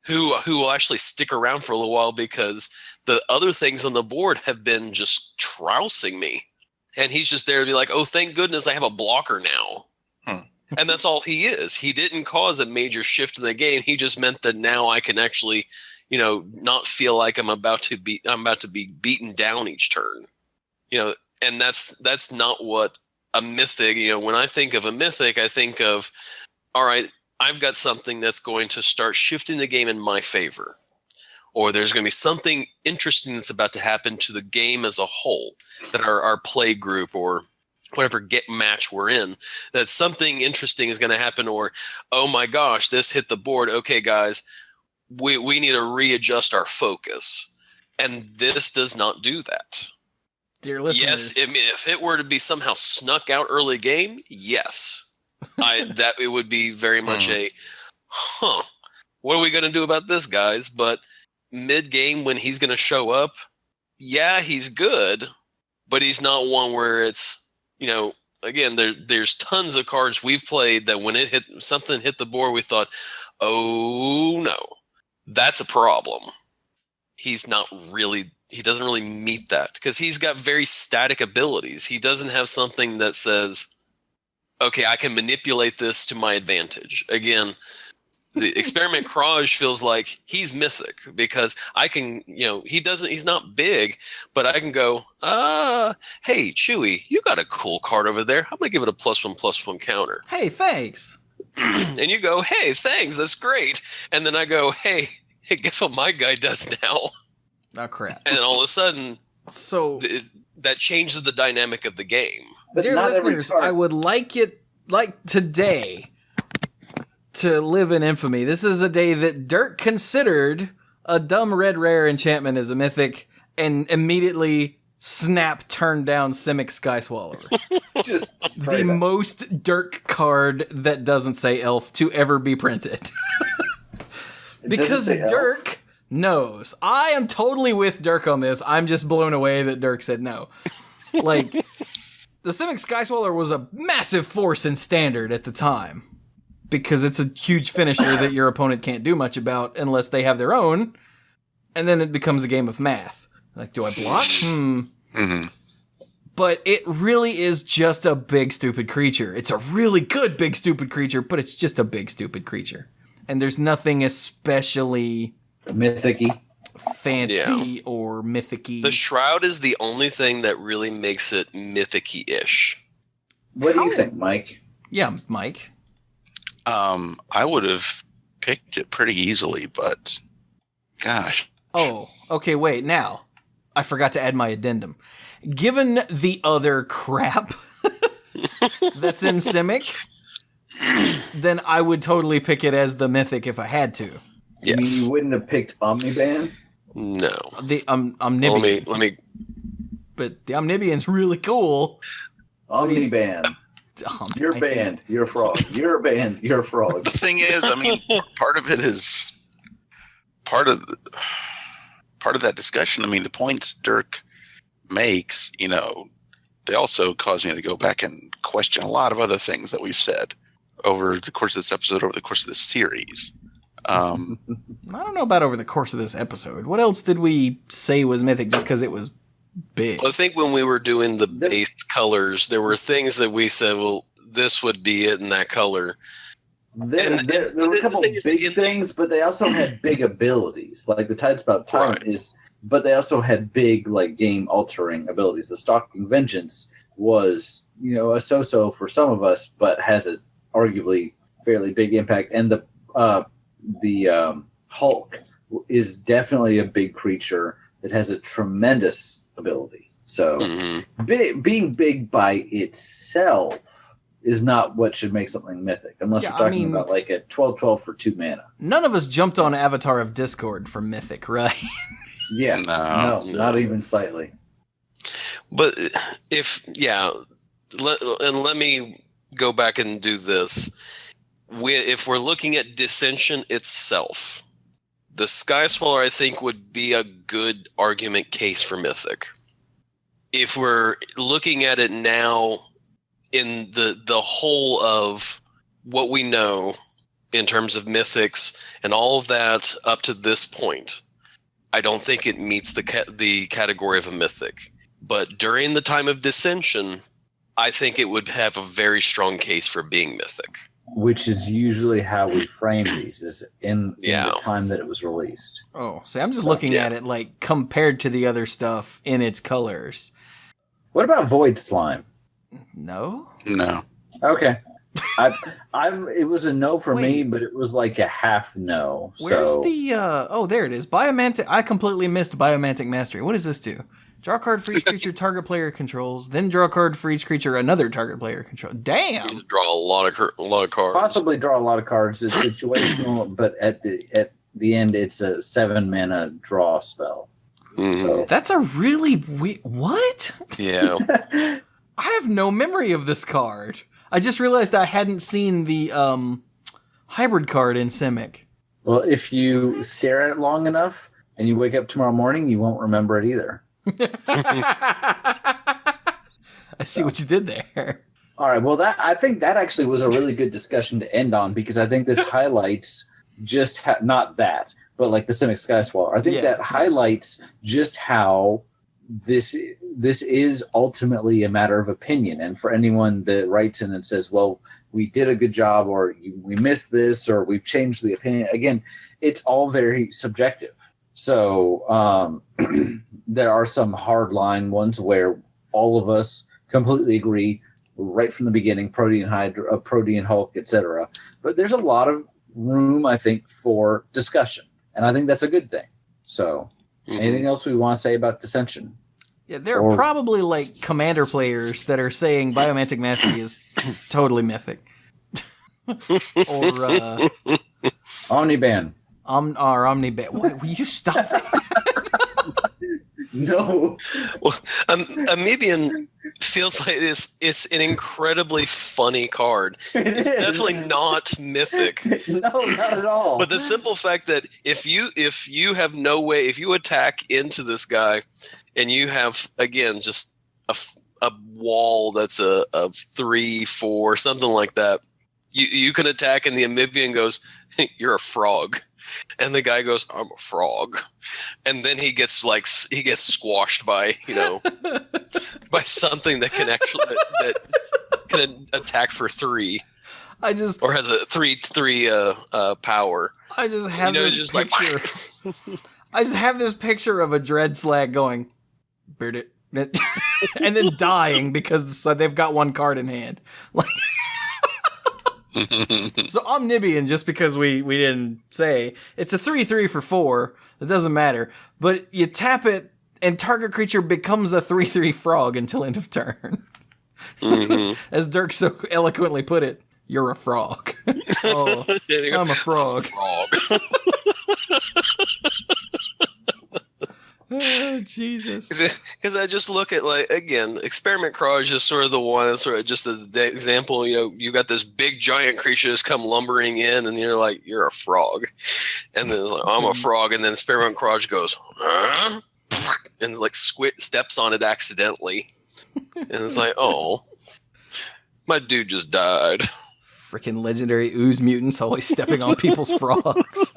Speaker 5: Who will actually stick around for a little while, because the other things on the board have been just trouncing me. And he's just there to be like, oh, thank goodness I have a blocker now. And that's all he is. He didn't cause a major shift in the game. He just meant that now I can actually, not feel like I'm about to be beaten down each turn. And that's not what a mythic, when I think of a mythic, I think of, all right, I've got something that's going to start shifting the game in my favor. Or there's going to be something interesting that's about to happen to the game as a whole, that our play group or whatever match we're in, that something interesting is going to happen, or, oh my gosh, this hit the board. Okay, guys, we need to readjust our focus. And this does not do that.
Speaker 4: Dear listeners.
Speaker 5: Yes, I mean, if it were to be somehow snuck out early game, yes. That it would be very much what are we going to do about this, guys? But mid-game, when he's going to show up, yeah, he's good, but he's not one where it's, again, there's tons of cards we've played that when something hit the board, we thought, oh no, that's a problem. He doesn't really meet that because he's got very static abilities. He doesn't have something that says, okay, I can manipulate this to my advantage. Again, the Experiment Kraj feels like he's mythic because I can, he's not big, but I can go, hey, Chewie, you got a cool card over there. I'm going to give it a +1/+1 counter.
Speaker 4: Hey, thanks.
Speaker 5: And you go, hey, thanks, that's great. And then I go, hey, guess what my guy does now?
Speaker 4: Oh, crap.
Speaker 5: And then all of a sudden, that changes the dynamic of the game.
Speaker 1: But
Speaker 4: dear
Speaker 1: not every
Speaker 4: listeners,
Speaker 1: card-
Speaker 4: I would like today to live in infamy. This is a day that Dirk considered a dumb red rare enchantment as a mythic and immediately turned down Simic Sky Swallower.
Speaker 1: Just
Speaker 4: The most Dirk card that doesn't say elf to ever be printed. Because Dirk knows. I am totally with Dirk on this. I'm just blown away that Dirk said no. Like, the Simic Sky Swallower was a massive force in Standard at the time. Because it's a huge finisher that your opponent can't do much about unless they have their own. And then it becomes a game of math. Like, do I block?
Speaker 3: Mm-hmm.
Speaker 4: But it really is just a big, stupid creature. It's a really good big, stupid creature, but it's just a big, stupid creature. And there's nothing especially
Speaker 1: mythic-y,
Speaker 4: fancy or mythic-y.
Speaker 5: The Shroud is the only thing that really makes it mythic-y-ish.
Speaker 1: What do you think, Mike?
Speaker 4: Yeah, Mike.
Speaker 3: I would have picked it pretty easily, but gosh.
Speaker 4: Oh, okay, wait, now. I forgot to add my addendum. Given the other crap that's in Simic, then I would totally pick it as the mythic if I had to.
Speaker 5: Yes.
Speaker 1: You mean you wouldn't have picked Omniban?
Speaker 5: No.
Speaker 4: The Omnibian.
Speaker 5: Let me.
Speaker 4: But the Omnibian's really cool.
Speaker 1: Omniban. You're banned. You're a frog. You're banned. You're a frog.
Speaker 3: The thing is, I mean, part of it is part of that discussion. I mean, the points Dirk makes, they also cause me to go back and question a lot of other things that we've said over the course of this episode, over the course of this series.
Speaker 4: I don't know about over the course of this episode. What else did we say was mythic just because it was big?
Speaker 5: Well, I think when we were doing the base colors, there were things that we said, well, this would be it in that color.
Speaker 1: There were a couple big things, but they also had big abilities. Like the Tidespout Tyrant but they also had big, like, game-altering abilities. The Stalking Vengeance was, a so-so for some of us, but has a arguably fairly big impact. And the Hulk is definitely a big creature that has a tremendous ability. So being big by itself is not what should make something mythic, unless you're talking about like a 12/12 for 2 mana.
Speaker 4: None of us jumped on Avatar of Discord for mythic, right?
Speaker 1: Yeah, no, not even slightly.
Speaker 5: But let me go back and do this. If we're looking at Dissension itself, the Sky Swallower, I think, would be a good argument case for mythic. If we're looking at it now in the whole of what we know in terms of mythics and all of that up to this point, I don't think it meets the category of a mythic. But during the time of Dissension, I think it would have a very strong case for being mythic.
Speaker 1: Which is usually how we frame these, is in the time that it was released.
Speaker 4: Oh, see, I'm just looking at it like compared to the other stuff in its colors.
Speaker 1: What about Void Slime?
Speaker 4: No.
Speaker 3: No.
Speaker 1: Okay. It was a no for me,
Speaker 4: Wait.
Speaker 1: but it was like a half no.
Speaker 4: Where's
Speaker 1: so
Speaker 4: the oh, there it is. Biomantic. I completely missed Biomantic Mastery. What does this do? Draw a card for each creature target player controls, then draw a card for each creature another target player controls. Damn.
Speaker 5: You draw a lot of cards.
Speaker 1: possibly draw a lot of cards. It's situational, but at the end, it's a 7-mana draw spell.
Speaker 5: Mhm.
Speaker 1: So
Speaker 4: That's a really what?
Speaker 5: Yeah.
Speaker 4: I have no memory of this card. I just realized I hadn't seen the hybrid card in Simic.
Speaker 1: well, if you stare at it long enough and you wake up tomorrow morning, you won't remember it either.
Speaker 4: I see what you did there.
Speaker 1: All right. Well, I think that actually was a really good discussion to end on, because I think this highlights just not that, but like the Simic Sky Swallower. I think that highlights just how this is ultimately a matter of opinion. And for anyone that writes in and says, "Well, we did a good job," or "We missed this," or "We've changed the opinion," again, it's all very subjective. So there are some hardline ones where all of us completely agree right from the beginning, Protean Hydra, Protean Hulk, etc. But there's a lot of room, I think, for discussion, and I think that's a good thing. So, anything else we want to say about Dissension?
Speaker 4: Yeah, there are probably like commander players that are saying Biomantic Mastery is totally mythic. Or
Speaker 1: Omniban.
Speaker 4: Omniban. Wait, will you stop that?
Speaker 1: No.
Speaker 5: Well, Amoebian feels like it's an incredibly funny card. It's definitely not mythic.
Speaker 1: No, not at all.
Speaker 5: But the simple fact that if you have no way, if you attack into this guy, and you have again just a wall that's a 3/4 something like that, you can attack, and the Amoebian goes, "You're a frog." And the guy goes, "I'm a frog," and then he gets squashed by by something that can actually that can attack for 3. Or has a 3/3 power.
Speaker 4: I just have this
Speaker 5: just
Speaker 4: picture. I just have this picture of a dread slag going, "Beard it," and then dying because they've got one card in hand. Like. So Omnibian, just because we didn't say, it's a 3/3 for 4. It doesn't matter. But you tap it, and target creature becomes a 3/3 frog until end of turn. As Dirk so eloquently put it, "You're a frog." Oh, I'm a frog. Oh, Jesus.
Speaker 5: Because I just look at, like, again, Experiment Craw is just sort of the one that's sort of just an example. You got this big giant creature that's come lumbering in, and you're like, "You're a frog." And then it's like, "I'm a frog." And then Experiment Craw goes, "Huh?" And like steps on it accidentally. And it's like, "Oh, my dude just died."
Speaker 4: Freaking legendary ooze mutants always stepping on people's frogs.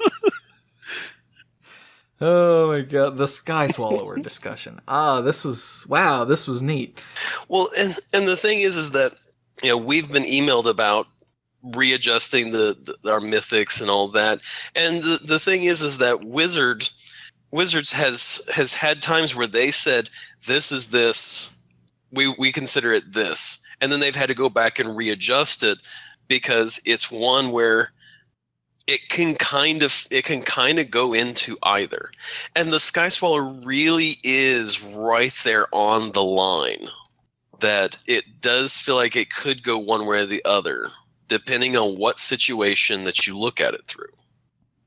Speaker 4: Oh my god, the Sky Swallower discussion. This was neat.
Speaker 5: Well, and the thing is that we've been emailed about readjusting our mythics and all that, and the thing is that Wizards has had times where they said, "This is this, we consider it this," and then they've had to go back and readjust it because it's one where it can kind of go into either. And the Sky Swallower really is right there on the line, that it does feel like it could go one way or the other, depending on what situation that you look at it through.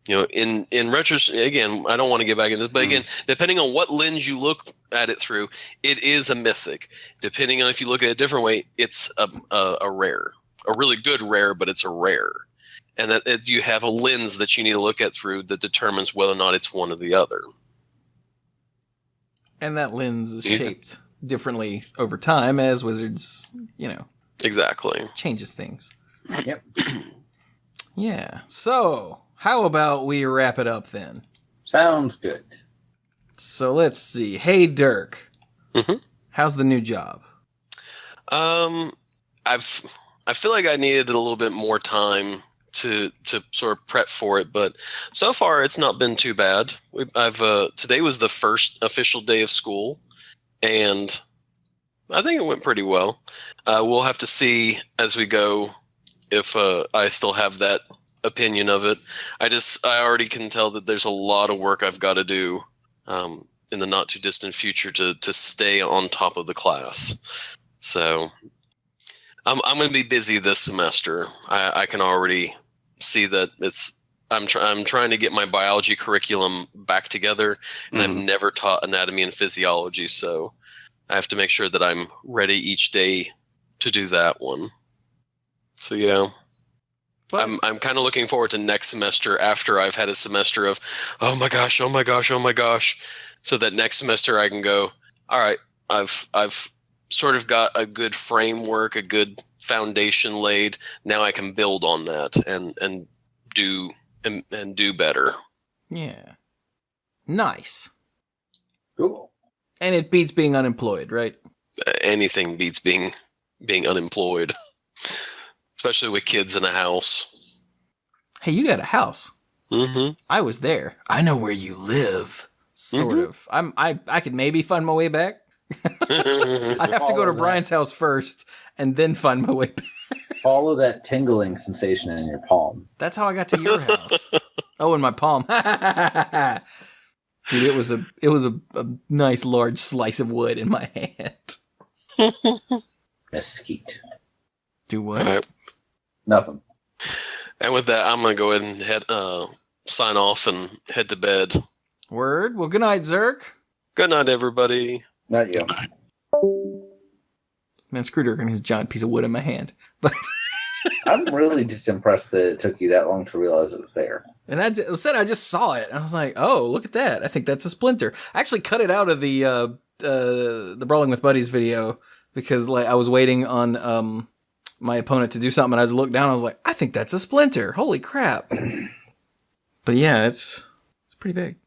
Speaker 5: In retrospect, again, I don't want to get back into this, but again, depending on what lens you look at it through, it is a mythic. Depending on if you look at it a different way, it's a rare. A really good rare, but it's a rare. And that you have a lens that you need to look at through that determines whether or not it's one or the other.
Speaker 4: And that lens is shaped differently over time as Wizards,
Speaker 5: Exactly.
Speaker 4: changes things.
Speaker 1: Yep.
Speaker 4: Yeah. So, how about we wrap it up then?
Speaker 1: Sounds good.
Speaker 4: So let's see. Hey, Dirk. How's the new job?
Speaker 5: I feel like I needed a little bit more time to sort of prep for it, but so far it's not been too bad. Today was the first official day of school, and I think it went pretty well. We'll have to see as we go if I still have that opinion of it. I already can tell that there's a lot of work I've got to do in the not too distant future to stay on top of the class. So I'm going to be busy this semester. I can already see that I'm trying to get my biology curriculum back together, and I've never taught anatomy and physiology, so I have to make sure that I'm ready each day to do that one. So yeah. But I'm kind of looking forward to next semester after I've had a semester of, oh my gosh, so that next semester I can go, all right, I've sort of got a good framework, a good foundation laid. Now I can build on that and do better.
Speaker 4: Yeah. Nice.
Speaker 1: Cool.
Speaker 4: And it beats being unemployed, right?
Speaker 5: Anything beats being unemployed. Especially with kids in a house.
Speaker 4: Hey, you got a house.
Speaker 5: Mm-hmm.
Speaker 4: I was there. I know where you live. Sort of. I could maybe find my way back. I'd have to go to Brian's house first and then find my way back.
Speaker 1: Follow that tingling sensation in your palm.
Speaker 4: That's how I got to your house. Oh, in my palm. Dude, it was a nice large slice of wood in my hand.
Speaker 1: Mesquite.
Speaker 4: Do what?
Speaker 5: Right.
Speaker 1: Nothing.
Speaker 5: And with that, I'm gonna go ahead and sign off and head to bed.
Speaker 4: Word. Well, good night, Zerk.
Speaker 5: Good night, everybody.
Speaker 1: Not you.
Speaker 4: Man, screw Dirk and his giant piece of wood in my hand. But
Speaker 1: I'm really just impressed that it took you that long to realize it was there.
Speaker 4: and I just saw it. I was like, oh, look at that. I think that's a splinter. I actually cut it out of the Brawling with Buddies video because like I was waiting on my opponent to do something, and I just looked down and I was like, I think that's a splinter. Holy crap. But yeah, it's pretty big.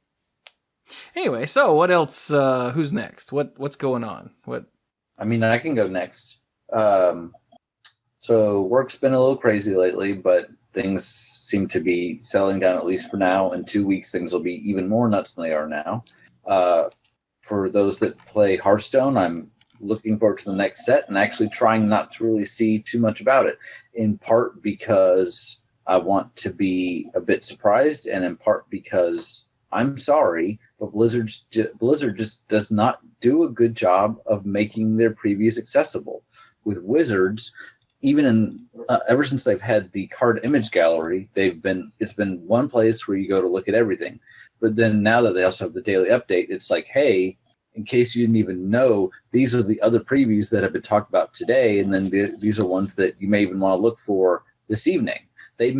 Speaker 4: Anyway, so what else? Who's next? What's going on? What?
Speaker 1: I mean, I can go next. So work's been a little crazy lately, but things seem to be settling down, at least for now. In 2 weeks, things will be even more nuts than they are now. For those that play Hearthstone, I'm looking forward to the next set and actually trying not to really see too much about it, in part because I want to be a bit surprised, and in part because I'm sorry, but Blizzard just does not do a good job of making their previews accessible. With Wizards, even in ever since they've had the card image gallery, it's been one place where you go to look at everything. But then now that they also have the daily update, it's like, hey, in case you didn't even know, these are the other previews that have been talked about today, and then these are ones that you may even want to look for this evening. They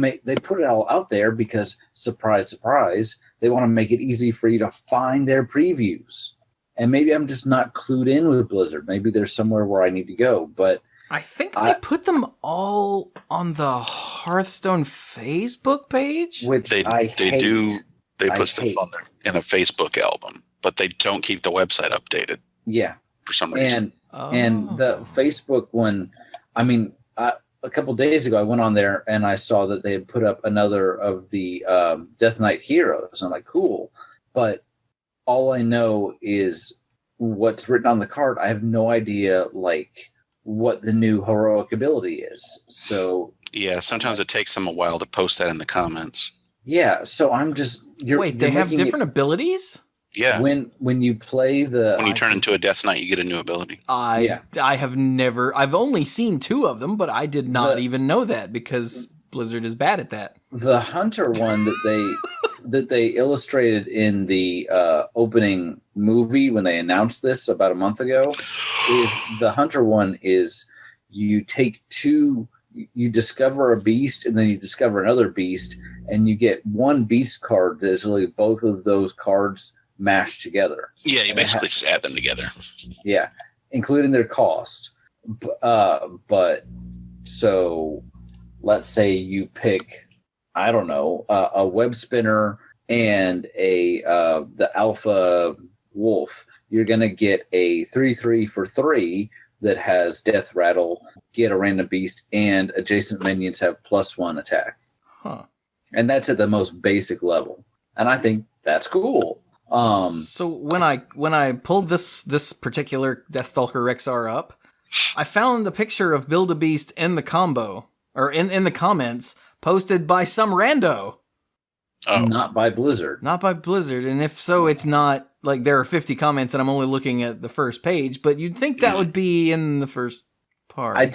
Speaker 1: put it all out there because, surprise, surprise, they want to make it easy for you to find their previews. And maybe I'm just not clued in with Blizzard. Maybe there's somewhere where I need to go. But
Speaker 4: I think they put them all on the Hearthstone Facebook page.
Speaker 1: Which
Speaker 3: They
Speaker 1: hate.
Speaker 3: do. They
Speaker 1: I
Speaker 3: put stuff
Speaker 1: hate.
Speaker 3: on there in a Facebook album, but they don't keep the website updated
Speaker 1: Yeah.
Speaker 3: for some reason.
Speaker 1: And the Facebook one, I mean, a couple days ago, I went on there and I saw that they had put up another of the Death Knight heroes. I'm like, cool. But all I know is what's written on the card. I have no idea, like, what the new heroic ability is. So
Speaker 3: Yeah, sometimes it takes them a while to post that in the comments.
Speaker 1: yeah, so I'm just
Speaker 4: Wait, they have different abilities?
Speaker 3: Yeah,
Speaker 1: when you play the
Speaker 3: when you turn into a Death Knight, you get a new ability.
Speaker 4: I have never. I've only seen 2 of them, but I did not even know that because Blizzard is bad at that.
Speaker 1: the hunter one that they illustrated in the opening movie when they announced this about a month ago is the hunter one is you take 2. You discover a beast, and then you discover another beast, and you get one beast card that is really both of those cards mashed together.
Speaker 3: Yeah, you basically just add them together.
Speaker 1: Yeah, including their cost. But so let's say you pick, I don't know, a web spinner and the alpha wolf. You're gonna get a 3/3 for 3 that has death rattle, get a random beast, and adjacent minions have +1 attack.
Speaker 4: Huh.
Speaker 1: And that's at the most basic level. And I think that's cool.
Speaker 4: So when I pulled this particular Deathstalker Rexar up, I found a picture of Build-A-Beast in the combo, or in the comments, posted by some rando.
Speaker 3: Oh.
Speaker 1: Not by Blizzard.
Speaker 4: Not by Blizzard, and if so, it's not, like, there are 50 comments and I'm only looking at the first page, but you'd think that would be in the first part.
Speaker 1: I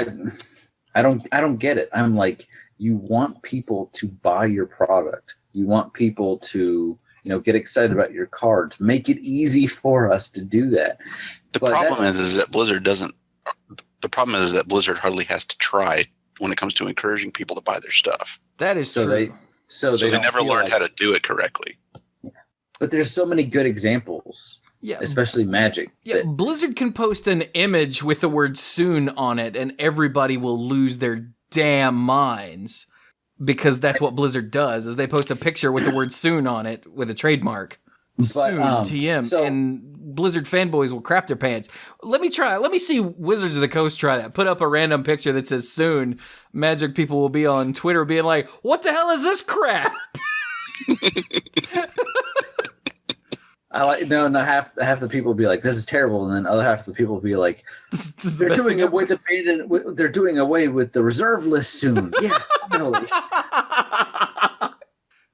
Speaker 1: don't get it. I'm like, you want people to buy your product. You want people to, get excited about your cards. Make it easy for us to do that.
Speaker 6: The problem is that Blizzard doesn't. The problem is that Blizzard hardly has to try when it comes to encouraging people to buy their stuff.
Speaker 4: That is true.
Speaker 6: So they never learned how to do it correctly.
Speaker 1: Yeah. But there's so many good examples. Yeah, especially Magic.
Speaker 4: Yeah, Blizzard can post an image with the word "soon" on it, and everybody will lose their damn minds, because that's what Blizzard does. Is they post a picture with the word "soon" on it with a trademark. Soon, TM, and Blizzard fanboys will crap their pants. Let me see Wizards of the Coast try that. Put up a random picture that says "soon." Magic people will be on Twitter being like, "What the hell is this crap?"
Speaker 1: Half the people will be like, "This is terrible," and then other half of the people will be like, "They're doing away with the reserve list soon." Yes, finally.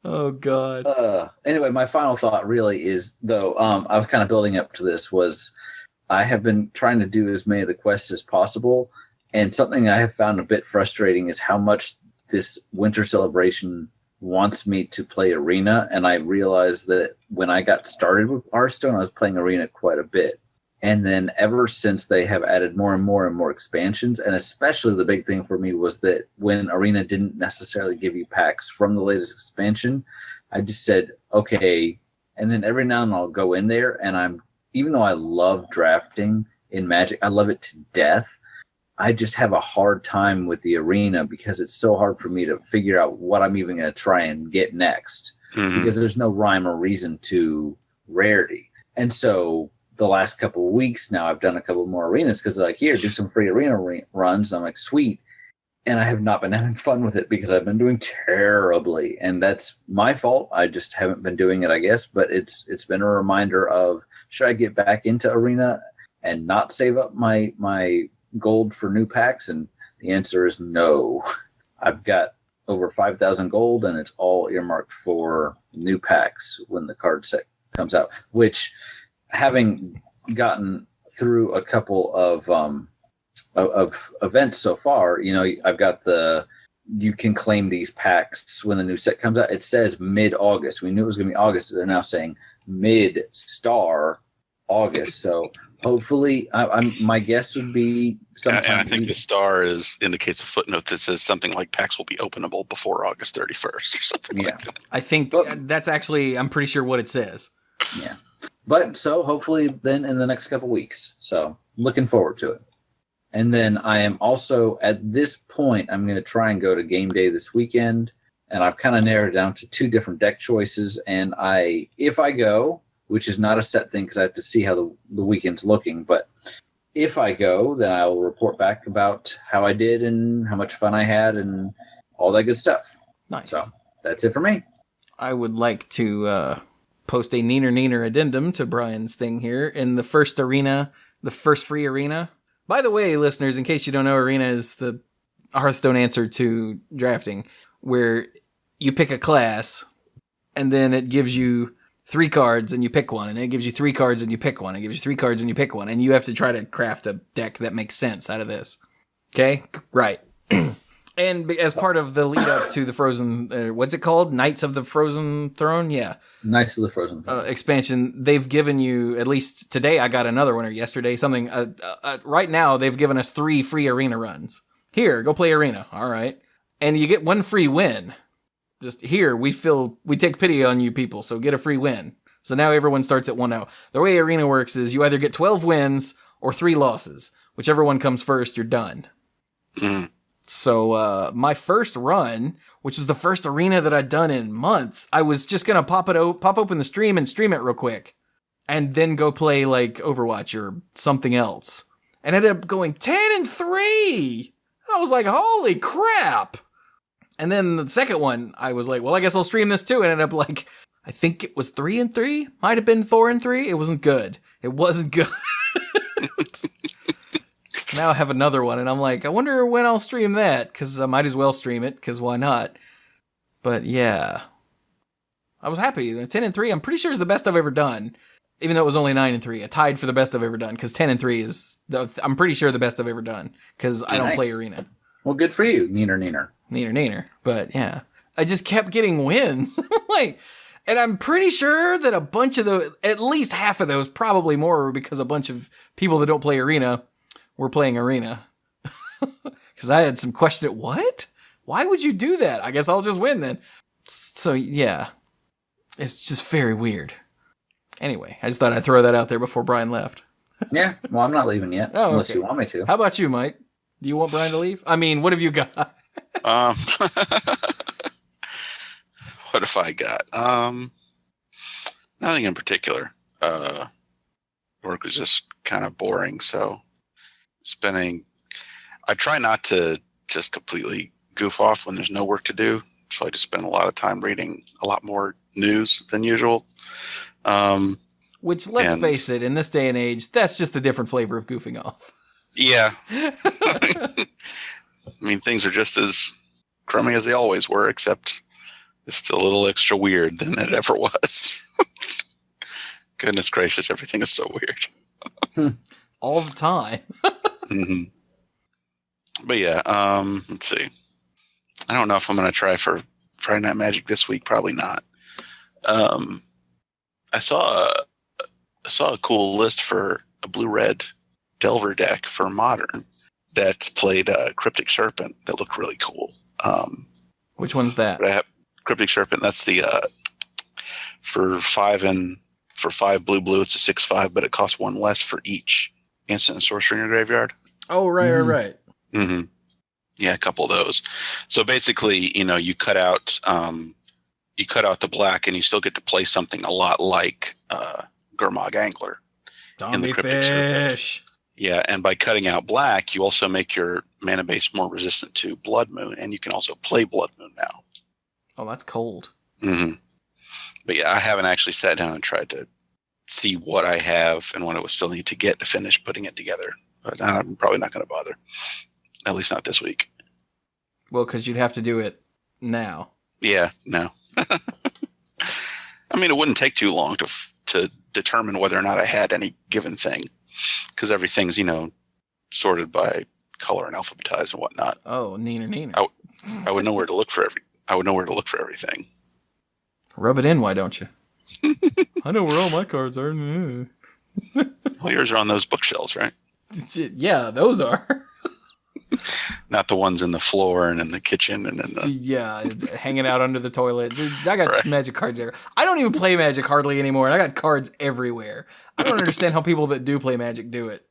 Speaker 4: Oh God.
Speaker 1: Anyway, my final thought really is, though, I was kind of building up to this, was I have been trying to do as many of the quests as possible, and something I have found a bit frustrating is how much this winter celebration wants me to play Arena, and I realized that when I got started with Hearthstone, I was playing Arena quite a bit. And then ever since they have added more and more and more expansions, and especially the big thing for me was that when Arena didn't necessarily give you packs from the latest expansion, I just said, okay. And then every now and then I'll go in there, and even though I love drafting in Magic, I love it to death. I just have a hard time with the Arena because it's so hard for me to figure out what I'm even going to try and get next, because there's no rhyme or reason to rarity. And so the last couple of weeks now, I've done a couple more arenas because they're like, here, do some free arena runs. I'm like, sweet. And I have not been having fun with it because I've been doing terribly. And that's my fault. I just haven't been doing it, I guess. But it's been a reminder of, should I get back into Arena and not save up my gold for new packs? And the answer is no. I've got over 5,000 gold, and it's all earmarked for new packs when the card set comes out, which, having gotten through a couple of events so far, I've got you can claim these packs when the new set comes out. It says mid-August. We knew it was going to be August. They're now saying mid-star August. So hopefully, my guess would be sometime.
Speaker 6: And I think the star indicates a footnote that says something like packs will be openable before August 31st or something like that.
Speaker 4: I think that's actually, I'm pretty sure what it says.
Speaker 1: Yeah. But so hopefully then in the next couple weeks. So looking forward to it. And then I am also, at this point, I'm going to try and go to game day this weekend. And I've kind of narrowed it down to 2 different deck choices. And if I go, which is not a set thing because I have to see how the weekend's looking. But if I go, then I will report back about how I did and how much fun I had and all that good stuff.
Speaker 4: Nice.
Speaker 1: So that's it for me.
Speaker 4: I would like to post a neener addendum to Brian's thing here. In the first arena, the first free arena. By the way, listeners, in case you don't know, Arena is the Hearthstone answer to drafting, where you pick a class, and then it gives you 3 cards and you pick one, and then it gives you 3 cards and you pick one, it gives you 3 cards and you pick one, and you have to try to craft a deck that makes sense out of this. Okay? Right. And as part of the lead up to the Frozen, what's it called? Knights of the Frozen Throne? Yeah.
Speaker 1: Knights of the Frozen Throne.
Speaker 4: Expansion. They've given you, at least today, I got another one, or yesterday, something. Right now, they've given us 3 free arena runs. Here, go play Arena. All right. And you get 1 free win. Just here, we take pity on you people, so get a free win. So now everyone starts at 1-0. The way Arena works is you either get 12 wins or 3 losses. Whichever one comes first, you're done. So my first run, which was the first arena that I'd done in months, I was just going to pop open the stream and stream it real quick. And then go play like Overwatch or something else. And ended up going 10-3. I was like, holy crap. And then the second one, I was like, well, I guess I'll stream this too. And ended up like, I think it was 3-3. Might have been 4-3. It wasn't good. It wasn't good. Now I have another one, and I'm like, I wonder when I'll stream that, because I might as well stream it, because why not? But yeah, I was happy. 10-3, I'm pretty sure is the best I've ever done, even though it was only 9-3. I tied for the best I've ever done, because 10-3 is, I'm pretty sure, the best I've ever done, because I don't play Arena.
Speaker 1: Well, good for you, neener.
Speaker 4: But yeah, I just kept getting wins. And I'm pretty sure that a bunch of those, at least half of those, probably more, were because a bunch of people that don't play Arena were playing Arena. Because I had some question, what? Why would you do that? I guess I'll just win then. So yeah, it's just very weird. Anyway, I just thought I'd throw that out there before Brian left.
Speaker 1: Yeah, well, I'm not leaving yet, unless you want me to.
Speaker 4: How about you, Mike? Do you want Brian to leave? I mean, what have you got?
Speaker 6: What have I got? Nothing in particular. Work was just kind of boring, so I try not to just completely goof off when there's no work to do, so I just spend a lot of time reading a lot more news than usual.
Speaker 4: Which, let's face it, in this day and age, that's just a different flavor of goofing off.
Speaker 6: Yeah. I mean, things are just as crummy as they always were, except just a little extra weird than it ever was. Goodness gracious, everything is so weird.
Speaker 4: All the time.
Speaker 6: Mm-hmm. But yeah, let's see. I don't know if I'm going to try for Friday Night Magic this week. Probably not. I saw a cool list for a blue-red Delver deck for Modern that played Cryptic Serpent that looked really cool.
Speaker 4: Which one's that?
Speaker 6: Cryptic Serpent. That's the for 5 blue. It's a 6/5, but it costs 1 less for each instant and sorcery in your graveyard.
Speaker 4: Oh, right.
Speaker 6: Mm-hmm. Yeah, a couple of those. So basically, you cut out the black, and you still get to play something a lot like Gurmag Angler in the Cryptic Serpent. Yeah, and by cutting out black, you also make your mana base more resistant to Blood Moon, and you can also play Blood Moon now.
Speaker 4: Oh, that's cold.
Speaker 6: Mm-hmm. But yeah, I haven't actually sat down and tried to see what I have and what I would still need to get to finish putting it together. But I'm probably not going to bother. At least not this week.
Speaker 4: Well, because you'd have to do it now.
Speaker 6: Yeah, no. I mean, it wouldn't take too long to determine whether or not I had any given thing, because everything's sorted by color and alphabetized and whatnot.
Speaker 4: Oh, neener.
Speaker 6: I would know where to look for everything.
Speaker 4: Rub it in, why don't you? I know where all my cards are.
Speaker 6: Well, yours are on those bookshelves, right?
Speaker 4: Yeah, those are.
Speaker 6: Not the ones in the floor and in the kitchen and in the...
Speaker 4: Yeah, hanging out under the toilet. Dude, I got Magic cards there. I don't even play Magic hardly anymore, and I got cards everywhere. I don't understand how people that do play Magic do it.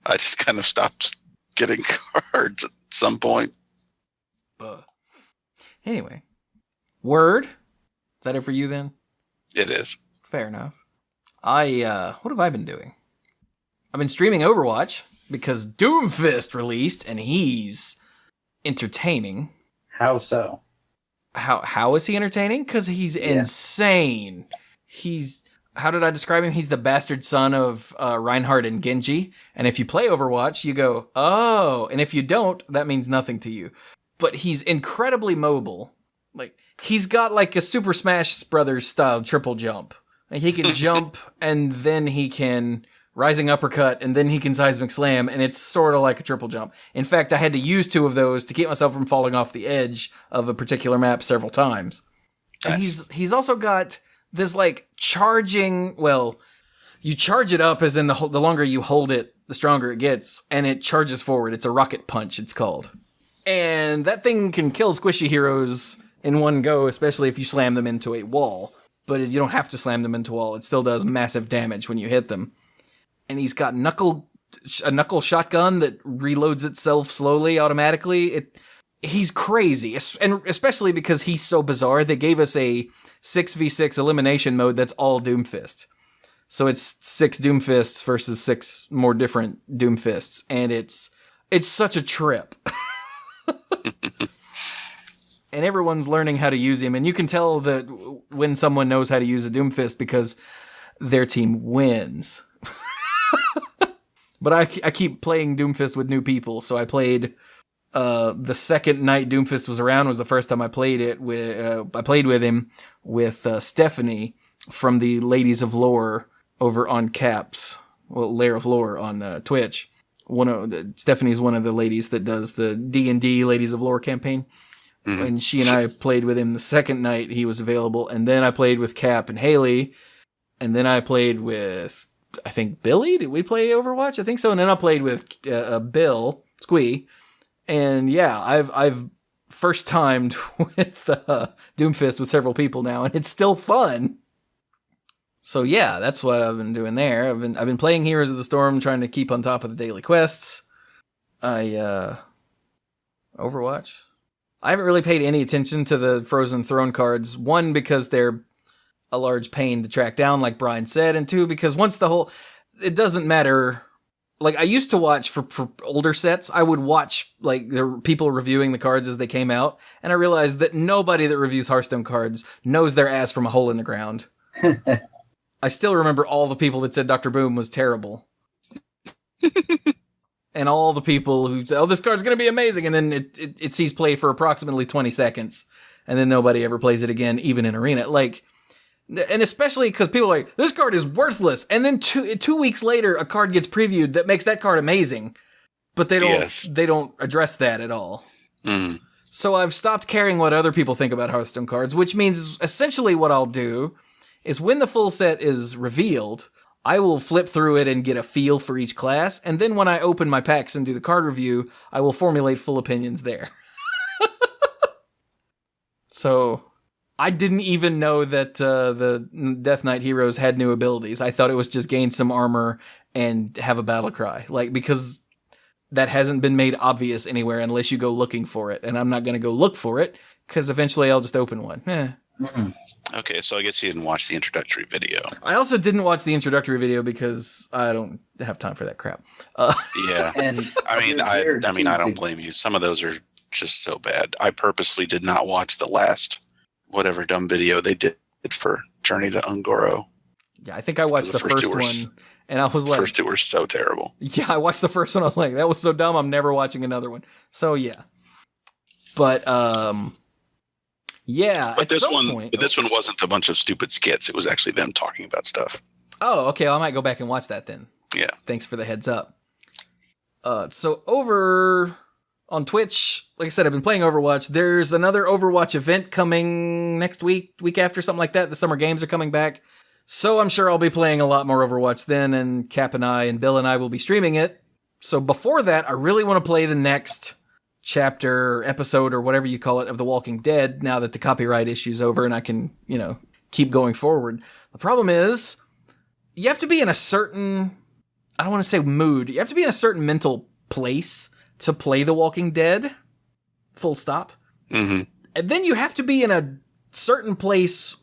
Speaker 6: I just kind of stopped getting cards at some point.
Speaker 4: Anyway. Word? Is that it for you then?
Speaker 6: It is.
Speaker 4: Fair enough. What have I been doing? I've been streaming Overwatch because Doomfist released, and he's entertaining.
Speaker 1: How so?
Speaker 4: How is he entertaining? Because he's insane. How did I describe him? He's the bastard son of Reinhardt and Genji. And if you play Overwatch, you go, oh. And if you don't, that means nothing to you. But he's incredibly mobile. Like, he's got like a Super Smash Brothers style triple jump. Like, he can jump, and then he can rising uppercut, and then he can seismic slam, and it's sort of like a triple jump. In fact, I had to use 2 of those to keep myself from falling off the edge of a particular map several times. Nice. And he's also got this like charging. Well, you charge it up, as in the longer you hold it, the stronger it gets, and it charges forward. It's a rocket punch, it's called. And that thing can kill squishy heroes in one go, especially if you slam them into a wall. But you don't have to slam them into a wall. It still does massive damage when you hit them. And he's got a knuckle shotgun that reloads itself slowly, automatically. He's crazy, and especially because he's so bizarre. They gave us a 6v6 elimination mode that's all Doomfist. So it's 6 Doomfists versus 6 more different Doomfists, and it's such a trip. and everyone's learning how to use him. And you can tell that when someone knows how to use a Doomfist because their team wins. But I keep playing Doomfist with new people. So I played the second night Doomfist was around was the first time I played it with. I played with him with Stephanie from the Ladies of Lore over on Caps, well, Lair of Lore on Twitch. Stephanie's one of the ladies that does the D&D Ladies of Lore campaign.
Speaker 6: Mhm.
Speaker 4: And she and I played with him the second night he was available. And then I played with Cap and Haley. And then I played with, I think, Billy. Did we play Overwatch? I think so. And then I played with Bill, Squee. And yeah, I've first timed with Doomfist with several people now, and it's still fun. So yeah, that's what I've been doing there. I've been playing Heroes of the Storm, trying to keep on top of the daily quests. Overwatch. I haven't really paid any attention to the Frozen Throne cards. One, because they're a large pain to track down, like Brian said, and two, because once it doesn't matter. Like, I used to watch for older sets, I would watch, like, the people reviewing the cards as they came out, and I realized that nobody that reviews Hearthstone cards knows their ass from a hole in the ground. I still remember all the people that said Dr. Boom was terrible. And all the people who said, oh, this card's going to be amazing, and then it sees play for approximately 20 seconds, and then nobody ever plays it again, even in Arena. Like, and especially because people are like, this card is worthless, and then 2 weeks later, a card gets previewed that makes that card amazing, but they don't address that at all.
Speaker 6: Mm.
Speaker 4: So I've stopped caring what other people think about Hearthstone cards, which means essentially what I'll do is when the full set is revealed, I will flip through it and get a feel for each class, and then when I open my packs and do the card review, I will formulate full opinions there. So I didn't even know that the Death Knight heroes had new abilities. I thought it was just gain some armor and have a battle cry, like, because that hasn't been made obvious anywhere unless you go looking for it, and I'm not going to go look for it because eventually I'll just open one.
Speaker 6: Okay, so I guess you didn't watch the introductory video.
Speaker 4: I also didn't watch the introductory video because I don't have time for that crap.
Speaker 6: Yeah,
Speaker 1: And
Speaker 6: I don't blame you. Some of those are just so bad. I purposely did not watch the last whatever dumb video they did for Journey to Ungoro.
Speaker 4: Yeah, I think I watched the first one, and I was like,
Speaker 6: first two were so terrible.
Speaker 4: Yeah, I watched the first one. I was like, that was so dumb. I'm never watching another one. So yeah, but yeah.
Speaker 6: But this one wasn't a bunch of stupid skits. It was actually them talking about stuff.
Speaker 4: Oh, okay. Well, I might go back and watch that then.
Speaker 6: Yeah.
Speaker 4: Thanks for the heads up. So over on Twitch, like I said, I've been playing Overwatch. There's another Overwatch event coming next week after, something like that. The summer games are coming back. So I'm sure I'll be playing a lot more Overwatch then, and Cap and I and Bill and I will be streaming it. So before that, I really want to play the next chapter, episode, or whatever you call it, of The Walking Dead, now that the copyright issue's over and I can, keep going forward. The problem is, you have to be in a certain, I don't want to say mood, you have to be in a certain mental place to play The Walking Dead, full stop.
Speaker 6: Mm-hmm.
Speaker 4: And then you have to be in a certain place,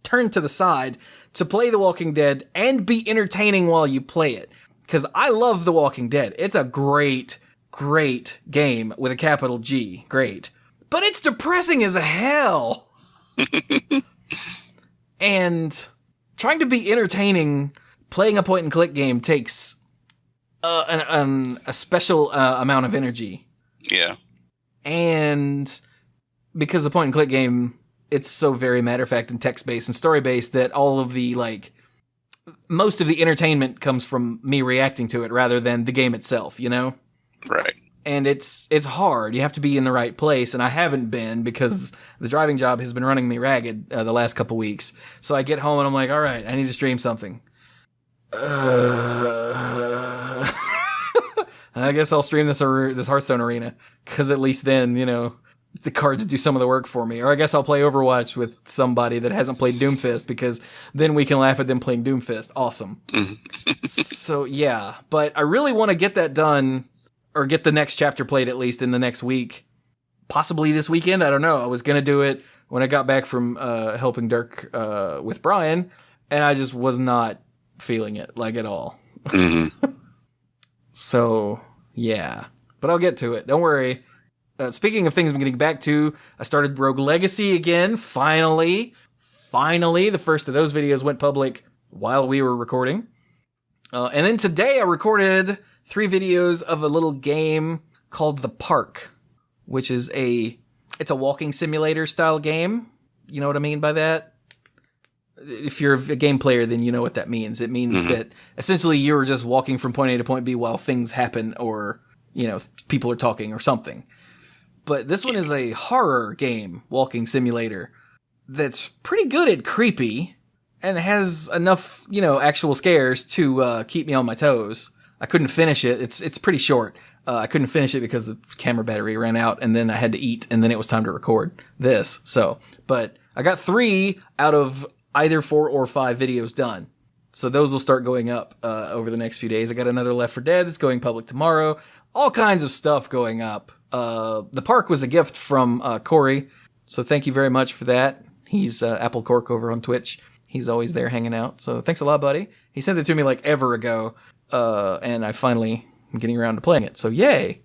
Speaker 4: turned to the side, to play The Walking Dead and be entertaining while you play it. Because I love The Walking Dead. It's a great game with a capital G. Great. But it's depressing as hell. And trying to be entertaining playing a point and click game takes a special amount of energy.
Speaker 6: Yeah.
Speaker 4: And because the point and click game, it's so very matter of fact and text based and story based that all of the most of the entertainment comes from me reacting to it rather than the game itself,
Speaker 6: Right.
Speaker 4: And it's hard. You have to be in the right place, and I haven't been because the driving job has been running me ragged the last couple weeks. So I get home and I'm like, all right, I need to stream something. I guess I'll stream this Hearthstone arena because at least then, the cards do some of the work for me. Or I guess I'll play Overwatch with somebody that hasn't played Doomfist because then we can laugh at them playing Doomfist. Awesome. So yeah, but I really want to get that done, or get the next chapter played at least in the next week. Possibly this weekend, I don't know. I was going to do it when I got back from helping Dirk with Brian, and I just was not feeling it, at all.
Speaker 6: Mm-hmm.
Speaker 4: So, yeah. But I'll get to it. Don't worry. Speaking of things I'm getting back to, I started Rogue Legacy again. Finally, the first of those videos went public while we were recording. And then today I recorded 3 videos of a little game called The Park, which is it's a walking simulator style game. You know what I mean by that? If you're a game player, then you know what that means. It means that essentially you're just walking from point A to point B while things happen, or, people are talking or something. But this one is a horror game, walking simulator, that's pretty good at creepy and has enough, actual scares to keep me on my toes. I couldn't finish it. It's pretty short. I couldn't finish it because the camera battery ran out, and then I had to eat, and then it was time to record this. But I got 3 out of either 4 or 5 videos done. So those will start going up over the next few days. I got another Left 4 Dead that's going public tomorrow. All kinds of stuff going up. The Park was a gift from Corey, so thank you very much for that. He's Apple Cork over on Twitch. He's always there hanging out. So thanks a lot, buddy. He sent it to me like ever ago, and I finally am getting around to playing it. So yay!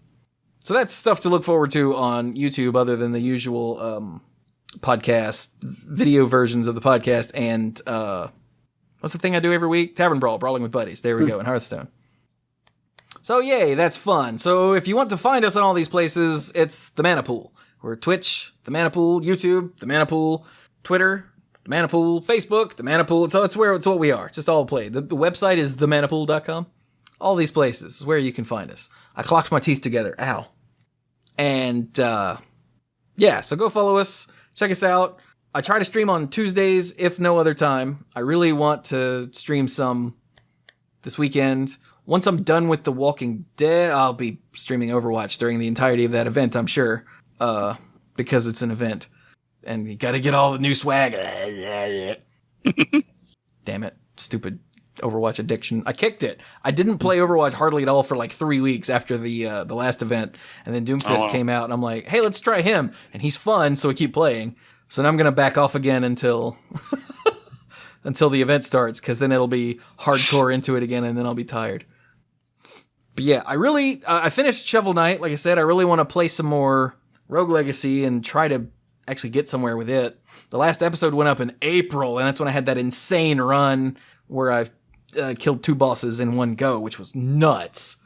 Speaker 4: So that's stuff to look forward to on YouTube, other than the usual podcast, video versions of the podcast, and what's the thing I do every week? Tavern Brawl, Brawling with Buddies. There we go, in Hearthstone. So yay, that's fun. So if you want to find us on all these places, it's the Mana Pool. We're Twitch, the Mana Pool, YouTube, the Mana Pool, Twitter, the Mana Pool, Facebook, the Mana Pool. So it's what we are. It's just all play. The website is themanapool.com. All these places is where you can find us. I clocked my teeth together. Ow. And yeah, so go follow us. Check us out. I try to stream on Tuesdays, if no other time. I really want to stream some this weekend. Once I'm done with The Walking Dead, I'll be streaming Overwatch during the entirety of that event, I'm sure. Because it's an event. And you gotta get all the new swag. Damn it. Stupid Overwatch addiction. I kicked it. I didn't play Overwatch hardly at all for like 3 weeks after the last event. And then Doomfist came out, and I'm like, hey, let's try him. And he's fun, so I keep playing. So now I'm gonna back off again until until the event starts, because then it'll be hardcore into it again, and then I'll be tired. But yeah, I finished Shovel Knight. Like I said, I really want to play some more Rogue Legacy and try to actually get somewhere with it. The last episode went up in April, and that's when I had that insane run where I killed 2 bosses in one go, which was nuts.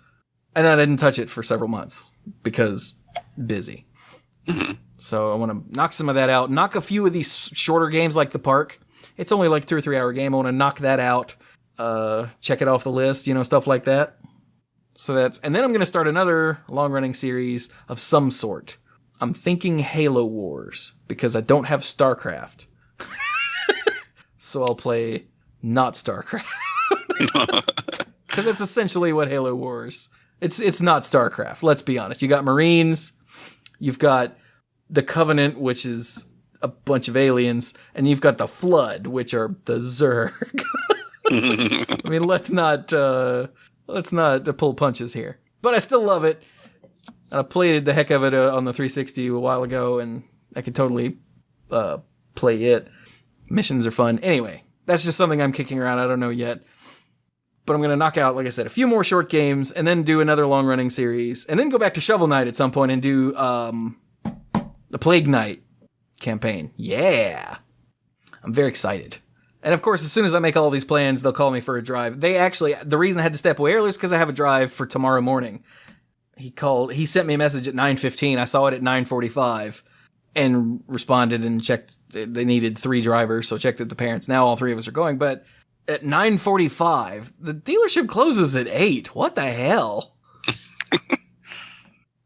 Speaker 4: And I didn't touch it for several months because busy. So I want to knock some of that out. Knock a few of these shorter games like The Park. It's only like 2 or 3 hour game. I want to knock that out. Check it off the list, stuff like that. And then I'm going to start another long-running series of some sort. I'm thinking Halo Wars, because I don't have StarCraft. So I'll play not StarCraft. Because it's essentially what Halo Wars. It's not StarCraft, let's be honest. You got Marines, you've got the Covenant, which is a bunch of aliens, and you've got the Flood, which are the Zerg. I mean, let's not pull punches here. But I still love it. And I played the heck of it on the 360 a while ago, and I could totally play it. Missions are fun. Anyway, that's just something I'm kicking around. I don't know yet. But I'm going to knock out, like I said, a few more short games, and then do another long-running series, and then go back to Shovel Knight at some point and do the Plague Knight campaign. Yeah! I'm very excited. And of course, as soon as I make all these plans, they'll call me for a drive. The reason I had to step away early is because I have a drive for tomorrow morning. He sent me a message at 9:15. I saw it at 9:45 and responded and checked. They needed 3 drivers, so checked with the parents. Now all 3 of us are going, but at 9:45, the dealership closes at 8. What the hell?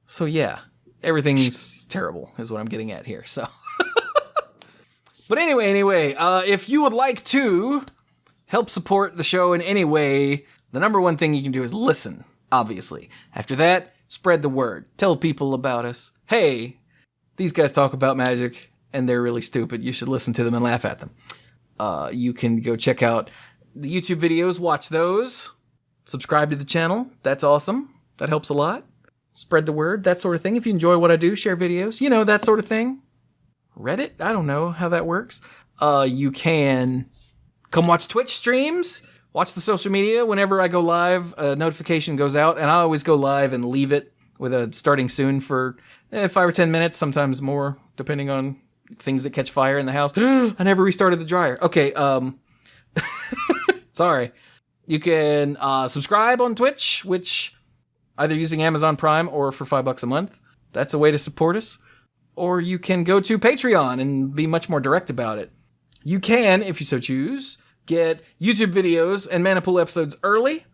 Speaker 4: So yeah, everything's terrible is what I'm getting at here. So, but anyway, if you would like to help support the show in any way, the number one thing you can do is listen, obviously. After that, spread the word. Tell people about us. Hey, these guys talk about magic, and they're really stupid. You should listen to them and laugh at them. You can go check out the YouTube videos, watch those, subscribe to the channel. That's awesome. That helps a lot. Spread the word, that sort of thing. If you enjoy what I do, share videos, that sort of thing. Reddit? I don't know how that works. You can come watch Twitch streams, watch the social media. Whenever I go live, a notification goes out, and I always go live and leave it with a starting soon for 5 or 10 minutes, sometimes more, depending on things that catch fire in the house. I never restarted the dryer. Okay, sorry. You can subscribe on Twitch, which either using Amazon Prime or for $5 a month. That's a way to support us. Or you can go to Patreon and be much more direct about it. You can, if you so choose, get YouTube videos and Mana Pool episodes early,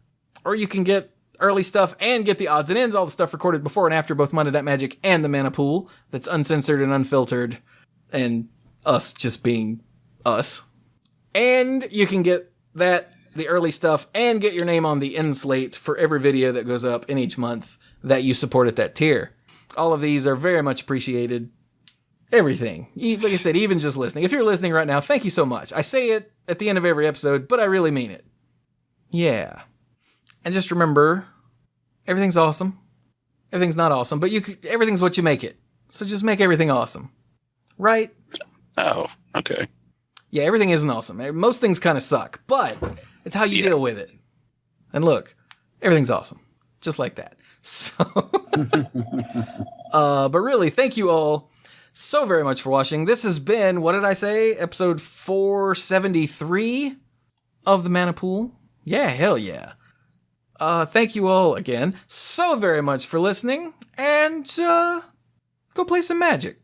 Speaker 4: or you can get early stuff and get the odds and ends, all the stuff recorded before and after both Monday Night Magic and the Mana Pool that's uncensored and unfiltered, and us just being us. And you can get that, the early stuff, and get your name on the end slate for every video that goes up in each month that you support at that tier. All of these are very much appreciated. Everything. Like I said, even just listening. If you're listening right now, thank you so much. I say it at the end of every episode, but I really mean it. Yeah. And just remember, everything's awesome. Everything's not awesome, but everything's what you make it. So just make everything awesome. Right?
Speaker 6: Oh, okay.
Speaker 4: Yeah, everything isn't awesome. Most things kind of suck, but it's how you deal with it. And look, everything's awesome. Just like that. So, but really, thank you all so very much for watching. This has been, what did I say? Episode 473 of the Mana Pool. Yeah, hell yeah. Thank you all again so very much for listening, and go play some Magic.